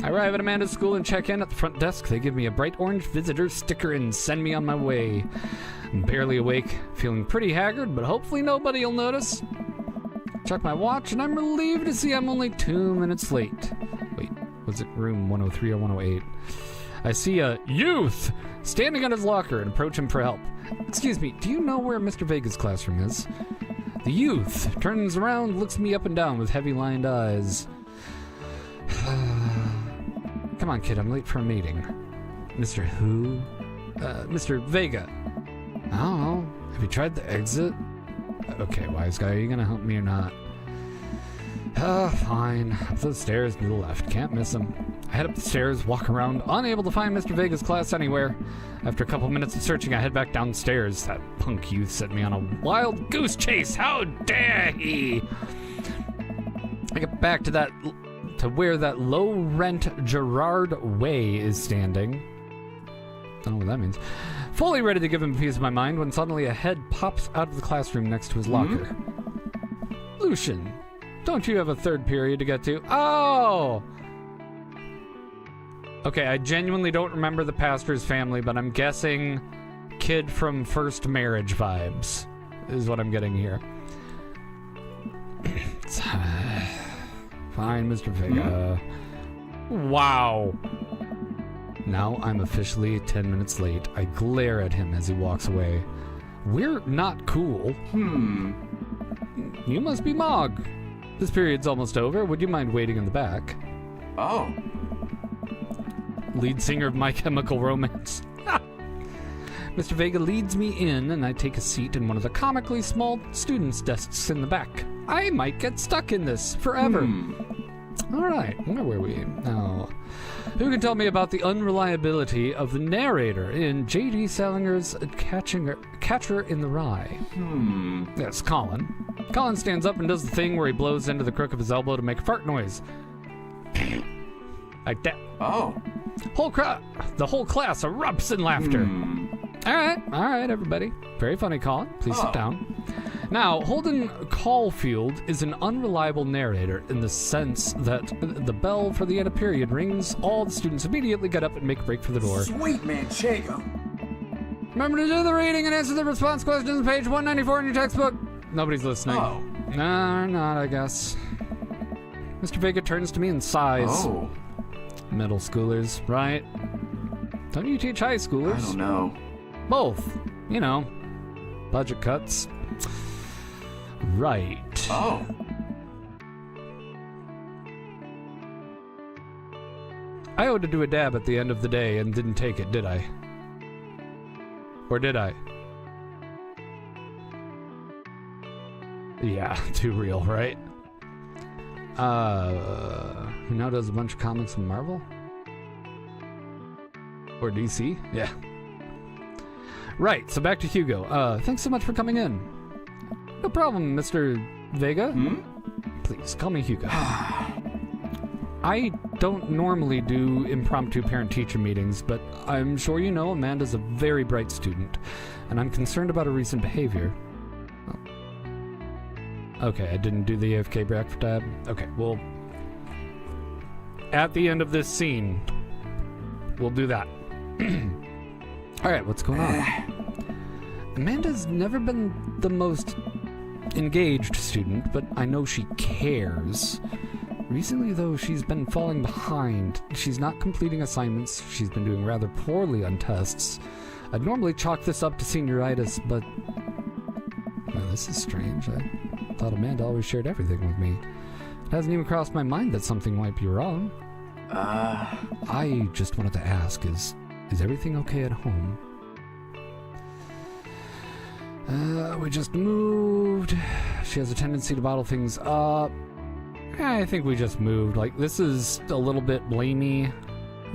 I arrive at Amanda's school and check in at the front desk. They give me a bright orange visitor sticker and send me on my way. I'm barely awake, feeling pretty haggard, but hopefully nobody will notice. Check my watch, and I'm relieved to see I'm only 2 minutes late. Wait, was it room 103 or 108? I see a youth standing at his locker and approach him for help. Excuse me, do you know where Mr. Vega's classroom is? The youth turns around, looks me up and down with heavy-lined eyes. Come on, kid, I'm late for a meeting. Mr. Who? Mr. Vega. I don't know. Have you tried the exit? Okay, wise guy, are you gonna help me or not? Fine. Up the stairs to the left. Can't miss him. I head up the stairs, walk around, unable to find Mr. Vega's class anywhere. After a couple minutes of searching, I head back downstairs. That punk youth sent me on a wild goose chase. How dare he! I get back to where that low-rent Gerard Way is standing. I don't know what that means. Fully ready to give him a piece of my mind when suddenly a head pops out of the classroom next to his locker. Lucian, don't you have a third period to get to? Oh! Okay, I genuinely don't remember the pastor's family, but I'm guessing kid from first marriage vibes is what I'm getting here. Fine, Mr. Vega. Wow. Now I'm officially 10 minutes late. I glare at him as he walks away. We're not cool. You must be Mog. This period's almost over. Would you mind waiting in the back? Oh. Lead singer of My Chemical Romance. Mr. Vega leads me in, and I take a seat in one of the comically small students' desks in the back. I might get stuck in this forever. All right, where were we? Now, who can tell me about the unreliability of the narrator in J.D. Salinger's Catcher in the Rye? Yes, Colin. Colin stands up and does the thing where he blows into the crook of his elbow to make a fart noise. Like that. Oh. The whole class erupts in laughter. All right, everybody. Very funny, Colin. Please sit down. Now, Holden Caulfield is an unreliable narrator in the sense that the bell for the end of period rings, all the students immediately get up and make a break for the door. Sweet manchego. Remember to do the reading and answer the response questions, page 194 in your textbook. Nobody's listening. Oh. No, not, I guess. Mr. Vega turns to me and sighs. Oh. Middle schoolers, right? Don't you teach high schoolers? I don't know. Both. You know, budget cuts. Right. Oh. I owed to do a dab at the end of the day and didn't take it, did I? Or did I? Yeah, too real, right? Who now does a bunch of comics from Marvel? Or DC? Yeah. Right, so back to Hugo. Thanks so much for coming in. No problem, Mr. Vega. Please, call me Hugo. I don't normally do impromptu parent-teacher meetings, but I'm sure you know Amanda's a very bright student, and I'm concerned about her recent behavior. Oh. Okay, I didn't do the AFK breakfast tab. Okay, well, at the end of this scene, we'll do that. Alright, what's going on? Amanda's never been the most engaged student, but I know she cares. Recently, though, she's been falling behind. She's not completing assignments. She's been doing rather poorly on tests. I'd normally chalk this up to senioritis, but... Well, this is strange. I thought Amanda always shared everything with me. It hasn't even crossed my mind that something might be wrong. I just wanted to ask, is everything okay at home? We just moved. She has a tendency to bottle things up. I think we just moved. Like, this is a little bit blamey.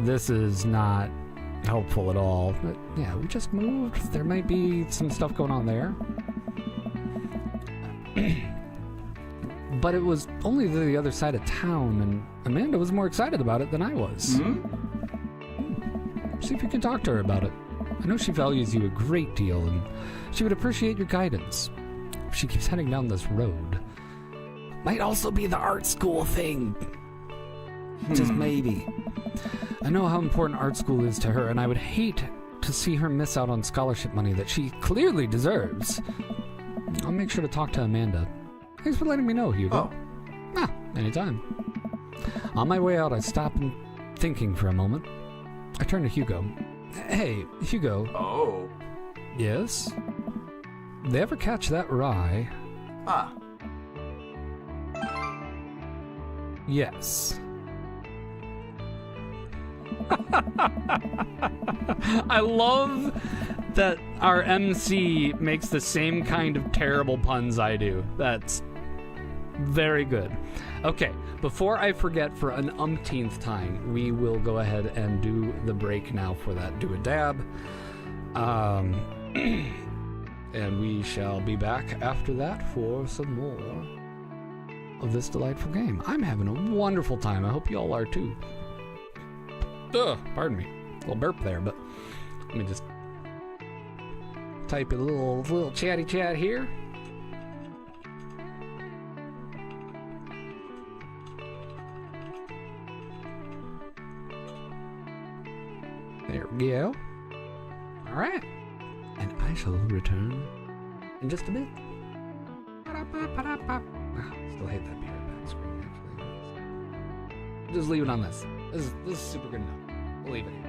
This is not helpful at all. But yeah, we just moved. There might be some stuff going on there. But it was only the other side of town, and Amanda was more excited about it than I was. See if you can talk to her about it. I know she values you a great deal, and she would appreciate your guidance. She keeps heading down this road. Might also be the art school thing. Just maybe. I know how important art school is to her, and I would hate to see her miss out on scholarship money that she clearly deserves. I'll make sure to talk to Amanda. Thanks for letting me know, Hugo. Anytime. On my way out, I stop and thinking for a moment. I turn to Hugo. Hey, Hugo. Oh. Yes? They ever catch that rye? Yes. I love that our MC makes the same kind of terrible puns I do. That's very good. Okay, before I forget for an umpteenth time, we will go ahead and do the break now for that Do a Dab. And we shall be back after that for some more of this delightful game. I'm having a wonderful time. I hope you all are too. Pardon me. A little burp there, but let me just type a little chatty chat here. There we go. All right. And I shall return in just a bit. Still hate that beer back screen, actually. Just leave it on this. This is super good enough. We'll leave it here.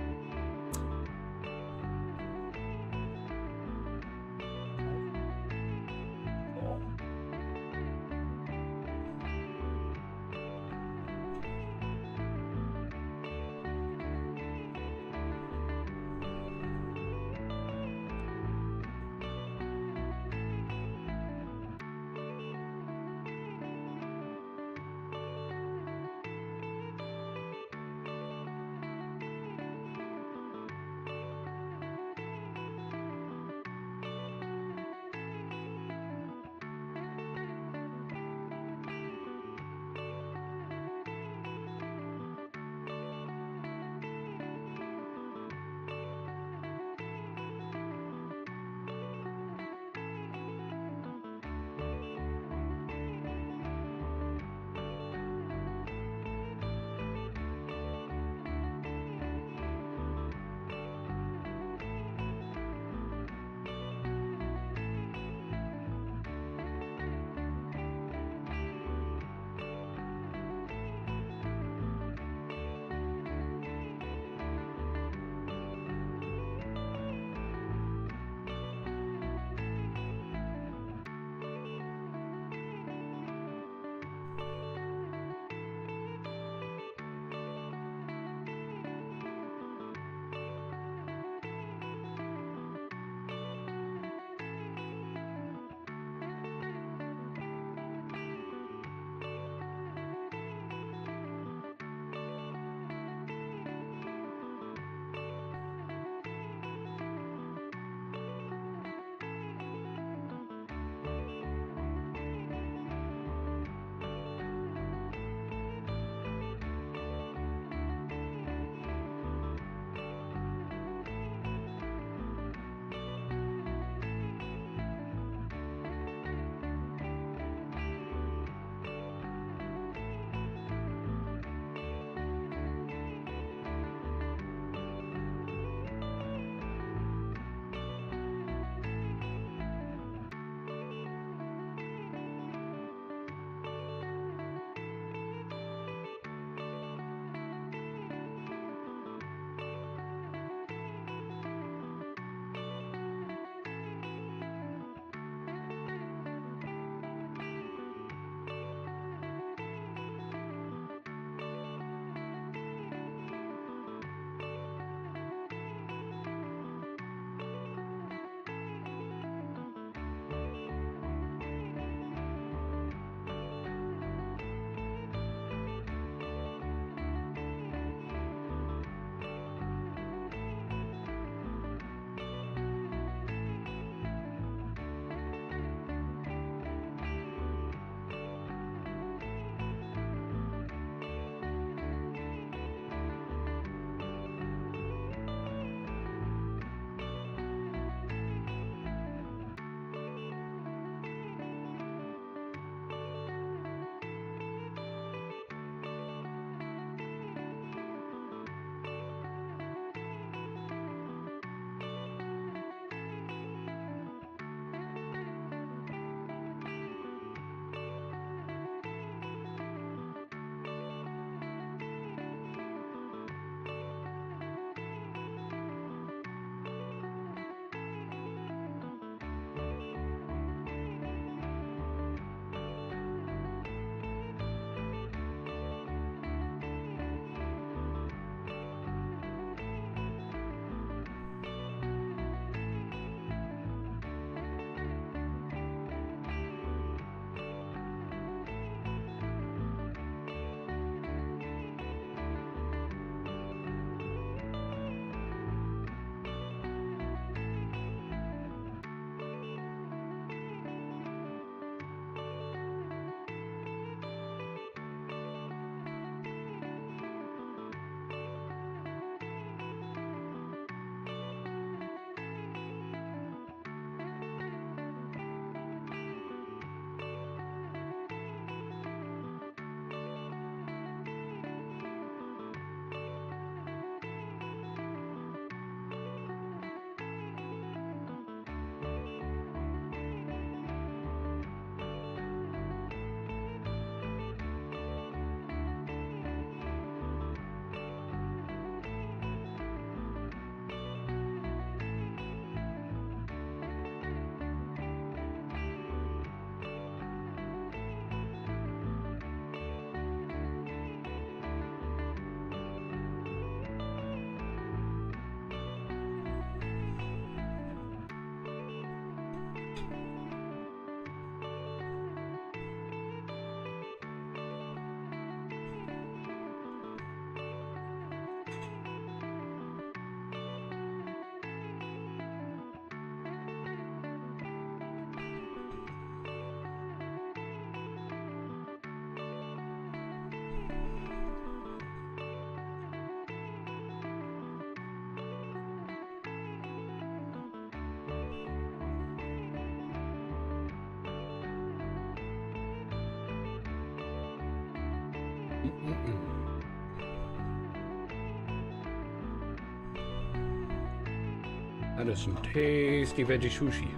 That is some tasty veggie sushi.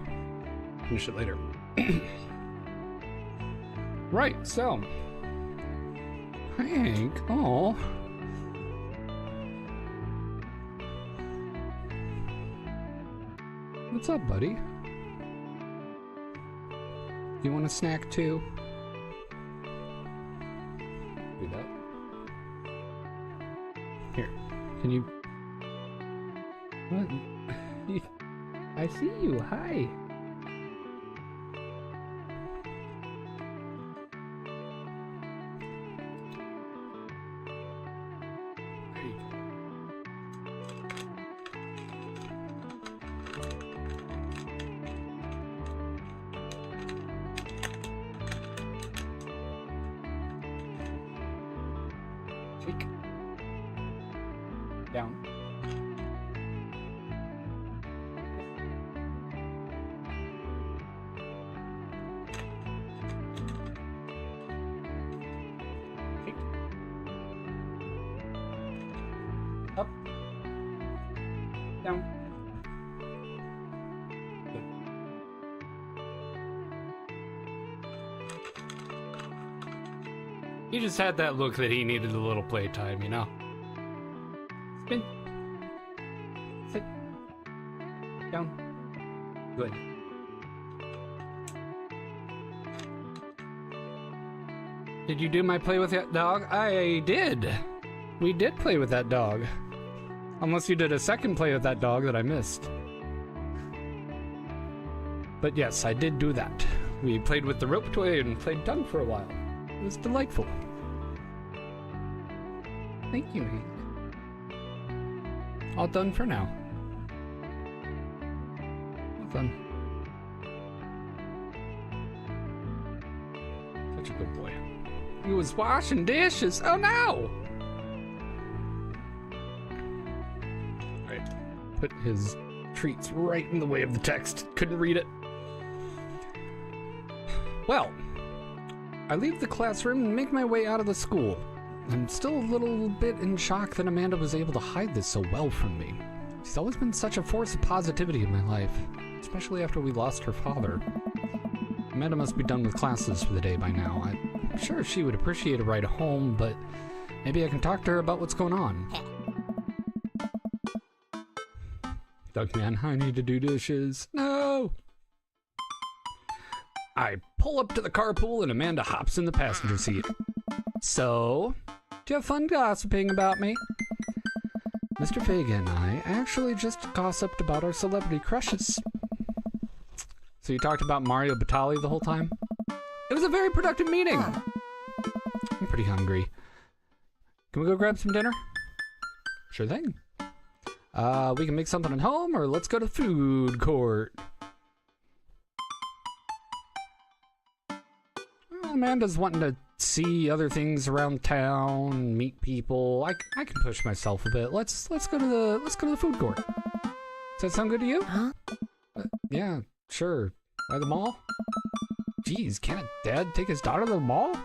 Finish it later. Right, so Hank, oh. What's up, buddy? You want a snack too? Do that. Here, can you? What? I see you. Hi. There you go. Shake. Down. Up. Down. Good. He just had that look that he needed a little playtime, you know? Spin. Sit. Down. Good. Did you do my play with that dog? I did. We did play with that dog. Unless you did a second play with that dog that I missed. But yes, I did do that. We played with the rope toy and played tongue for a while. It was delightful. Thank you, Hank. All done for now. All done. Such a good boy. He was washing dishes. Oh no! Alright. Put his treats right in the way of the text. Couldn't read it. Well, I leave the classroom and make my way out of the school. I'm still a little bit in shock that Amanda was able to hide this so well from me. She's always been such a force of positivity in my life, especially after we lost her father. Amanda must be done with classes for the day by now. I'm sure she would appreciate a ride home, but maybe I can talk to her about what's going on. Duckman, I need to do dishes. No! I pull up to the carpool and Amanda hops in the passenger seat. So, do you have fun gossiping about me? Mr. Vega and I actually just gossiped about our celebrity crushes. So you talked about Mario Batali the whole time? It was a very productive meeting. I'm pretty hungry. Can we go grab some dinner? Sure thing. We can make something at home, or let's go to the food court. Well, Amanda's wanting to see other things around town, meet people. I can push myself a bit. Let's go to the food court. Does that sound good to you? Huh? Yeah, sure. By the mall? Jeez, can't a dad take his daughter to the mall?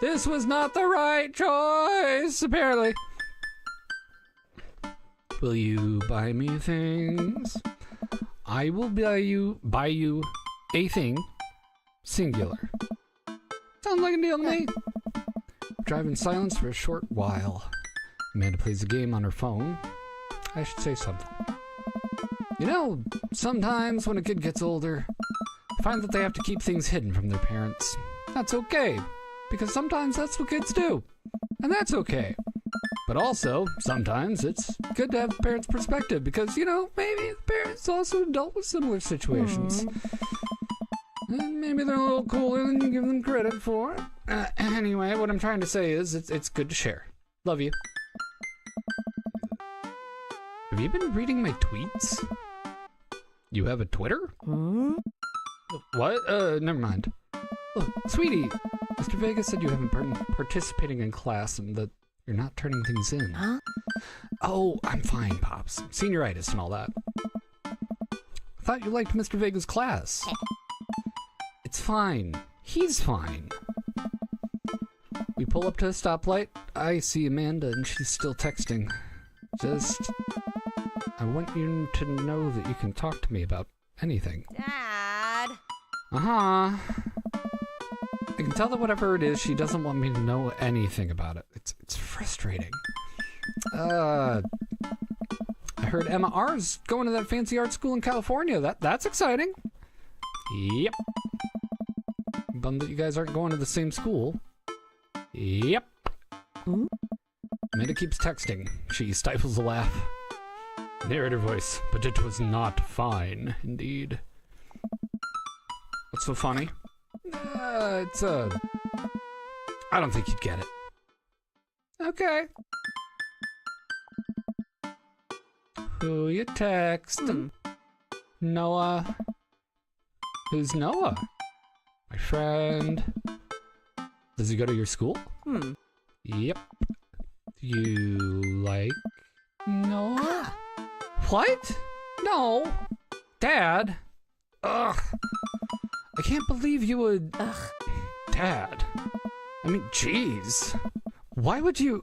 This was not the right choice, apparently. Will you buy me things? I will buy you a thing, singular. Sounds like a deal to me. Drive in silence for a short while. Amanda plays a game on her phone. I should say something. You know, sometimes when a kid gets older, I find that they have to keep things hidden from their parents. That's okay, because sometimes that's what kids do. And that's okay. But also, sometimes it's good to have the parents' perspective, because, you know, maybe the parents also dealt with similar situations. And maybe they're a little cooler than you give them credit for. Anyway, what I'm trying to say is, it's good to share. Love you. Have you been reading my tweets? You have a Twitter? What? Never mind. Look, sweetie, Mr. Vega said you haven't been participating in class and that you're not turning things in. Huh? Oh, I'm fine, Pops. Senioritis and all that. I thought you liked Mr. Vega's class. It's fine. He's fine. We pull up to a stoplight. I see Amanda and she's still texting. I want you to know that you can talk to me about anything. Dad. Uh-huh. I can tell that whatever it is, she doesn't want me to know anything about it. It's frustrating. I heard Emma R's going to that fancy art school in California. That's exciting. Yep. Bummed that you guys aren't going to the same school. Yep. Amanda keeps texting. She stifles a laugh. Narrator voice, but it was not fine, indeed. What's so funny? I don't think you'd get it. Okay. Who you texting? Noah. Who's Noah? My friend. Does he go to your school? Yep. You like Noah? What? No. Dad. Ugh. I can't believe you would... Ugh. Dad. I mean, jeez. Why would you...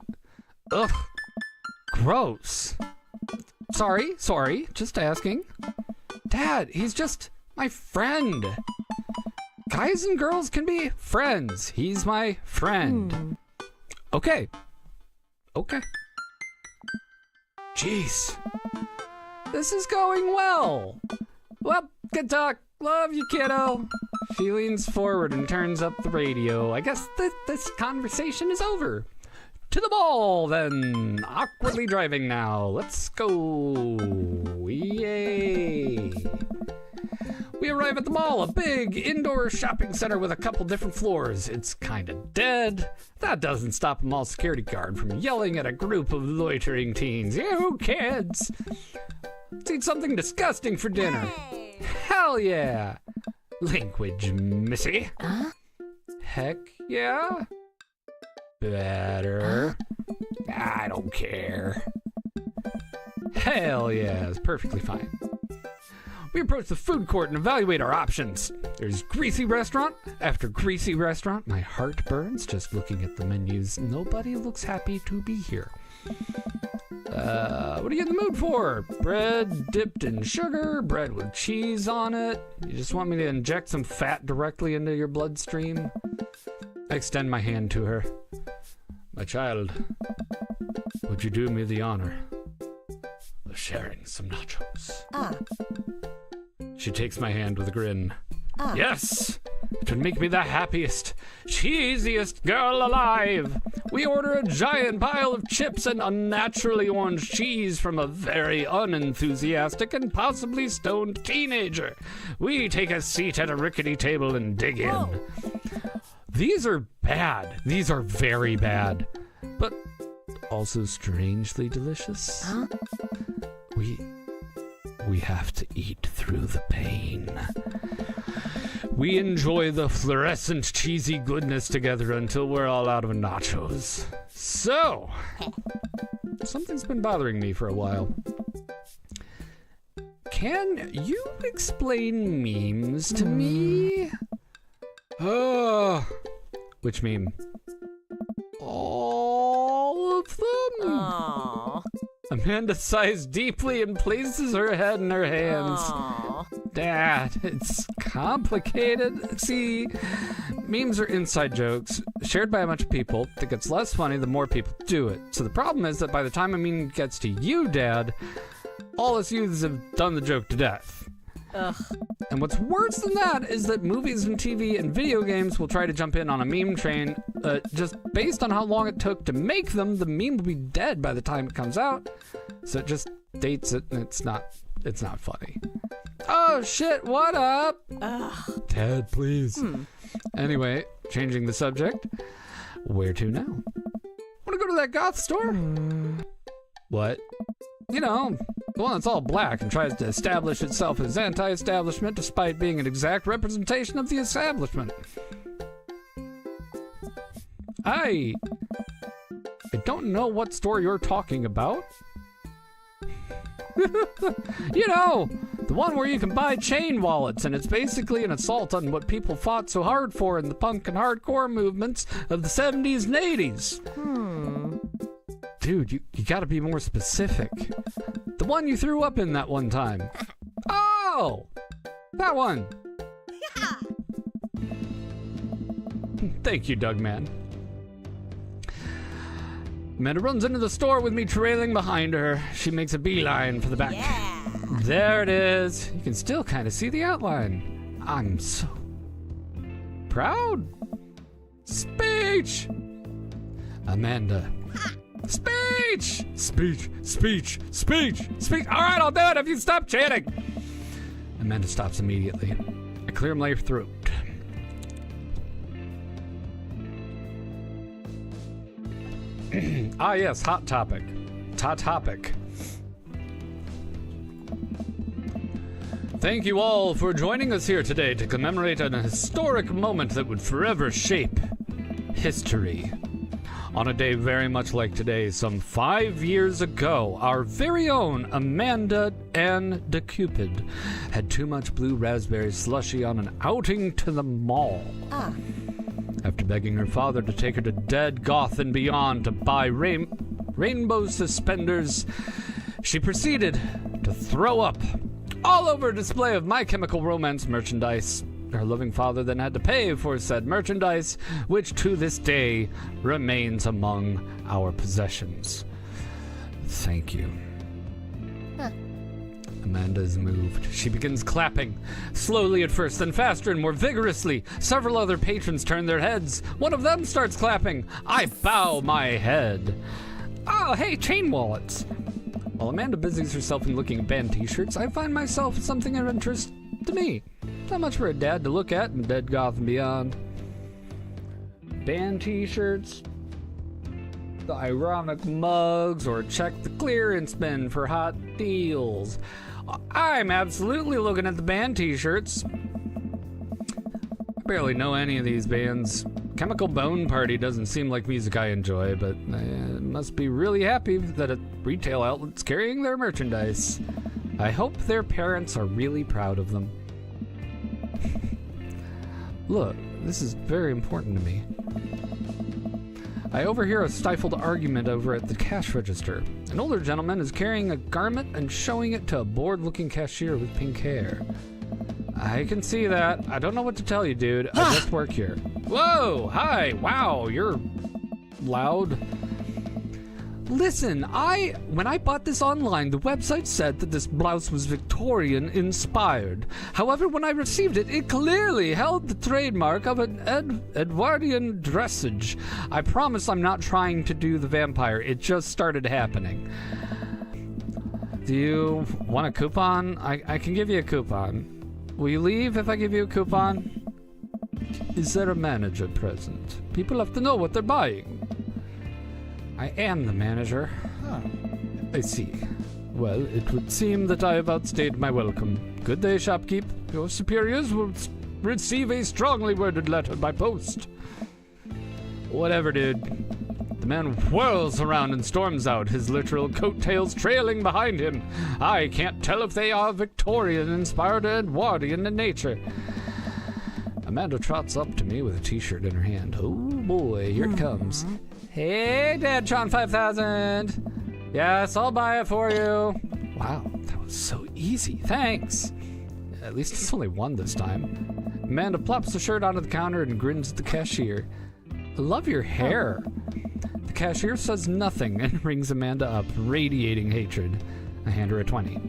Ugh. Gross. Sorry. Just asking. Dad, he's just my friend. Guys and girls can be friends. He's my friend. Okay. Jeez. This is going well. Well, good talk. Love you, kiddo. She leans forward and turns up the radio. I guess this conversation is over. To the mall, then. Awkwardly driving now. Let's go. Yay. We arrive at the mall, a big indoor shopping center with a couple different floors. It's kind of dead. That doesn't stop a mall security guard from yelling at a group of loitering teens. You kids! Let's eat something disgusting for dinner. Hey. Hell yeah! Language, missy. Heck yeah? Better. I don't care. Hell yeah, it's perfectly fine. We approach the food court and evaluate our options. There's greasy restaurant after greasy restaurant. My heart burns just looking at the menus. Nobody looks happy to be here. What are you in the mood for? Bread dipped in sugar, bread with cheese on it. You just want me to inject some fat directly into your bloodstream? I extend my hand to her. My child, would you do me the honor of sharing some nachos? She takes my hand with a grin. Yes! It would make me the happiest, cheesiest girl alive. We order a giant pile of chips and unnaturally orange cheese from a very unenthusiastic and possibly stoned teenager. We take a seat at a rickety table and dig in. These are bad. These are very bad. But also strangely delicious. We have to eat through the pain. We enjoy the fluorescent cheesy goodness together until we're all out of nachos. So, something's been bothering me for a while. Can you explain memes to me? Which meme? All of them? Aww. Amanda sighs deeply and places her head in her hands. Aww. Dad, it's complicated. See, memes are inside jokes shared by a bunch of people that gets less funny the more people do it. So the problem is that by the time a meme gets to you, Dad, all us youths have done the joke to death. Ugh. And what's worse than that is that movies and TV and video games will try to jump in on a meme train. Just based on how long it took to make them, the meme will be dead by the time it comes out. So it just dates it, and it's not funny. Oh shit, what up? Ugh. Dad, please. Anyway, changing the subject. Where to now? Wanna go to that goth store? What? You know, the one that's all black and tries to establish itself as anti-establishment despite being an exact representation of the establishment. I don't know what store you're talking about. You know, The one where you can buy chain wallets, and it's basically an assault on what people fought so hard for in the punk and hardcore movements of the 70s and 80s. Dude, you gotta be more specific. The one you threw up in that one time. Oh! That one! Thank you, Doug Man. Amanda runs into the store with me trailing behind her. She makes a beeline for the back. Yeah. There it is. You can still kind of see the outline. I'm so proud. Speech! Amanda. Speech! Speech, speech, speech, speech. All right, I'll do it if you stop chanting. Amanda stops immediately. I clear my throat. Ah, yes, hot topic. Hot topic. Thank you all for joining us here today to commemorate an historic moment that would forever shape history. On a day very much like today, some 5 years ago, our very own Amanda Ann DeCupid had too much blue raspberry slushy on an outing to the mall. After begging her father to take her to Dead Goth and Beyond to buy rainbow suspenders, she proceeded to throw up all over a display of My Chemical Romance merchandise. Her loving father then had to pay for said merchandise, which to this day remains among our possessions. Thank you. Amanda is moved. She begins clapping, slowly at first, then faster and more vigorously. Several other patrons turn their heads. One of them starts clapping. I bow my head. Oh, hey, chain wallets. While Amanda busies herself in looking at band t-shirts, I find myself something of interest to me. Not much for a dad to look at in Dead Goth and Beyond. Band t-shirts, the ironic mugs, or check the clearance bin for hot deals. I'm absolutely looking at the band t-shirts. I barely know any of these bands. Chemical Bone Party doesn't seem like music I enjoy, but I must be really happy that a retail outlet's carrying their merchandise. I hope their parents are really proud of them. Look, this is very important to me. I overhear a stifled argument over at the cash register. An older gentleman is carrying a garment and showing it to a bored-looking cashier with pink hair. I can see that. I don't know what to tell you, dude. I just work here. Whoa! Hi! Wow, you're loud. Listen, when I bought this online, the website said that this blouse was Victorian inspired. However, when I received it, it clearly held the trademark of an Edwardian dressage. I promise I'm not trying to do the vampire. It just started happening. Do you want a coupon? I can give you a coupon. Will you leave if I give you a coupon? Is there a manager present? People have to know what they're buying. I am the manager. I see. Well, it would seem that I have outstayed my welcome. Good day, shopkeep. Your superiors will receive a strongly worded letter by post. Whatever, dude. The man whirls around and storms out, his literal coattails trailing behind him. I can't tell if they are Victorian-inspired or Edwardian in nature. Amanda trots up to me with a t-shirt in her hand. Oh boy, here it comes. Hey, Dadtron 5000. Yes, I'll buy it for you. Wow, that was so easy. Thanks. At least it's only one this time. Amanda plops the shirt onto the counter and grins at the cashier. I love your hair. The cashier says nothing and rings Amanda up, radiating hatred. I hand her a 20.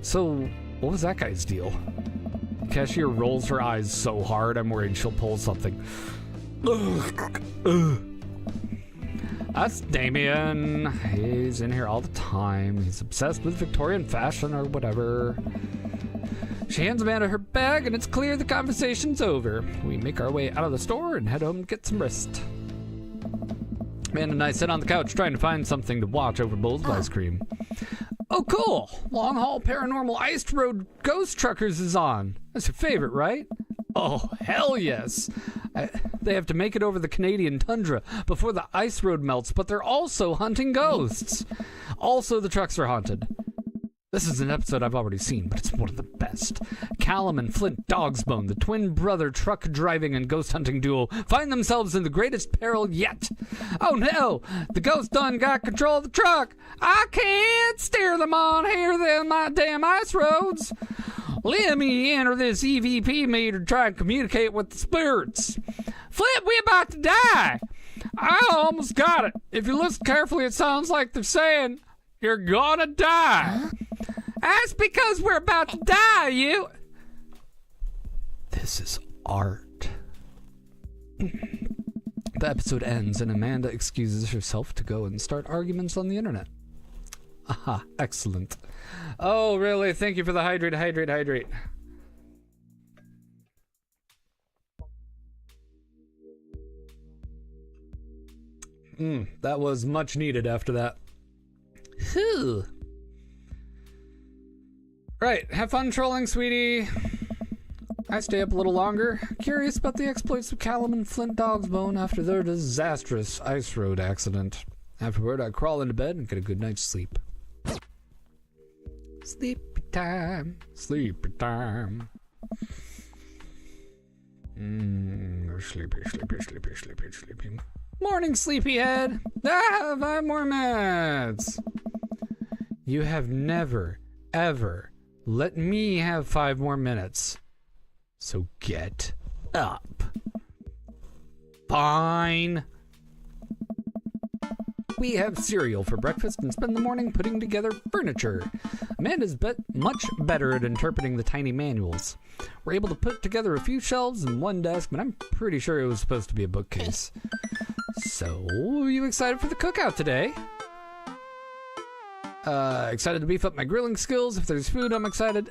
So, what was that guy's deal? The cashier rolls her eyes so hard I'm worried she'll pull something. That's Damien. He's in here all the time. He's obsessed with Victorian fashion or whatever. She hands Amanda her bag, and it's clear the conversation's over. We make our way out of the store and head home to get some rest. Amanda and I sit on the couch trying to find something to watch over bowls of ice cream. Oh, cool! Long Haul Paranormal Ice Road Ghost Truckers is on. That's your favorite, right? Oh, hell yes! They have to make it over the Canadian tundra before the ice road melts, but they're also hunting ghosts. Also, the trucks are haunted. This is an episode I've already seen, but it's one of the best. Callum and Flint Dogsbone, the twin brother truck driving and ghost hunting duo, find themselves in the greatest peril yet. Oh no! The ghost done got control of the truck! I can't steer them on here than my damn ice roads! Let me enter this EVP meter to try and communicate with the spirits. Flint, we about to die! I almost got it. If you listen carefully, it sounds like they're saying, you're gonna die. That's because we're about to die, you. This is art. The episode ends and Amanda excuses herself to go and start arguments on the internet. Aha, excellent. Oh, really? Thank you for the hydrate. That was much needed after that. Whew. Right, have fun trolling, sweetie. I stay up a little longer, curious about the exploits of Callum and Flint Dogsbone after their disastrous ice road accident. Afterward, I crawl into bed and get a good night's sleep. Sleepy time, sleepy time. Sleepy. Morning, sleepyhead. Ah, 5 more minutes. You have never, ever let me have 5 more minutes. So get up. Fine. We have cereal for breakfast and spend the morning putting together furniture. Amanda's much better at interpreting the tiny manuals. We're able to put together a few shelves and one desk, but I'm pretty sure it was supposed to be a bookcase. So, you excited for the cookout today? Excited to beef up my grilling skills. If there's food, I'm excited.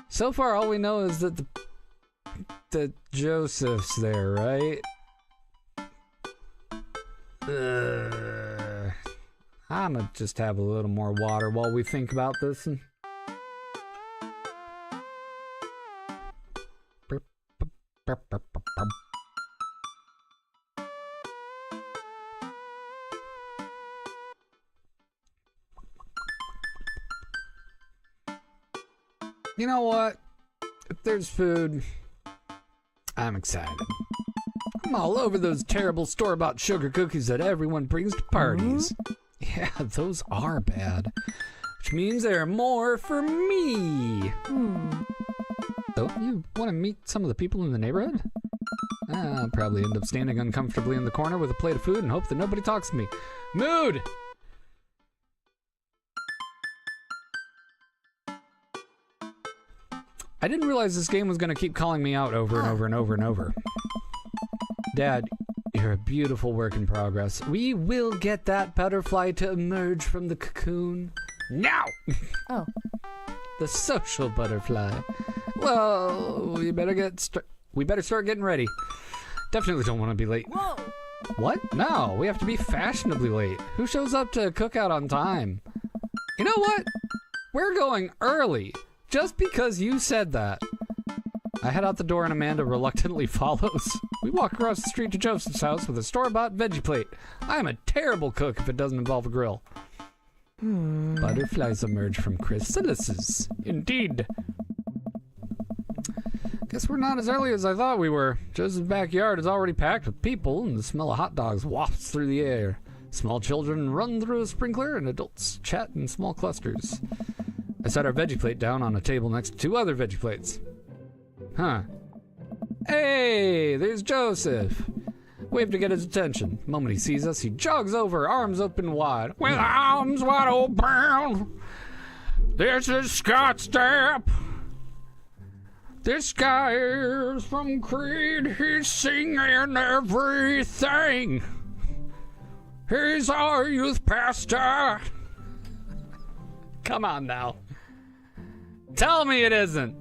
So far, all we know is that the Joseph's there, right? I'm gonna just have a little more water while we think about this. You know what? If there's food, I'm excited. I'm all over those terrible store-bought sugar cookies that everyone brings to parties. Yeah, those are bad. Which means there are more for me. So, you want to meet some of the people in the neighborhood? I'll probably end up standing uncomfortably in the corner with a plate of food and hope that nobody talks to me. Mood! I didn't realize this game was going to keep calling me out over and over and over and over. Dad, you're a beautiful work in progress. We will get that butterfly to emerge from the cocoon. Now! Oh. The social butterfly. Well, we better start getting ready. Definitely don't want to be late. Whoa! What? No, we have to be fashionably late. Who shows up to cookout on time? You know what? We're going early. Just because you said that. I head out the door and Amanda reluctantly follows. We walk across the street to Joseph's house with a store-bought veggie plate. I am a terrible cook if it doesn't involve a grill. Butterflies emerge from chrysalises. Indeed. Guess we're not as early as I thought we were. Joseph's backyard is already packed with people, and the smell of hot dogs wafts through the air. Small children run through a sprinkler, and adults chat in small clusters. I set our veggie plate down on a table next to 2 other veggie plates. Huh. Hey, there's Joseph. Wave to get his attention. The moment he sees us, he jogs over, arms open wide. With arms wide open. This is Scott Stapp. This guy is from Creed. He's singing everything. He's our youth pastor. Come on now. Tell me it isn't.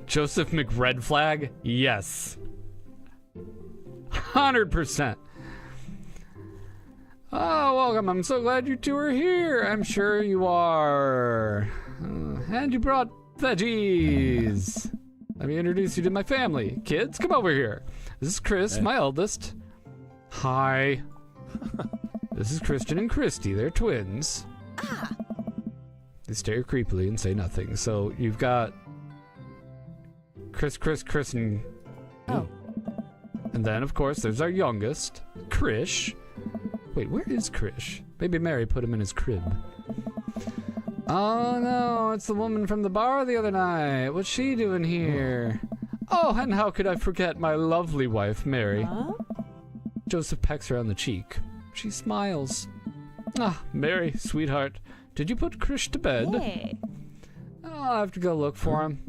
Joseph McRedflag? Yes. 100%. Oh, welcome. I'm so glad you two are here. I'm sure you are. And you brought Veggies! Let me introduce you to my family. Kids, come over here. This is Chris, my eldest. Hi. This is Christian and Christy. They're twins. They stare creepily and say nothing. So you've got Chris, and... Oh. And then, of course, there's our youngest, Krish. Wait, where is Krish? Maybe Mary put him in his crib. Oh no, it's the woman from the bar the other night. What's she doing here? Oh, and how could I forget my lovely wife, Mary? Huh? Joseph pecks her on the cheek. She smiles. Ah, Mary, sweetheart, did you put Krish to bed? Hey. I'll have to go look for him.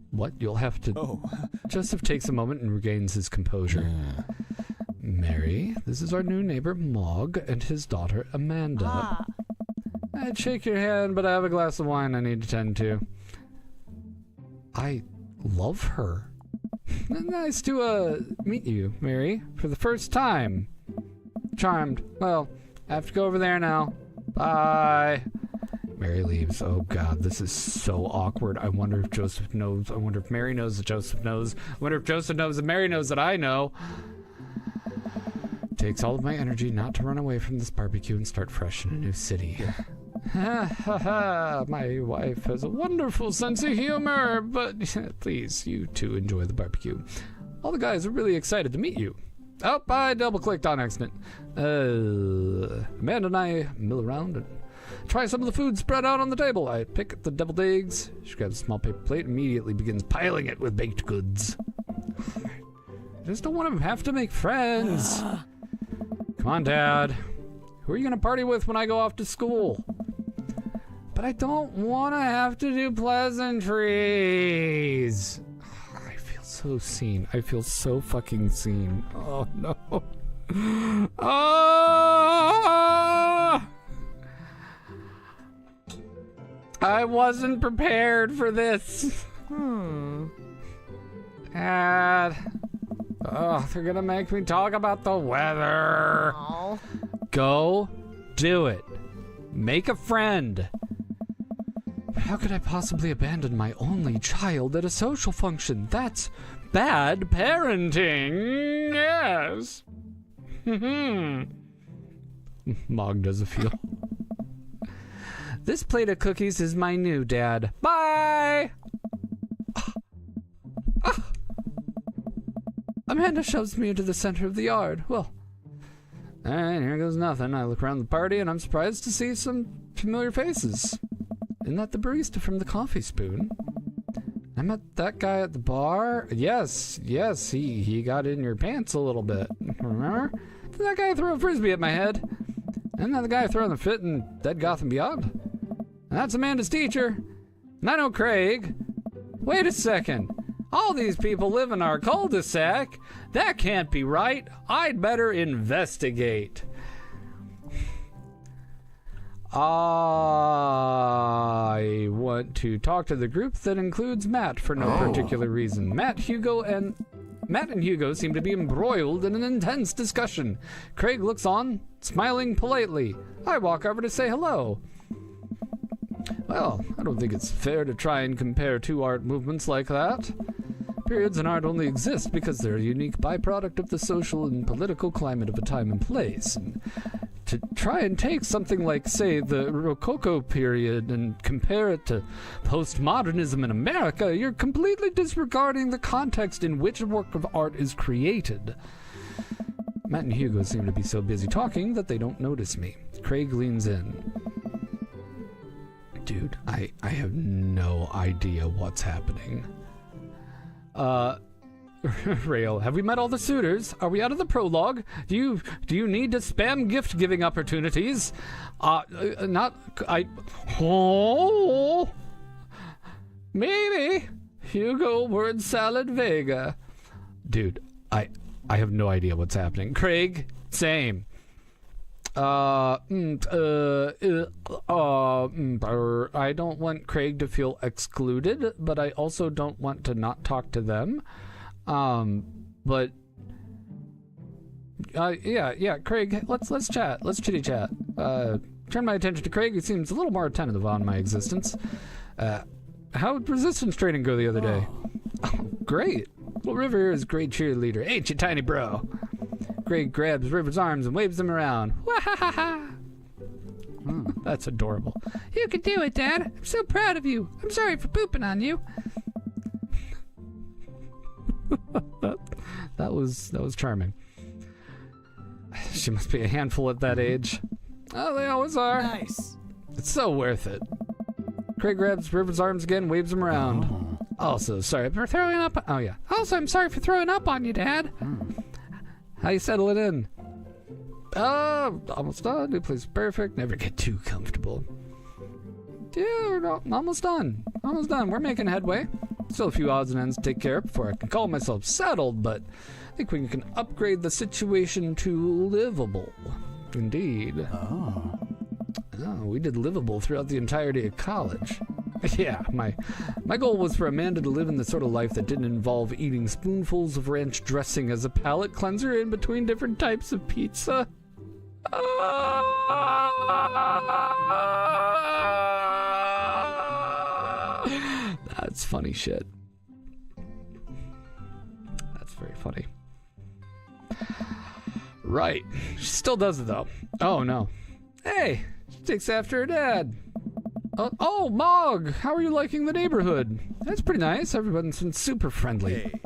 What? You'll have to... Oh. Joseph takes a moment and regains his composure. Mary, this is our new neighbor, Mog, and his daughter, Amanda. Ah. I'd shake your hand, but I have a glass of wine I need to tend to. I love her. Nice to, meet you, Mary, for the first time. Charmed. Well, I have to go over there now. Bye. Mary leaves. Oh God, this is so awkward. I wonder if Joseph knows. I wonder if Mary knows that Joseph knows. I wonder if Joseph knows that Mary knows that I know. Takes all of my energy not to run away from this barbecue and start fresh in a new city. Ha ha ha, my wife has a wonderful sense of humor, but please, you two enjoy the barbecue. All the guys are really excited to meet you. Oh, I double-clicked on accident. Amanda and I mill around and try some of the food spread out on the table. I pick at the deviled eggs. She grabs a small paper plate and immediately begins piling it with baked goods. I just don't want to have to make friends. Come on, Dad. Who are you going to party with when I go off to school? But I don't want to have to do pleasantries. I feel so seen. I feel so fucking seen. Oh, no. Oh! I wasn't prepared for this. Dad. Oh, they're gonna make me talk about the weather. Oh. Go do it. Make a friend. How could I possibly abandon my only child at a social function? That's bad parenting. Yes. Mog does a feel. This plate of cookies is my new dad. Bye! Amanda shoves me into the center of the yard. Well, and here goes nothing. I look around the party and I'm surprised to see some familiar faces. Isn't that the barista from the Coffee Spoon? I met that guy at the bar. Yes, he got in your pants a little bit. Remember? Did that guy throw a frisbee at my head? Isn't that the guy throwing the fit in Dead Gotham Beyond? And that's Amanda's teacher. And I know Craig. Wait a second. All these people live in our cul-de-sac. That can't be right. I'd better investigate. I want to talk to the group that includes Matt for no particular reason. Matt and Hugo seem to be embroiled in an intense discussion. Craig looks on, smiling politely. I walk over to say hello. Well, I don't think it's fair to try and compare two art movements like that. Periods in art only exist because they're a unique byproduct of the social and political climate of a time and place. And to try and take something like, say, the Rococo period and compare it to postmodernism in America, you're completely disregarding the context in which a work of art is created. Matt and Hugo seem to be so busy talking that they don't notice me. Craig leans in. Dude, I have no idea what's happening. Rail, have we met all the suitors? Are we out of the prologue? Do you need to spam gift giving opportunities? Maybe. Hugo word salad Vega. Dude, I have no idea what's happening. Craig, same. I don't want Craig to feel excluded, but I also don't want to not talk to them. Yeah, Craig, let's chat. Let's chitty chat. Turn my attention to Craig. He seems a little more attentive on my existence. How'd resistance training go the other day? Oh, great. Well, River is a great cheerleader, ain't you, tiny bro? Greg grabs River's arms and waves them around. Wah-ha-ha-ha! That's adorable. You can do it, Dad. I'm so proud of you. I'm sorry for pooping on you. that was charming. She must be a handful at that age. Oh, they always are. Nice. It's so worth it. Craig grabs River's arms again, waves him around. Also, sorry for throwing up. Oh, yeah. Also, I'm sorry for throwing up on you, Dad. How you settling in? Almost done. New place is perfect. Never get too comfortable. Dude, almost done. Almost done. We're making headway. Still a few odds and ends to take care of before I can call myself settled, but I think we can upgrade the situation to livable. Indeed. Oh, we did livable throughout the entirety of college. Yeah, my goal was for Amanda to live in the sort of life that didn't involve eating spoonfuls of ranch dressing as a palate cleanser in between different types of pizza. That's funny shit. That's very funny. Right. She still does it, though. Oh, no. Hey, she takes after her dad. Oh, Mog, how are you liking the neighborhood? That's pretty nice. Everyone's been super friendly. Hey.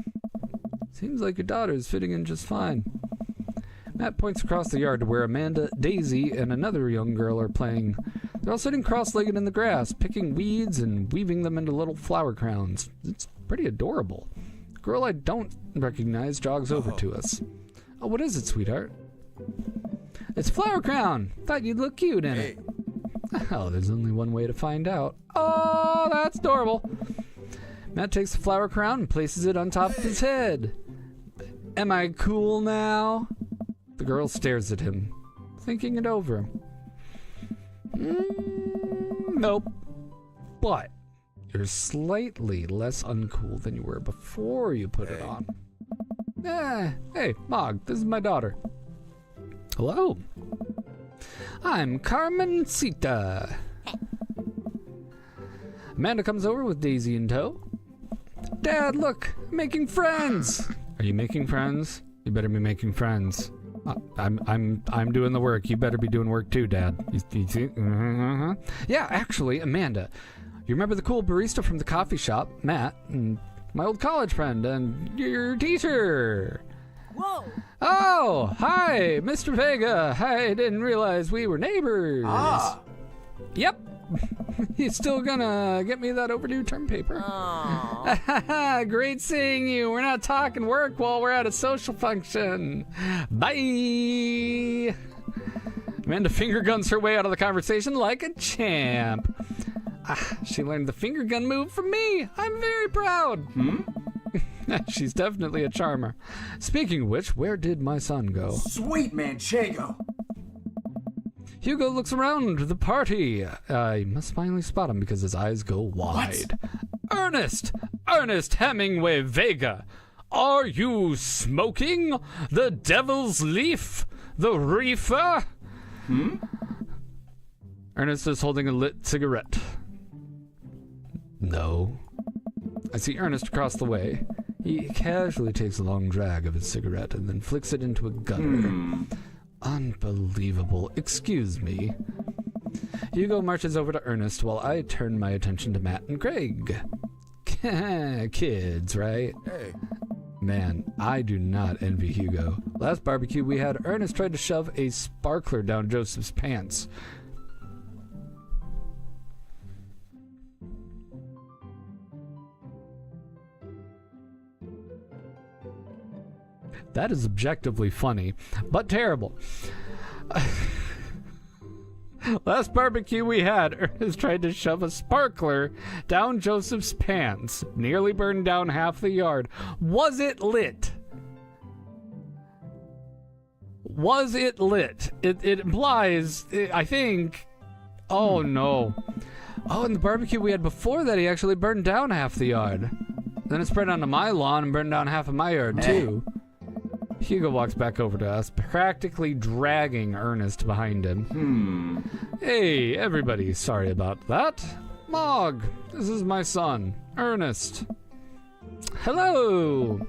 Seems like your daughter's fitting in just fine. Matt points across the yard to where Amanda, Daisy, and another young girl are playing. They're all sitting cross-legged in the grass, picking weeds and weaving them into little flower crowns. It's pretty adorable. A girl I don't recognize jogs over to us. Oh, what is it, sweetheart? It's a flower crown. Thought you'd look cute in it. Oh, there's only one way to find out. Oh, that's adorable. Matt takes the flower crown and places it on top of his head. Am I cool now? The girl stares at him, thinking it over. Nope. But you're slightly less uncool than you were before you put it on. Hey, Mog, this is my daughter. Hello. I'm Carmencita. Amanda comes over with Daisy in tow. Dad, look, I'm making friends. Are you making friends? You better be making friends. I'm doing the work. You better be doing work too, Dad. You see? Yeah, actually, Amanda, you remember the cool barista from the coffee shop, Matt, and my old college friend, and your teacher. Whoa! Oh, hi, Mr. Vega. I didn't realize we were neighbors. Yep. You still gonna get me that overdue term paper? Aww. Great seeing you. We're not talking work while we're at a social function. Bye. Amanda finger guns her way out of the conversation like a champ. She learned the finger gun move from me. I'm very proud. She's definitely a charmer. Speaking of which, where did my son go? Sweet Manchego. Hugo looks around the party. I must finally spot him because his eyes go wide. Ernest Hemingway Vega. Are you smoking the devil's leaf? The reefer? Ernest is holding a lit cigarette. No. I see Ernest across the way. He casually takes a long drag of his cigarette and then flicks it into a gutter. Unbelievable. Excuse me. Hugo marches over to Ernest while I turn my attention to Matt and Craig. Kids, right? Hey. Man, I do not envy Hugo. Last barbecue we had, Ernest tried to shove a sparkler down Joseph's pants. That is objectively funny, but terrible. Last barbecue we had, Ernest tried to shove a sparkler down Joseph's pants. Nearly burned down half the yard. Was it lit? Was it lit? It implies, I think... Oh, no. Oh, and the barbecue we had before that, he actually burned down half the yard. Then it spread onto my lawn and burned down half of my yard, too. Hugo walks back over to us, practically dragging Ernest behind him. Hey, everybody, sorry about that. Mog, this is my son, Ernest. Hello.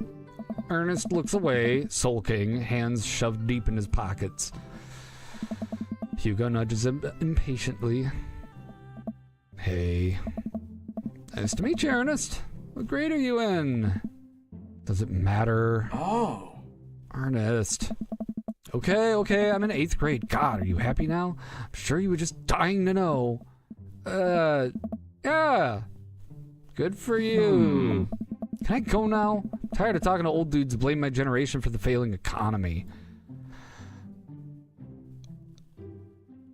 Ernest looks away, sulking, hands shoved deep in his pockets. Hugo nudges him impatiently. Hey. Nice to meet you, Ernest. What grade are you in? Does it matter? Oh. Ernest. Okay, I'm in 8th grade. God, are you happy now? I'm sure you were just dying to know. Yeah. Good for you. Can I go now? I'm tired of talking to old dudes who blame my generation for the failing economy.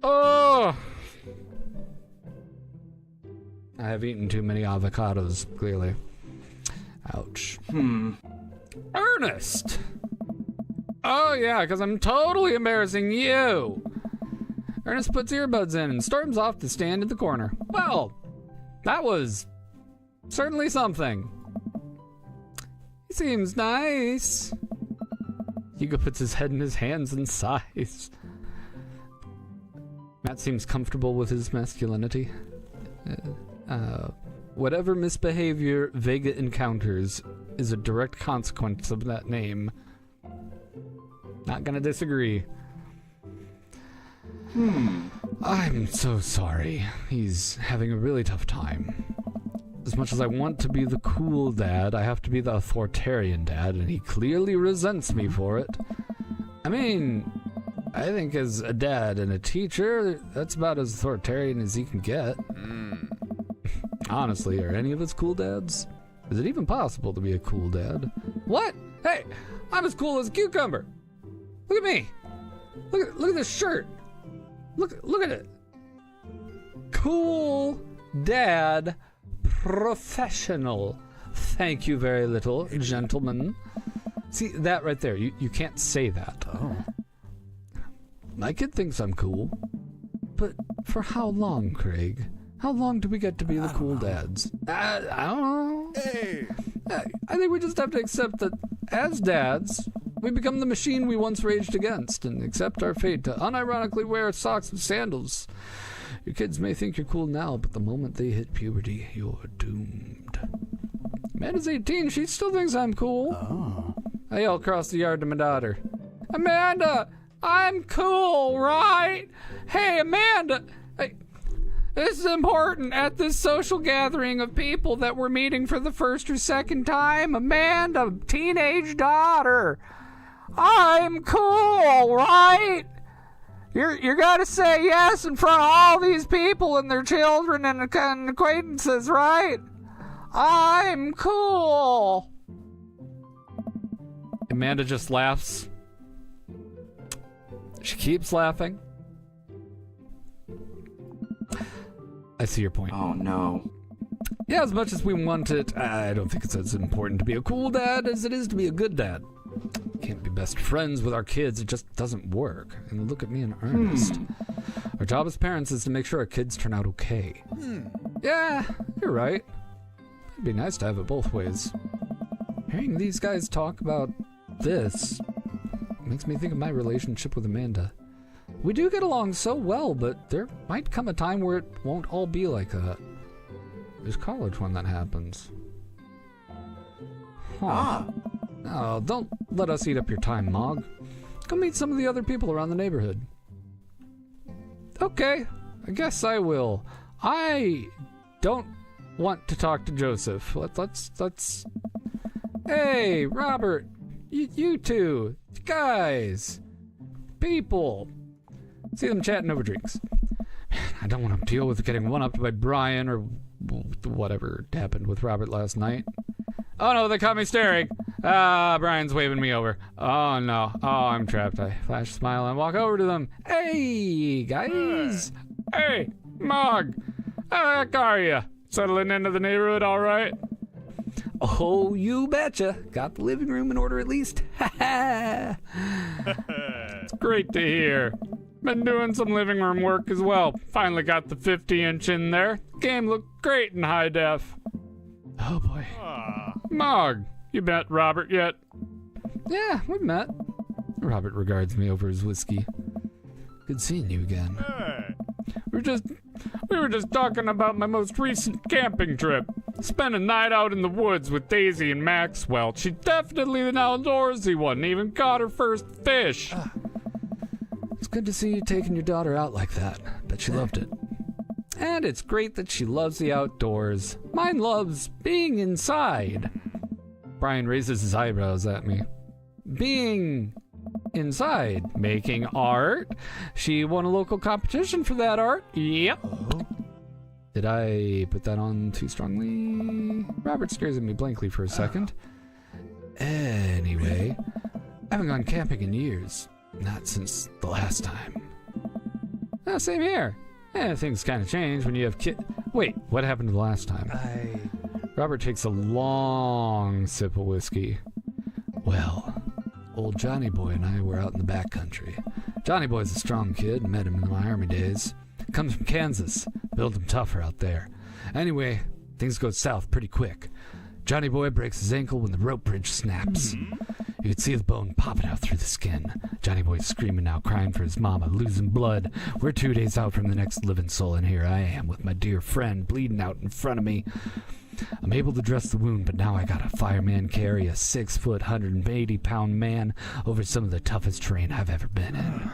Oh! I have eaten too many avocados, clearly. Ouch. Ernest! Oh yeah, because I'm totally embarrassing you! Ernest puts earbuds in and storms off to stand in the corner. Well, that was certainly something. He seems nice. Hugo puts his head in his hands and sighs. Matt seems comfortable with his masculinity. Whatever misbehavior Vega encounters is a direct consequence of that name. Not gonna disagree. I'm so sorry. He's having a really tough time. As much as I want to be the cool dad, I have to be the authoritarian dad, and he clearly resents me for it. I mean, I think as a dad and a teacher, that's about as authoritarian as he can get. Honestly, are any of us cool dads? Is it even possible to be a cool dad? What? Hey, I'm as cool as a cucumber. Look at me. Look at this shirt. Look at it. Cool dad professional. Thank you very little, gentlemen. See, that right there, you can't say that. Oh. My kid thinks I'm cool. But for how long, Craig? How long do we get to be the cool dads? I don't know. Hey! I think we just have to accept that as dads, we become the machine we once raged against and accept our fate to unironically wear socks and sandals. Your kids may think you're cool now, but the moment they hit puberty, you're doomed. Amanda's 18. She still thinks I'm cool. Oh. I yell across the yard to my daughter. Amanda, I'm cool, right? Hey, Amanda. Hey, this is important at this social gathering of people that we're meeting for the first or second time. Amanda, teenage daughter. I'm cool, right? You're gotta say yes in front of all these people and their children and acquaintances, right? I'm cool. Amanda just laughs. She keeps laughing. I see your point. Oh no. Yeah, as much as we want it, I don't think it's as important to be a cool dad as it is to be a good dad. Can't be best friends with our kids. It just doesn't work. And look at me and Ernest. Our job as parents is to make sure our kids turn out okay. Yeah, you're right. It'd be nice to have it both ways. Hearing these guys talk about this makes me think of my relationship with Amanda. We do get along so well, but there might come a time where it won't all be like that. There's college when that happens. Huh. Oh, don't let us eat up your time, Mog. Go meet some of the other people around the neighborhood. Okay, I guess I will. I don't want to talk to Joseph. Let's... Hey, Robert, you two, guys, people. See them chatting over drinks. Man, I don't want to deal with getting one-upped by Brian or whatever happened with Robert last night. Oh no, they caught me staring. Brian's waving me over. Oh no. Oh, I'm trapped. I flash a smile and walk over to them. Hey, guys. Hey, Mog. How the heck are you? Settling into the neighborhood all right? Oh, you betcha. Got the living room in order at least. It's great to hear. Been doing some living room work as well. Finally got the 50-inch in there. Game looked great in high def. Oh boy. Mog, you met Robert yet? Yeah, we've met. Robert regards me over his whiskey. Good seeing you again. Hey. We're We were just talking about my most recent camping trip. Spent a night out in the woods with Daisy and Maxwell. She's definitely an outdoorsy one. Even caught her first fish. It's good to see you taking your daughter out like that. Bet she loved it. And it's great that she loves the outdoors. Mine loves being inside. Brian raises his eyebrows at me. Being inside, making art. She won a local competition for that art. Yep. Did I put that on too strongly? Robert stares at me blankly for a second. Anyway, I haven't gone camping in years. Not since the last time. Oh, same here. Things kind of change when you have Wait, what happened to the last time? Robert takes a long sip of whiskey. Well, old Johnny Boy and I were out in the backcountry. Johnny Boy's a strong kid. Met him in my army days. Comes from Kansas. Build him tougher out there. Anyway, things go south pretty quick. Johnny Boy breaks his ankle when the rope bridge snaps. You could see the bone popping out through the skin. Johnny Boy's screaming now, crying for his mama, losing blood. We're 2 days out from the next living soul, and here I am with my dear friend bleeding out in front of me. I'm able to dress the wound, but now I got a fireman carry a 6-foot, 180-pound man over some of the toughest terrain I've ever been in.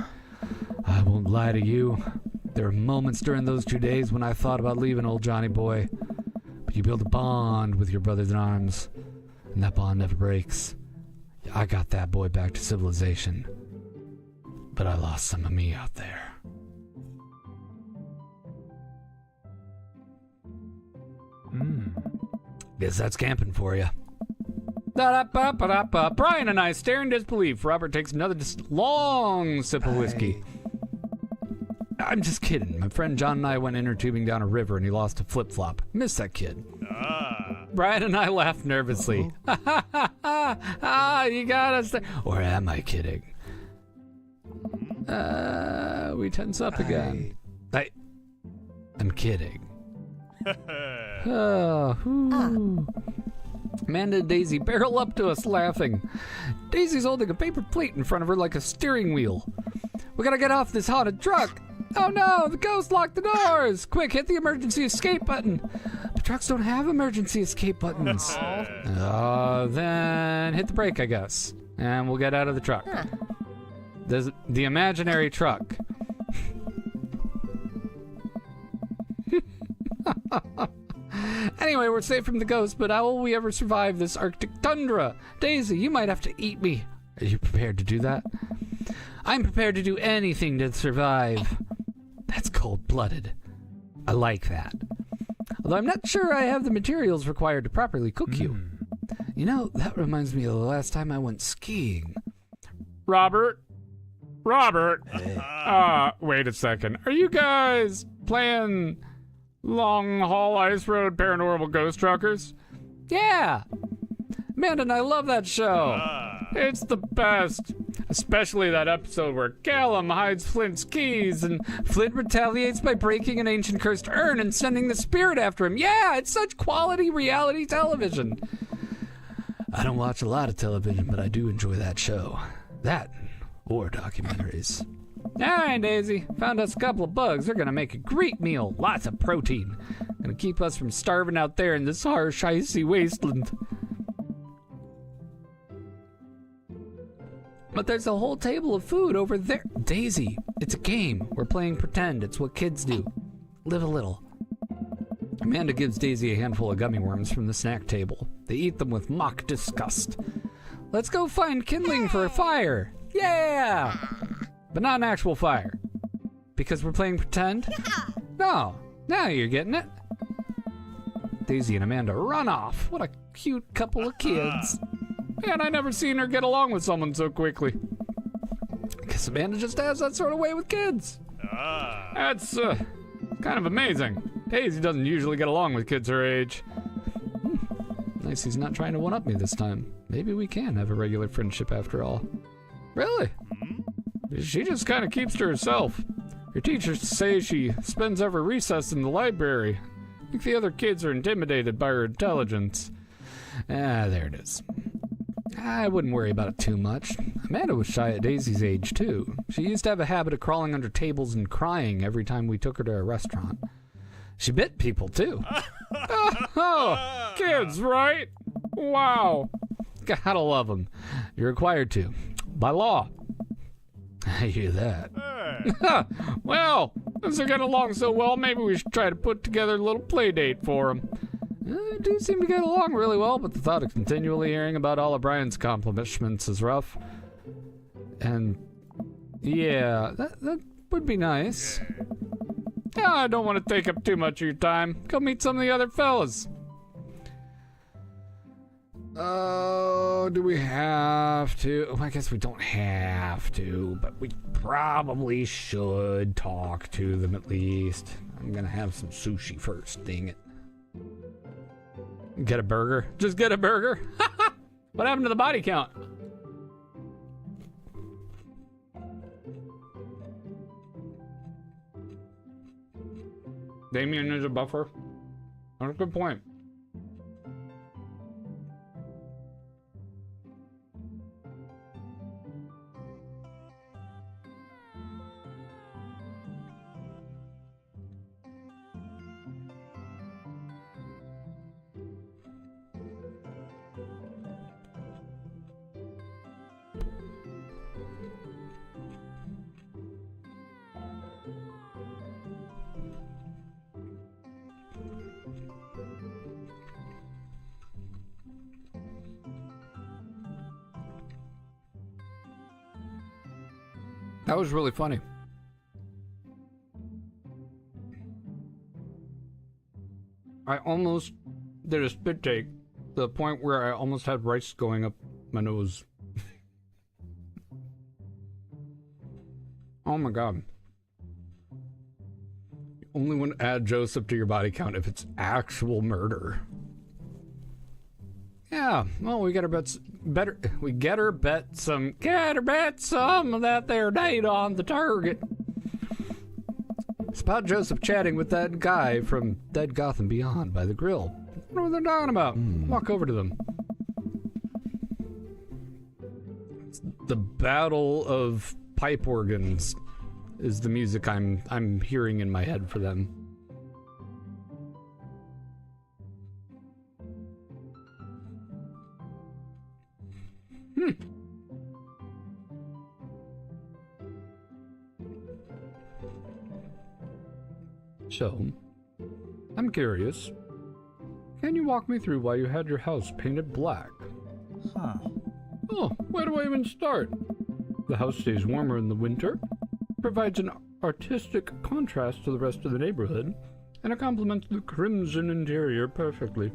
I won't lie to you. There were moments during those 2 days when I thought about leaving old Johnny Boy. But you build a bond with your brothers in arms, and that bond never breaks. I got that boy back to civilization, but I lost some of me out there. Guess that's camping for you. Brian and I stare in disbelief. Robert takes another long sip of whiskey. I'm just kidding. My friend John and I went inner tubing down a river and he lost a flip-flop. Miss that kid. Brian and I laughed nervously. You got us there. Or am I kidding? We tense up again. I'm kidding. Amanda and Daisy barrel up to us laughing. Daisy's holding a paper plate in front of her like a steering wheel. We gotta get off this haunted truck. Oh no, the ghost locked the doors. Quick, hit the emergency escape button. The trucks don't have emergency escape buttons. Then hit the brake, I guess. And we'll get out of the truck. There's the imaginary truck. Anyway, we're safe from the ghost, but how will we ever survive this Arctic tundra? Daisy, you might have to eat me. Are you prepared to do that? I'm prepared to do anything to survive. That's cold-blooded. I like that. Although I'm not sure I have the materials required to properly cook you. You know, that reminds me of the last time I went skiing. Robert? Hey. Wait a second. Are you guys playing Long Haul Ice Road Paranormal Ghost Truckers? Yeah! Amanda and I love that show. It's the best. Especially that episode where Callum hides Flint's keys and Flint retaliates by breaking an ancient cursed urn and sending the spirit after him. Yeah, it's such quality reality television. I don't watch a lot of television, but I do enjoy that show. That, or documentaries. Alright, Daisy. Found us a couple of bugs. They're gonna make a great meal. Lots of protein. Gonna keep us from starving out there in this harsh, icy wasteland. But there's a whole table of food over there. Daisy, it's a game. We're playing pretend. It's what kids do. Live a little. Amanda gives Daisy a handful of gummy worms from the snack table. They eat them with mock disgust. Let's go find kindling for a fire. Yeah! But not an actual fire. Because we're playing pretend? No. Now you're getting it. Daisy and Amanda run off. What a cute couple of kids. Man, I never seen her get along with someone so quickly. I guess Amanda just has that sort of way with kids. That's kind of amazing. Daisy doesn't usually get along with kids her age. Nice he's not trying to one-up me this time. Maybe we can have a regular friendship after all. Really? She just kind of keeps to herself. Her teachers say she spends every recess in the library. I think the other kids are intimidated by her intelligence. There it is. I wouldn't worry about it too much. Amanda was shy at Daisy's age, too. She used to have a habit of crawling under tables and crying every time we took her to a restaurant. She bit people, too. Oh, kids, right? Wow. Gotta love them. You're required to. By law. I hear that. Well, since they're getting along so well, maybe we should try to put together a little play date for them. They do seem to get along really well, but the thought of continually hearing about all of Brian's accomplishments is rough. And, yeah, that would be nice. Yeah, I don't want to take up too much of your time. Go meet some of the other fellas. Oh, do we have to? Oh, I guess we don't have to, but we probably should talk to them at least. I'm gonna have some sushi first, dang it. Get a burger? Just get a burger? What happened to the body count? Damien is a buffer. That's a good point. That was really funny. I almost did a spit take to the point where I almost had rice going up my nose. Oh my god. You only want to add Joseph to your body count if it's actual murder. Yeah, well, we get her bet some of that there date on the target. Spot Joseph chatting with that guy from Dead Gotham Beyond by the grill. I wonder what they're talking about. Walk over to them. It's the Battle of Pipe Organs is the music I'm hearing in my head for them. So, I'm curious. Can you walk me through why you had your house painted black? Huh. Oh, where do I even start? The house stays warmer in the winter, provides an artistic contrast to the rest of the neighborhood, and it complements the crimson interior perfectly.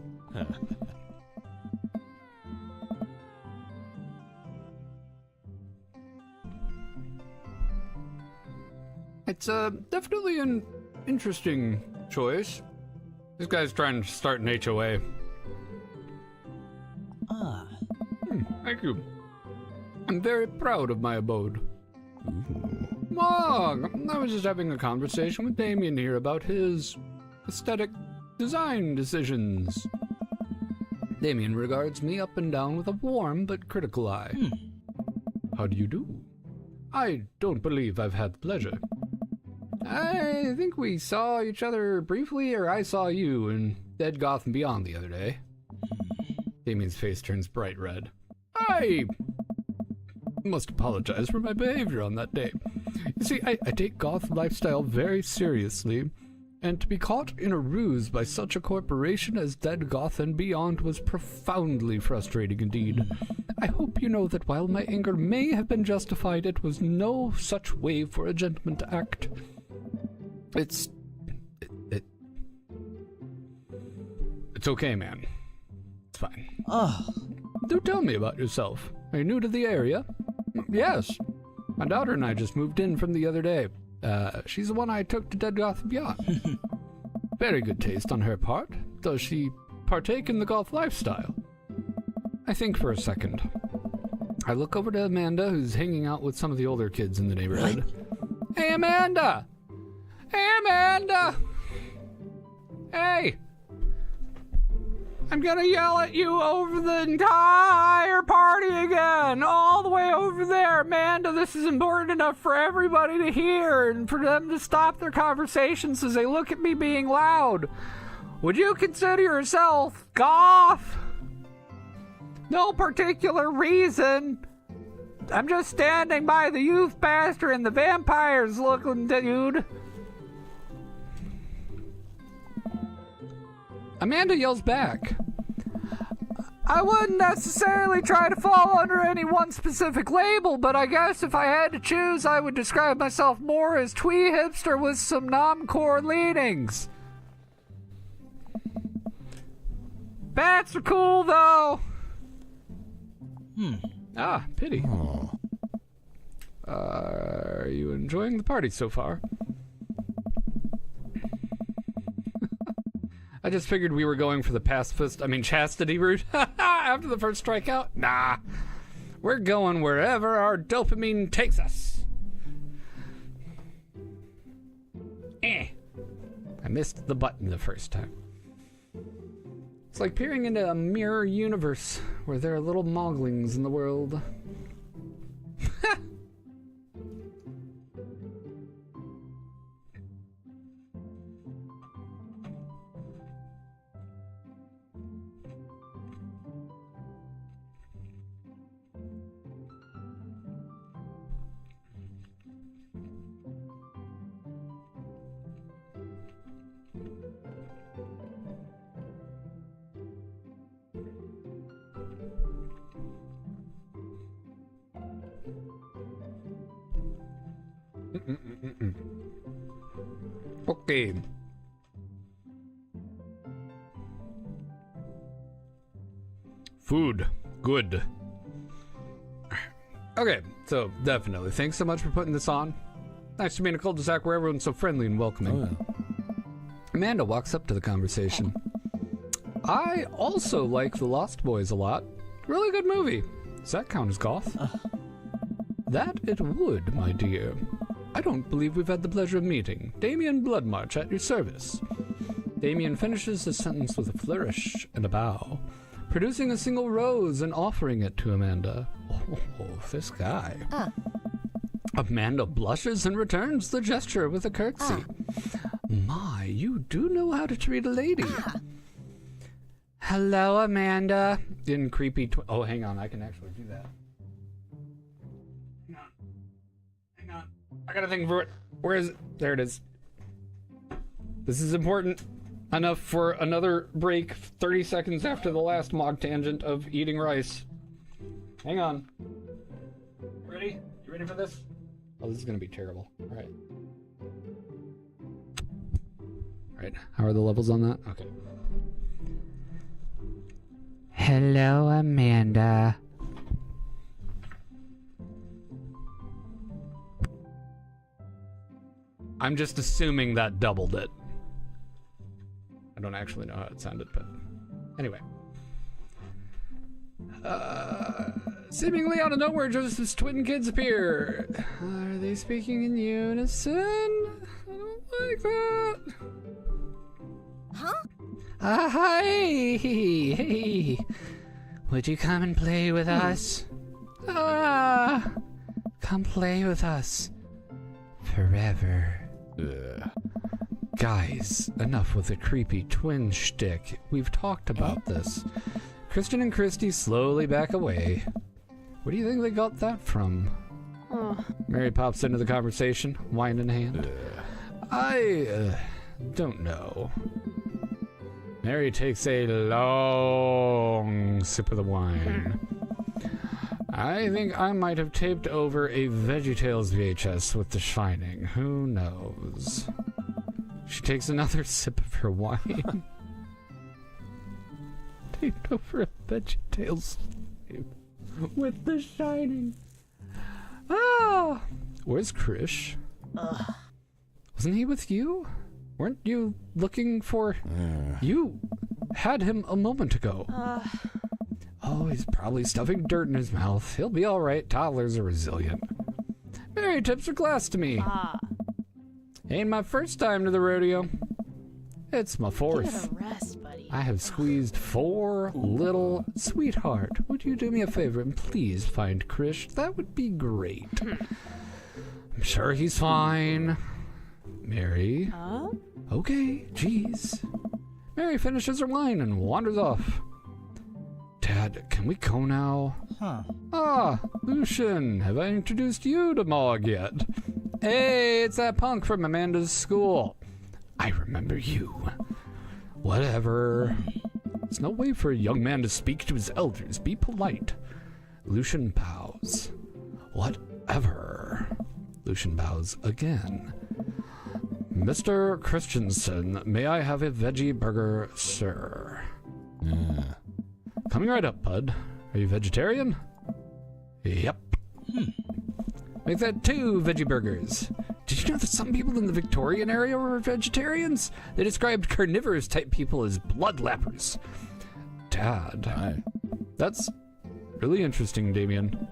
It's definitely an interesting choice. This guy's trying to start an HOA. Thank you. I'm very proud of my abode. Mog, I was just having a conversation with Damien here about his aesthetic design decisions. Damien regards me up and down with a warm but critical eye. How do you do? I don't believe I've had the pleasure. I think we saw each other briefly, or I saw you in Dead Gotham Beyond the other day. Damien's face turns bright red. I must apologize for my behavior on that day. You see, I take goth lifestyle very seriously, and to be caught in a ruse by such a corporation as Dead Gotham Beyond was profoundly frustrating indeed. I hope you know that while my anger may have been justified, it was no such way for a gentleman to act. It's okay, man. It's fine. Do tell me about yourself. Are you new to the area? Yes. My daughter and I just moved in from the other day. She's the one I took to Dead Gotham Beyond. Very good taste on her part. Does she partake in the golf lifestyle? I think for a second. I look over to Amanda, who's hanging out with some of the older kids in the neighborhood. What? Hey, Amanda! Hey, Amanda! Hey! I'm gonna yell at you over the entire party again, all the way over there. Amanda, this is important enough for everybody to hear and for them to stop their conversations as they look at me being loud. Would you consider yourself goth? No particular reason. I'm just standing by the youth pastor and the vampires looking dude. Amanda yells back. I wouldn't necessarily try to fall under any one specific label, but I guess if I had to choose, I would describe myself more as twee hipster with some non-core leanings. Bats are cool, though. Ah, pity. Are you enjoying the party so far? I just figured we were going for the chastity route after the first strikeout. Nah, we're going wherever our dopamine takes us. I missed the button the first time. It's like peering into a mirror universe where there are little moglings in the world. Okay. Food. Good. Okay, so definitely. Thanks so much for putting this on. Nice to be in a cul-de-sac where everyone's so friendly and welcoming. Oh, yeah. Amanda walks up to the conversation. I also like The Lost Boys a lot. Really good movie. Does that count as goth? That it would, my dear. I don't believe we've had the pleasure of meeting. Damien Bloodmarch at your service. Damien finishes his sentence with a flourish and a bow, producing a single rose and offering it to Amanda. Oh, this guy. Amanda blushes and returns the gesture with a curtsy. My, you do know how to treat a lady. Hello, Amanda. In creepy oh, hang on, I can actually do that. Hang on. I got a thing for it. Where is it? There it is. This is important enough for another break 30 seconds after the last Mog tangent of eating rice. Hang on. Ready? You ready for this? Oh, this is gonna be terrible. Alright. Alright, how are the levels on that? Okay. Hello, Amanda. I'm just assuming that doubled it. I don't actually know how it sounded, but anyway. Seemingly out of nowhere, Joseph's twin kids appear. Are they speaking in unison? I don't like that. Huh? Hi! Hey! Would you come and play with us? Come play with us. Forever. Guys, enough with the creepy twin shtick. We've talked about this. Kristen and Christy slowly back away. Where do you think they got that from? Mary pops into the conversation, wine in hand. I don't know. Mary takes a long sip of the wine. I think I might have taped over a VeggieTales VHS with The Shining. Who knows? She takes another sip of her wine. Taped over a VeggieTales with The Shining. Ah! Where's Krish? Wasn't he with you? Weren't you looking for... You had him a moment ago. Oh, he's probably stuffing dirt in his mouth. He'll be all right. Toddlers are resilient. Mary tips her glass to me. Ain't my first time to the rodeo. It's my fourth. Give it a rest, buddy. I have squeezed 4 little sweetheart. Would you do me a favor and please find Krish? That would be great. I'm sure he's fine. Mary. Huh? Okay, jeez. Mary finishes her wine and wanders off. Dad, can we go now? Huh. Ah, Lucian, have I introduced you to Mog yet? Hey, it's that punk from Amanda's school. I remember you. Whatever. It's no way for a young man to speak to his elders. Be polite. Lucian bows. Whatever. Lucian bows again. Mr. Christensen, may I have a veggie burger, sir? Coming right up, bud. Are you vegetarian? Yep. Make that 2 veggie burgers. Did you know that some people in the Victorian area were vegetarians? They described carnivorous type people as bloodlappers. Dad. That's really interesting, Damien.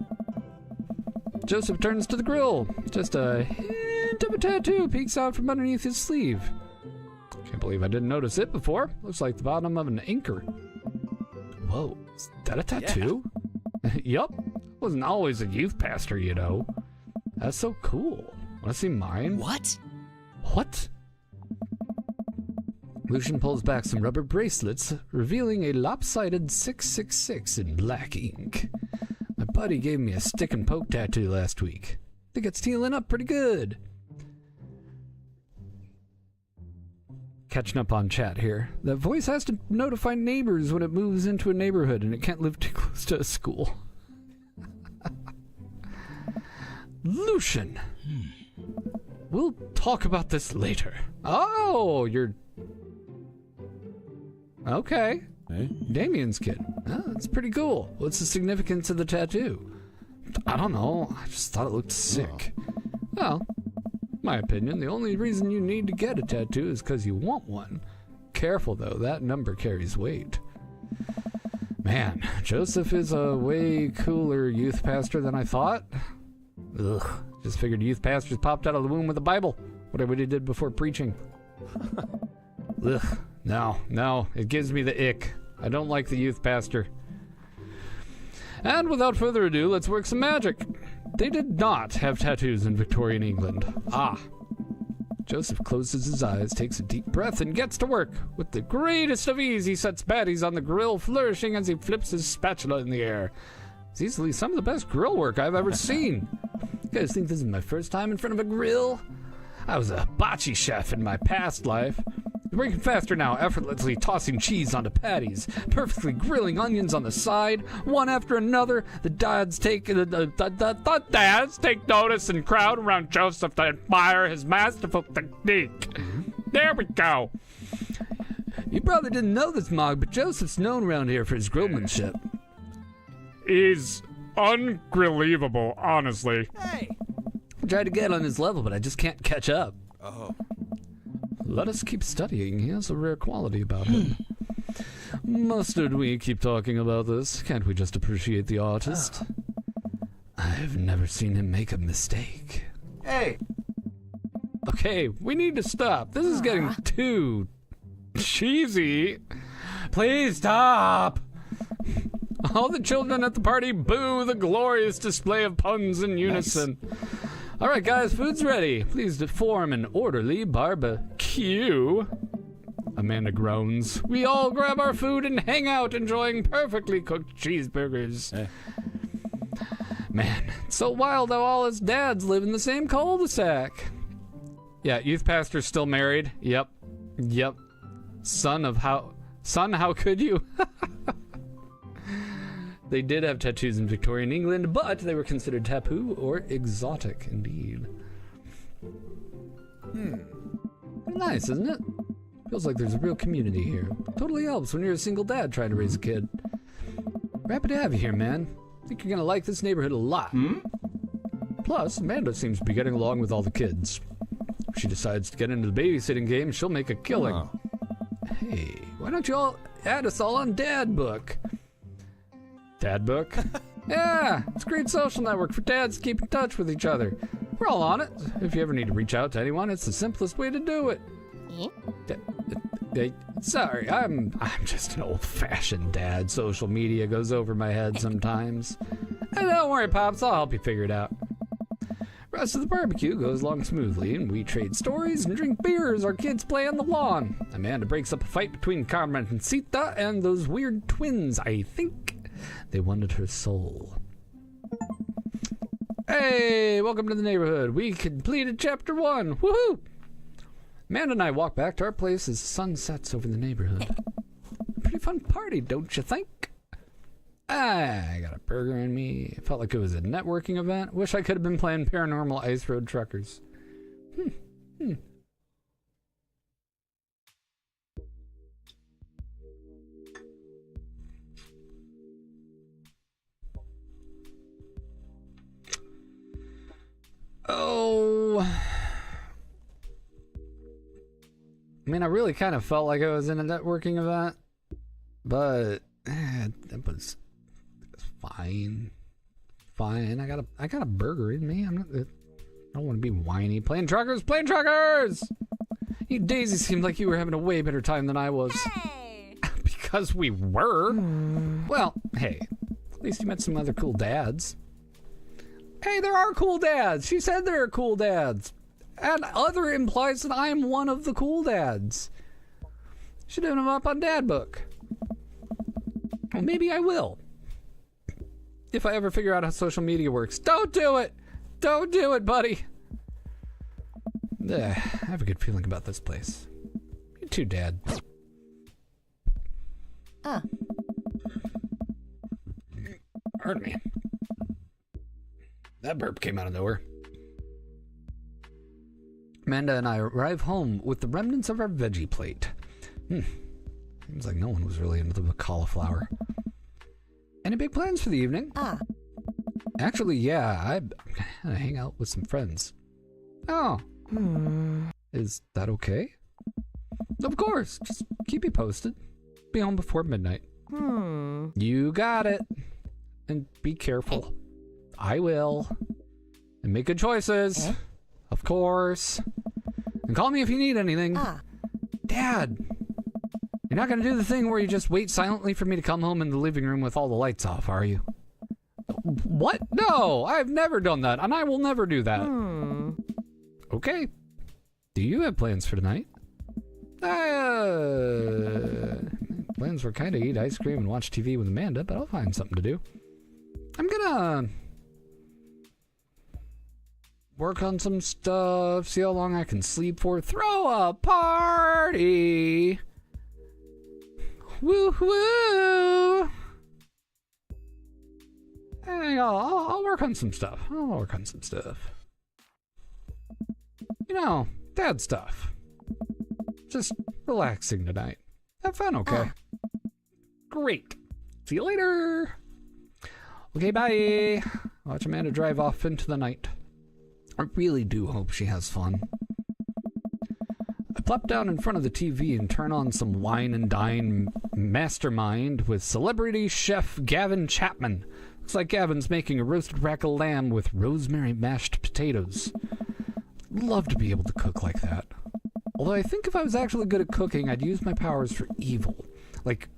Joseph turns to the grill. Just a hint of a tattoo peeks out from underneath his sleeve. Can't believe I didn't notice it before. Looks like the bottom of an anchor. Whoa, is that a tattoo? Yeah. Yup. Wasn't always a youth pastor, you know. That's so cool. Wanna see mine? What? What? Lucian pulls back some rubber bracelets, revealing a lopsided 666 in black ink. My buddy gave me a stick and poke tattoo last week. Think it's healing up pretty good. Catching up on chat here. That voice has to notify neighbors when it moves into a neighborhood and it can't live too close to a school. Lucian. We'll talk about this later. Oh, you're... Okay. Hey? Damien's kid. Oh, that's pretty cool. What's the significance of the tattoo? I don't know. I just thought it looked sick. Well, my opinion, the only reason you need to get a tattoo is because you want one. Careful, though. That number carries weight. Man, Joseph is a way cooler youth pastor than I thought. Ugh. Just figured youth pastors popped out of the womb with the Bible. Whatever he did before preaching. Ugh. No. It gives me the ick. I don't like the youth pastor. And without further ado, let's work some magic. They did not have tattoos in Victorian England. Ah. Joseph closes his eyes, takes a deep breath, and gets to work. With the greatest of ease, he sets baddies on the grill, flourishing as he flips his spatula in the air. It's easily some of the best grill work I've ever seen. You guys think this is my first time in front of a grill? I was a bocce chef in my past life. Working faster now, effortlessly tossing cheese onto patties, perfectly grilling onions on the side, one after another. The dads take notice and crowd around Joseph to admire his masterful technique. There we go. You probably didn't know this, Mog, but Joseph's known around here for his grillmanship. He's ungrillevable, honestly. Hey! I tried to get on his level, but I just can't catch up. Oh. Let us keep studying. He has a rare quality about him. Mustard, we keep talking about this. Can't we just appreciate the artist? I've never seen him make a mistake. Hey, Okay, we need to stop. This is getting too cheesy. Please stop. All the children at the party boo the glorious display of puns in unison. All right, guys, food's ready. Please form an orderly barbecue. Amanda groans. We all grab our food and hang out enjoying perfectly cooked cheeseburgers. Hey. Man, it's so wild how all his dads live in the same cul-de-sac. Yeah, youth pastor's still married. Yep. Son, how could you? They did have tattoos in Victorian England, but they were considered taboo or exotic, indeed. Nice, isn't it? Feels like there's a real community here. Totally helps when you're a single dad trying to raise a kid. We're happy to have you here, man. Think you're gonna like this neighborhood a lot. Plus, Amanda seems to be getting along with all the kids. If she decides to get into the babysitting game, she'll make a killing. Oh. Hey, why don't you all add us all on Dad Book? Dad Book? Yeah, it's a great social network for dads to keep in touch with each other. We're all on it. If you ever need to reach out to anyone, it's the simplest way to do it. Sorry, I'm just an old-fashioned dad. Social media goes over my head sometimes. And don't worry, Pops, I'll help you figure it out. Rest of the barbecue goes along smoothly, and we trade stories and drink beer as our kids play on the lawn. Amanda breaks up a fight between Carmen and Sita and those weird twins. I think they wanted her soul. Hey, welcome to the neighborhood. We completed chapter 1. Woohoo! Amanda and I walk back to our place as the sun sets over the neighborhood. Pretty fun party, don't you think? I got a burger in me. It felt like it was a networking event. Wish I could have been playing Paranormal Ice Road Truckers. Oh. I mean, I really kind of felt like I was in a networking event, but it was fine. I got a burger in me. I don't want to be whiny. Playing truckers. You Daisy seemed like you were having a way better time than I was. Hey! Because we were. Well, hey, at least you met some other cool dads. Hey, there are cool dads. She said there are cool dads. And other implies that I am one of the cool dads. Should have him up on Dad Book. Well, maybe I will. If I ever figure out how social media works. Don't do it! Don't do it, buddy! I have a good feeling about this place. You too, Dad. Pardon me. That burp came out of nowhere. Amanda and I arrive home with the remnants of our veggie plate. Seems like no one was really into the cauliflower. Any big plans for the evening? Actually, yeah, I'm gonna hang out with some friends. Oh. Is that okay? Of course. Just keep me posted. Be home before midnight. You got it. And be careful. I will. And make good choices. Of course. And call me if you need anything. Dad, you're not gonna do the thing where you just wait silently for me to come home in the living room with all the lights off, are you? What? No, I've never done that, and I will never do that. Okay. Do you have plans for tonight? Plans were kind of eat ice cream and watch TV with Amanda, but I'll find something to do. I'm gonna work on some stuff, see how long I can sleep for, throw a party. Woo woo. Hey, I'll work on some stuff. You know, dad stuff. Just relaxing tonight. Have fun, okay? Great. See you later. Okay, bye. Watch Amanda drive off into the night. I really do hope she has fun. I plop down in front of the TV and turn on some Wine and Dine Mastermind with celebrity chef Gavin Chapman. Looks like Gavin's making a roasted rack of lamb with rosemary mashed potatoes. Love to be able to cook like that. Although I think if I was actually good at cooking, I'd use my powers for evil. Like,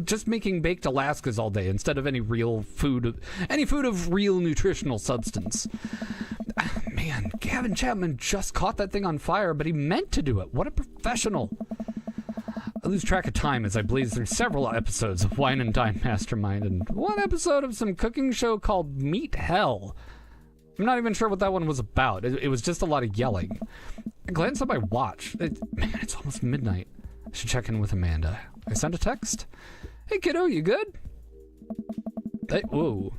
just making baked Alaskas all day instead of any food of real nutritional substance. Man, Gavin Chapman just caught that thing on fire, but he meant to do it. What a professional. I lose track of time as I blaze through several episodes of Wine and Dine Mastermind and one episode of some cooking show called Meat Hell. I'm not even sure what that one was about. It was just a lot of yelling. I glance at my watch. Man, it's almost midnight. I should check in with Amanda. I sent a text. Hey, kiddo, you good? Hey, whoa.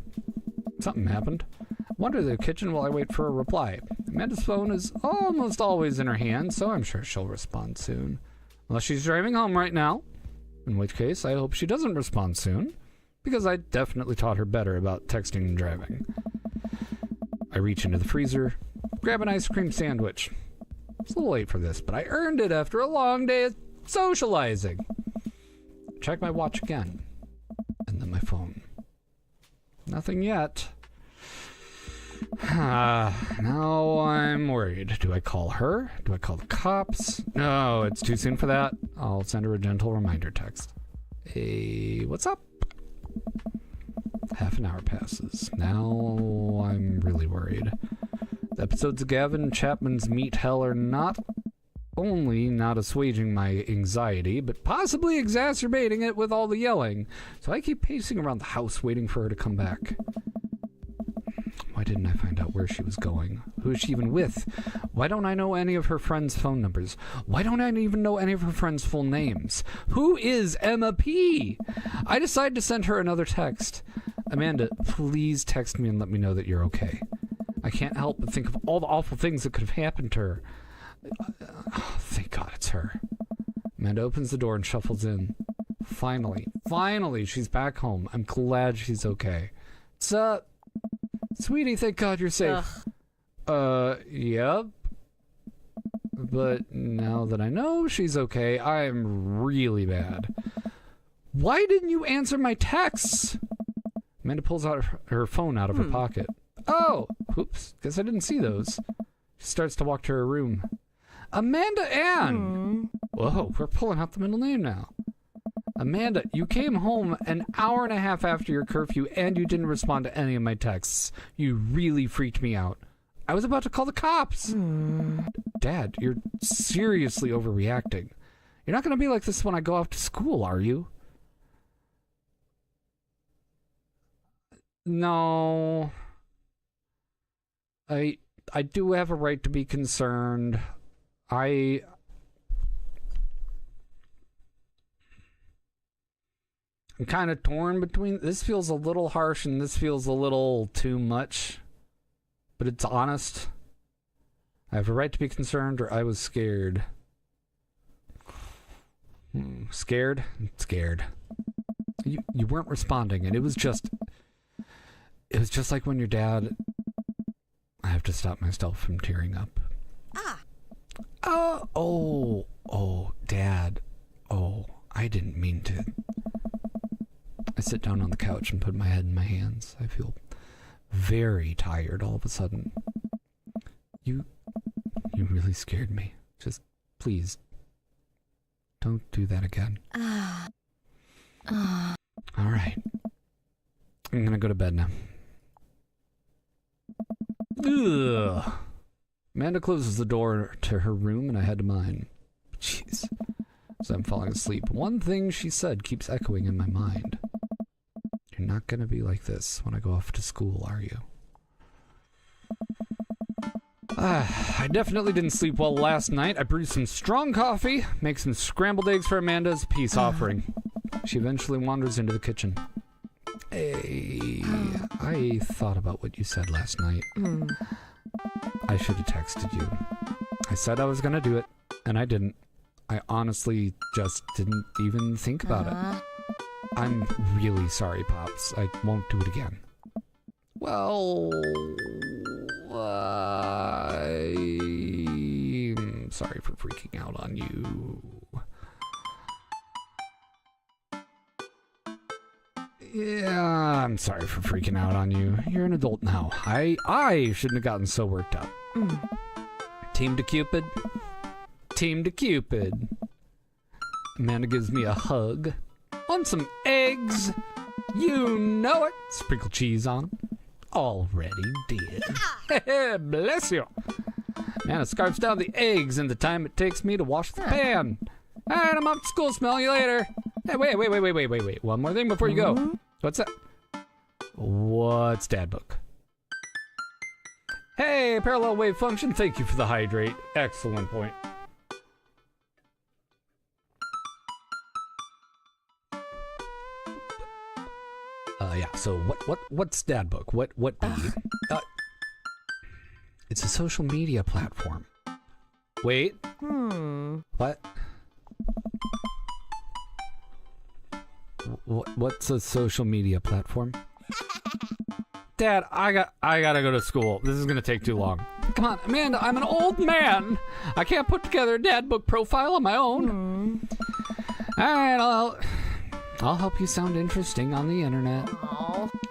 Something happened. I wander to the kitchen while I wait for a reply. Amanda's phone is almost always in her hand, so I'm sure she'll respond soon. Unless she's driving home right now. In which case, I hope she doesn't respond soon, because I definitely taught her better about texting and driving. I reach into the freezer, grab an ice cream sandwich. It's a little late for this, but I earned it after a long day of socializing. Check my watch again, and then my phone. Nothing yet. Now I'm worried. Do I call her? Do I call the cops? No, it's too soon for that. I'll send her a gentle reminder text. Hey, what's up? Half an hour passes. Now I'm really worried. The episodes of Gavin Chapman's Meat Hell are not only not assuaging my anxiety, but possibly exacerbating it with all the yelling. So I keep pacing around the house waiting for her to come back. Why didn't I find out where she was going? Who is she even with? Why don't I know any of her friends' phone numbers? Why don't I even know any of her friends' full names? Who is Emma P? I decide to send her another text. Amanda, please text me and let me know that you're okay. I can't help but think of all the awful things that could have happened to her. Oh, thank God it's her. Amanda opens the door and shuffles in. Finally, she's back home. I'm glad she's okay. What's up? Sweetie, thank God you're safe. Yep. But now that I know she's okay, I'm really bad. Why didn't you answer my texts? Amanda pulls out her phone out of her pocket. Oh, oops, guess I didn't see those. She starts to walk to her room. Amanda Ann! Whoa, we're pulling out the middle name now. Amanda, you came home an hour and a half after your curfew and you didn't respond to any of my texts. You really freaked me out. I was about to call the cops. Dad, you're seriously overreacting. You're not going to be like this when I go off to school, are you? No. I do have a right to be concerned. I'm kind of torn between... This feels a little harsh and this feels a little too much. But it's honest. I have a right to be concerned, or I was scared. Scared? Scared. You weren't responding, and it was just like when your dad... I have to stop myself from tearing up. Dad. Oh, I didn't mean to. I sit down on the couch and put my head in my hands. I feel very tired all of a sudden. You really scared me. Just, please, don't do that again. All right. I'm gonna go to bed now. Ugh. Amanda closes the door to her room and I head to mine. Jeez. As I'm falling asleep, one thing she said keeps echoing in my mind. You're not gonna be like this when I go off to school, are you? I definitely didn't sleep well last night. I brewed some strong coffee, make some scrambled eggs for Amanda as a peace offering. She eventually wanders into the kitchen. Hey, I thought about what you said last night. I should have texted you. I said I was gonna do it, and I didn't. I honestly just didn't even think about it. I'm really sorry, Pops. I won't do it again. Well, I'm sorry for freaking out on you. Yeah, I'm sorry for freaking out on you. You're an adult now. I shouldn't have gotten so worked up. Team to Cupid. Team to Cupid. Amanda gives me a hug. Want some eggs? You know it. Sprinkle cheese on them. Already did. Bless you. Amanda scarfs down the eggs in the time it takes me to wash the pan. Alright, I'm off to school. Smell you later. Hey, wait. One more thing before you go. What's that? What's Dad Book? Hey, parallel wave function. Thank you for the hydrate. Excellent point. Yeah, so what's Dad Book? What be? It's a social media platform. Wait. What? What's a social media platform? Dad, I gotta go to school. This is gonna take too long. Come on, Amanda, I'm an old man. I can't put together a Dad Book profile on my own. All right, I'll help you sound interesting on the internet.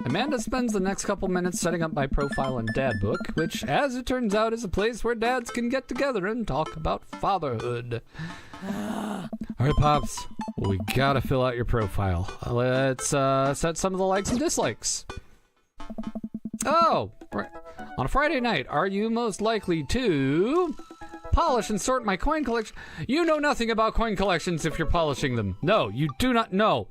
Amanda spends the next couple minutes setting up my profile in Dad Book, which, as it turns out, is a place where dads can get together and talk about fatherhood. All right, Pops, we gotta fill out your profile. Let's set some of the likes and dislikes. Oh, on a Friday night, are you most likely to polish and sort my coin collection? You know nothing about coin collections if you're polishing them. No, you do not. No,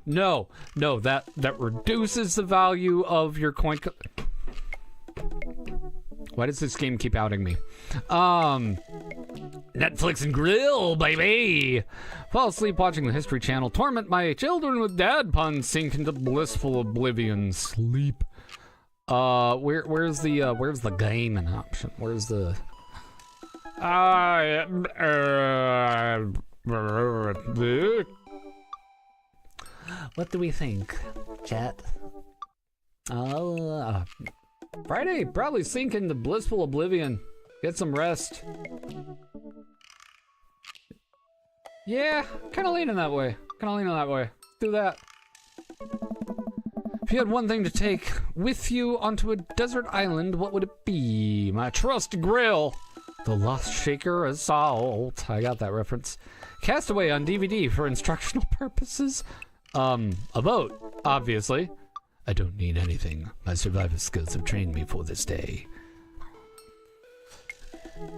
that reduces the value of your coin. Why does this game keep outing me? Netflix and grill, baby. Fall asleep watching the History Channel. Torment my children with dad puns. Sink into blissful oblivion. Sleep. Where's the gaming option? Where's the? What do we think, chat? Friday, probably sink into blissful oblivion. Get some rest. Yeah, kind of leaning that way. Do that. If you had one thing to take with you onto a desert island, what would it be? My trusty grill. The Lost Shaker Assault. I got that reference. Castaway on DVD for instructional purposes. A boat, obviously. I don't need anything. My survival skills have trained me for this day. I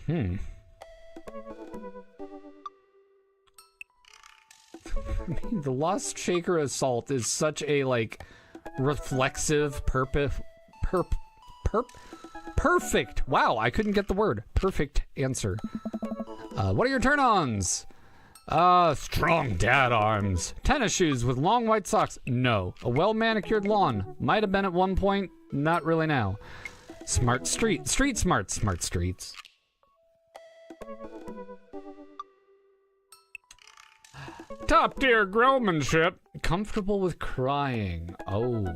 mean, the Lost Shaker Assault is such a, like, reflexive, perfect. Wow, I couldn't get the word. Perfect answer. What are your turn-ons? Strong dad arms. Tennis shoes with long white socks. No. A well-manicured lawn. Might have been at one point. Not really now. Smart street. Street smart. Smart streets. Top-tier grillmanship. Comfortable with crying. Oh.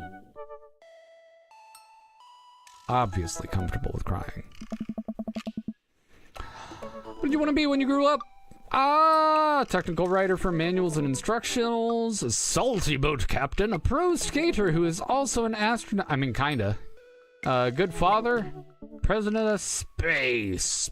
Obviously comfortable with crying. What did you want to be when you grew up? Technical writer for manuals and instructionals, a salty boat captain, a pro skater who is also an astronaut. I mean, kinda. Good father, president of space.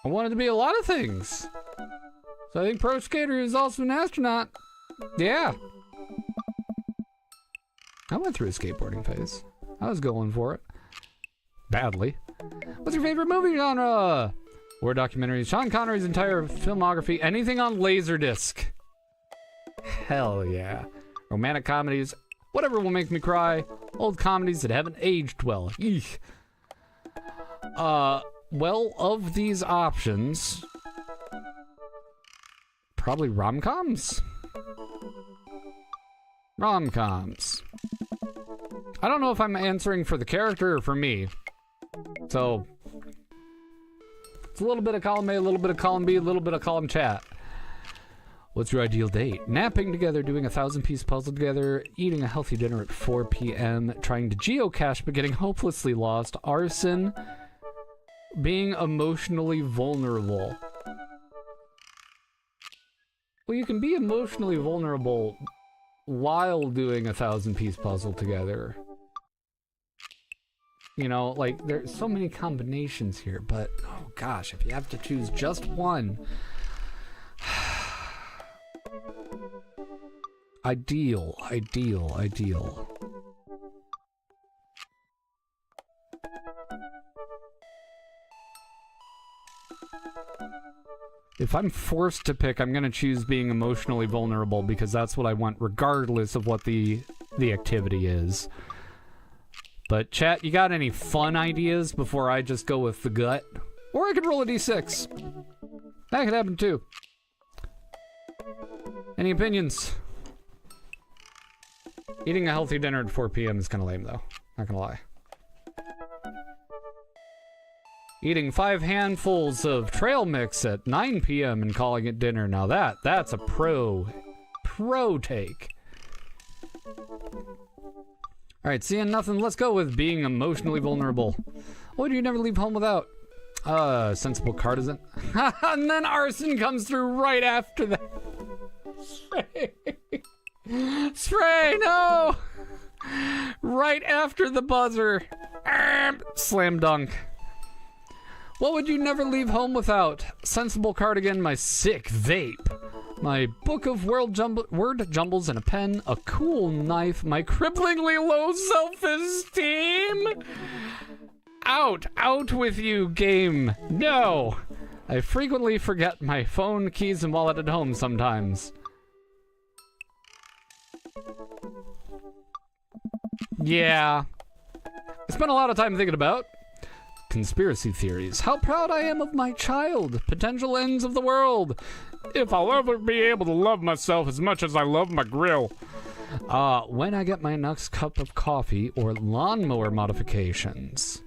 I wanted to be a lot of things. So I think pro skater is also an astronaut. Yeah. I went through a skateboarding phase. I was going for it. Badly. What's your favorite movie genre? War documentaries. Sean Connery's entire filmography. Anything on Laserdisc. Hell yeah. Romantic comedies. Whatever will make me cry. Old comedies that haven't aged well. Eek. Well, of these options, probably rom-coms? Rom-coms. I don't know if I'm answering for the character or for me. So, it's a little bit of column A, a little bit of column B, a little bit of column chat. What's your ideal date? Napping together, doing a 1,000-piece puzzle together, eating a healthy dinner at 4 p.m., trying to geocache but getting hopelessly lost, arson, being emotionally vulnerable. Well, you can be emotionally vulnerable while doing a 1,000-piece puzzle together. You know, like, there's so many combinations here, but, oh gosh, if you have to choose just one. Ideal. If I'm forced to pick, I'm gonna choose being emotionally vulnerable because that's what I want regardless of what the activity is. But chat, you got any fun ideas before I just go with the gut? Or I could roll a d6. That could happen too. Any opinions? Eating a healthy dinner at 4 p.m. is kind of lame though. Not gonna lie. Eating 5 handfuls of trail mix at 9 p.m. and calling it dinner. Now that's a pro take. All right, seeing nothing, let's go with being emotionally vulnerable. What would you never leave home without? Sensible partisan. And then arson comes through right after that. Spray. Spray, no! Right after the buzzer. Slam dunk. What would you never leave home without? Sensible cardigan, my sick vape, my book of word jumbles and a pen, a cool knife, my cripplingly low self-esteem. Out with you, game. No. I frequently forget my phone, keys, and wallet at home sometimes. Yeah. I spent a lot of time thinking about conspiracy theories. How proud I am of my child. Potential ends of the world. If I'll ever be able to love myself as much as I love my grill. When I get my next cup of coffee or lawnmower modifications.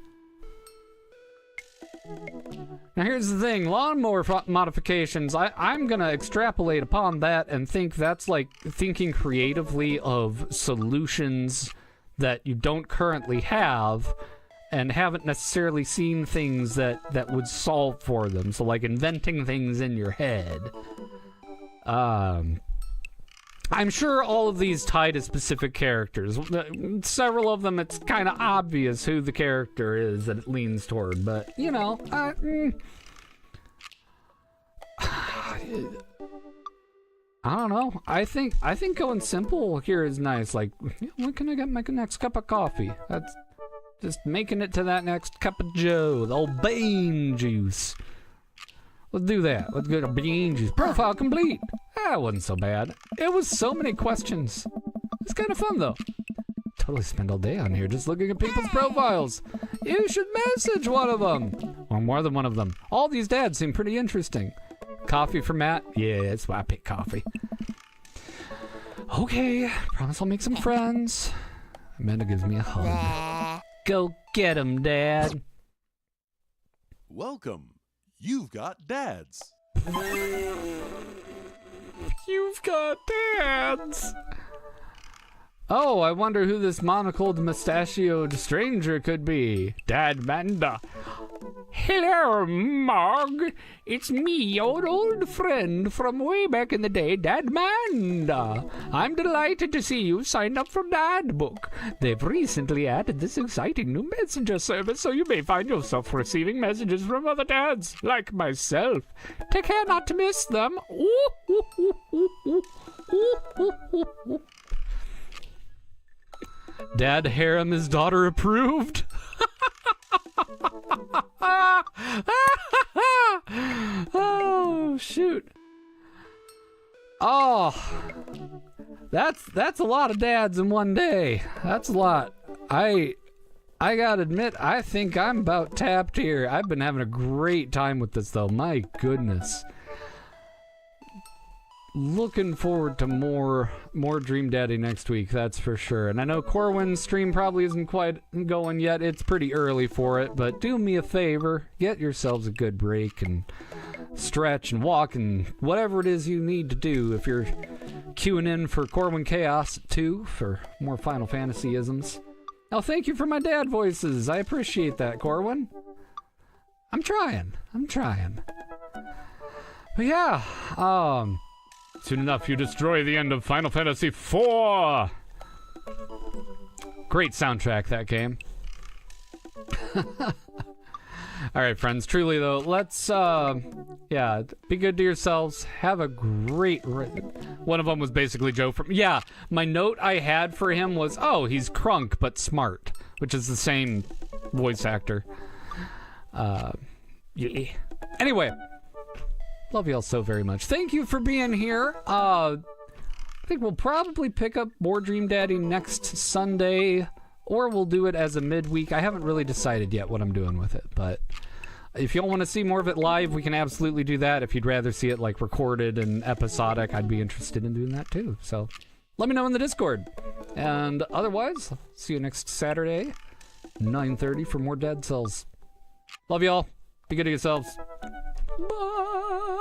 Now here's the thing, lawnmower modifications, I'm gonna extrapolate upon that and think that's like thinking creatively of solutions that you don't currently have and haven't necessarily seen things that would solve for them. So like inventing things in your head. I'm sure all of these tie to specific characters. Several of them, it's kind of obvious who the character is that it leans toward, but, you know, I don't know. I think going simple here is nice. Like, when can I get my next cup of coffee? That's just making it to that next cup of joe, the old bean juice. Let's do that. Let's get a bean juice. Profile complete. That wasn't so bad. It was so many questions. It's kind of fun, though. Totally spend all day on here just looking at people's profiles. You should message one of them. Or more than one of them. All these dads seem pretty interesting. Coffee for Matt? Yeah, that's why I pick coffee. Okay, promise I'll make some friends. Amanda gives me a hug. Go get him, Dad. Welcome. You've got dads. You've got dads. Oh, I wonder who this monocled mustachioed stranger could be. Dad Manda. Hello, Mog. It's me, your old friend from way back in the day, Dad Manda. I'm delighted to see you signed up for Dad Book. They've recently added this exciting new messenger service, so you may find yourself receiving messages from other dads, like myself. Take care not to miss them. Dad harem his daughter approved. Oh shoot. Oh, that's a lot of dads in one day. That's a lot. I gotta admit, I think I'm about tapped here. I've been having a great time with this though. My goodness. Looking forward to more Dream Daddy next week, that's for sure. And I know Corwin's stream probably isn't quite going yet. It's pretty early for it, but do me a favor. Get yourselves a good break and stretch and walk and whatever it is you need to do if you're queuing in for Corwin Chaos 2 for more Final Fantasy-isms. Oh, thank you for my dad voices. I appreciate that, Corwin. I'm trying. But yeah, soon enough, you destroy the end of Final Fantasy IV. Great soundtrack, that game. Alright, friends. Truly, though, let's, yeah, be good to yourselves. Have a great... One of them was basically Joe from... Yeah, my note I had for him was, oh, he's Crunk, but smart, which is the same voice actor. Yeah. Anyway... Love y'all so very much. Thank you for being here. I think we'll probably pick up more Dream Daddy next Sunday, or we'll do it as a midweek. I haven't really decided yet what I'm doing with it, but if y'all want to see more of it live, we can absolutely do that. If you'd rather see it like recorded and episodic, I'd be interested in doing that too. So let me know in the Discord. And otherwise, see you next Saturday, 9:30 for more Dead Cells. Love y'all. Be good to yourselves. Bye.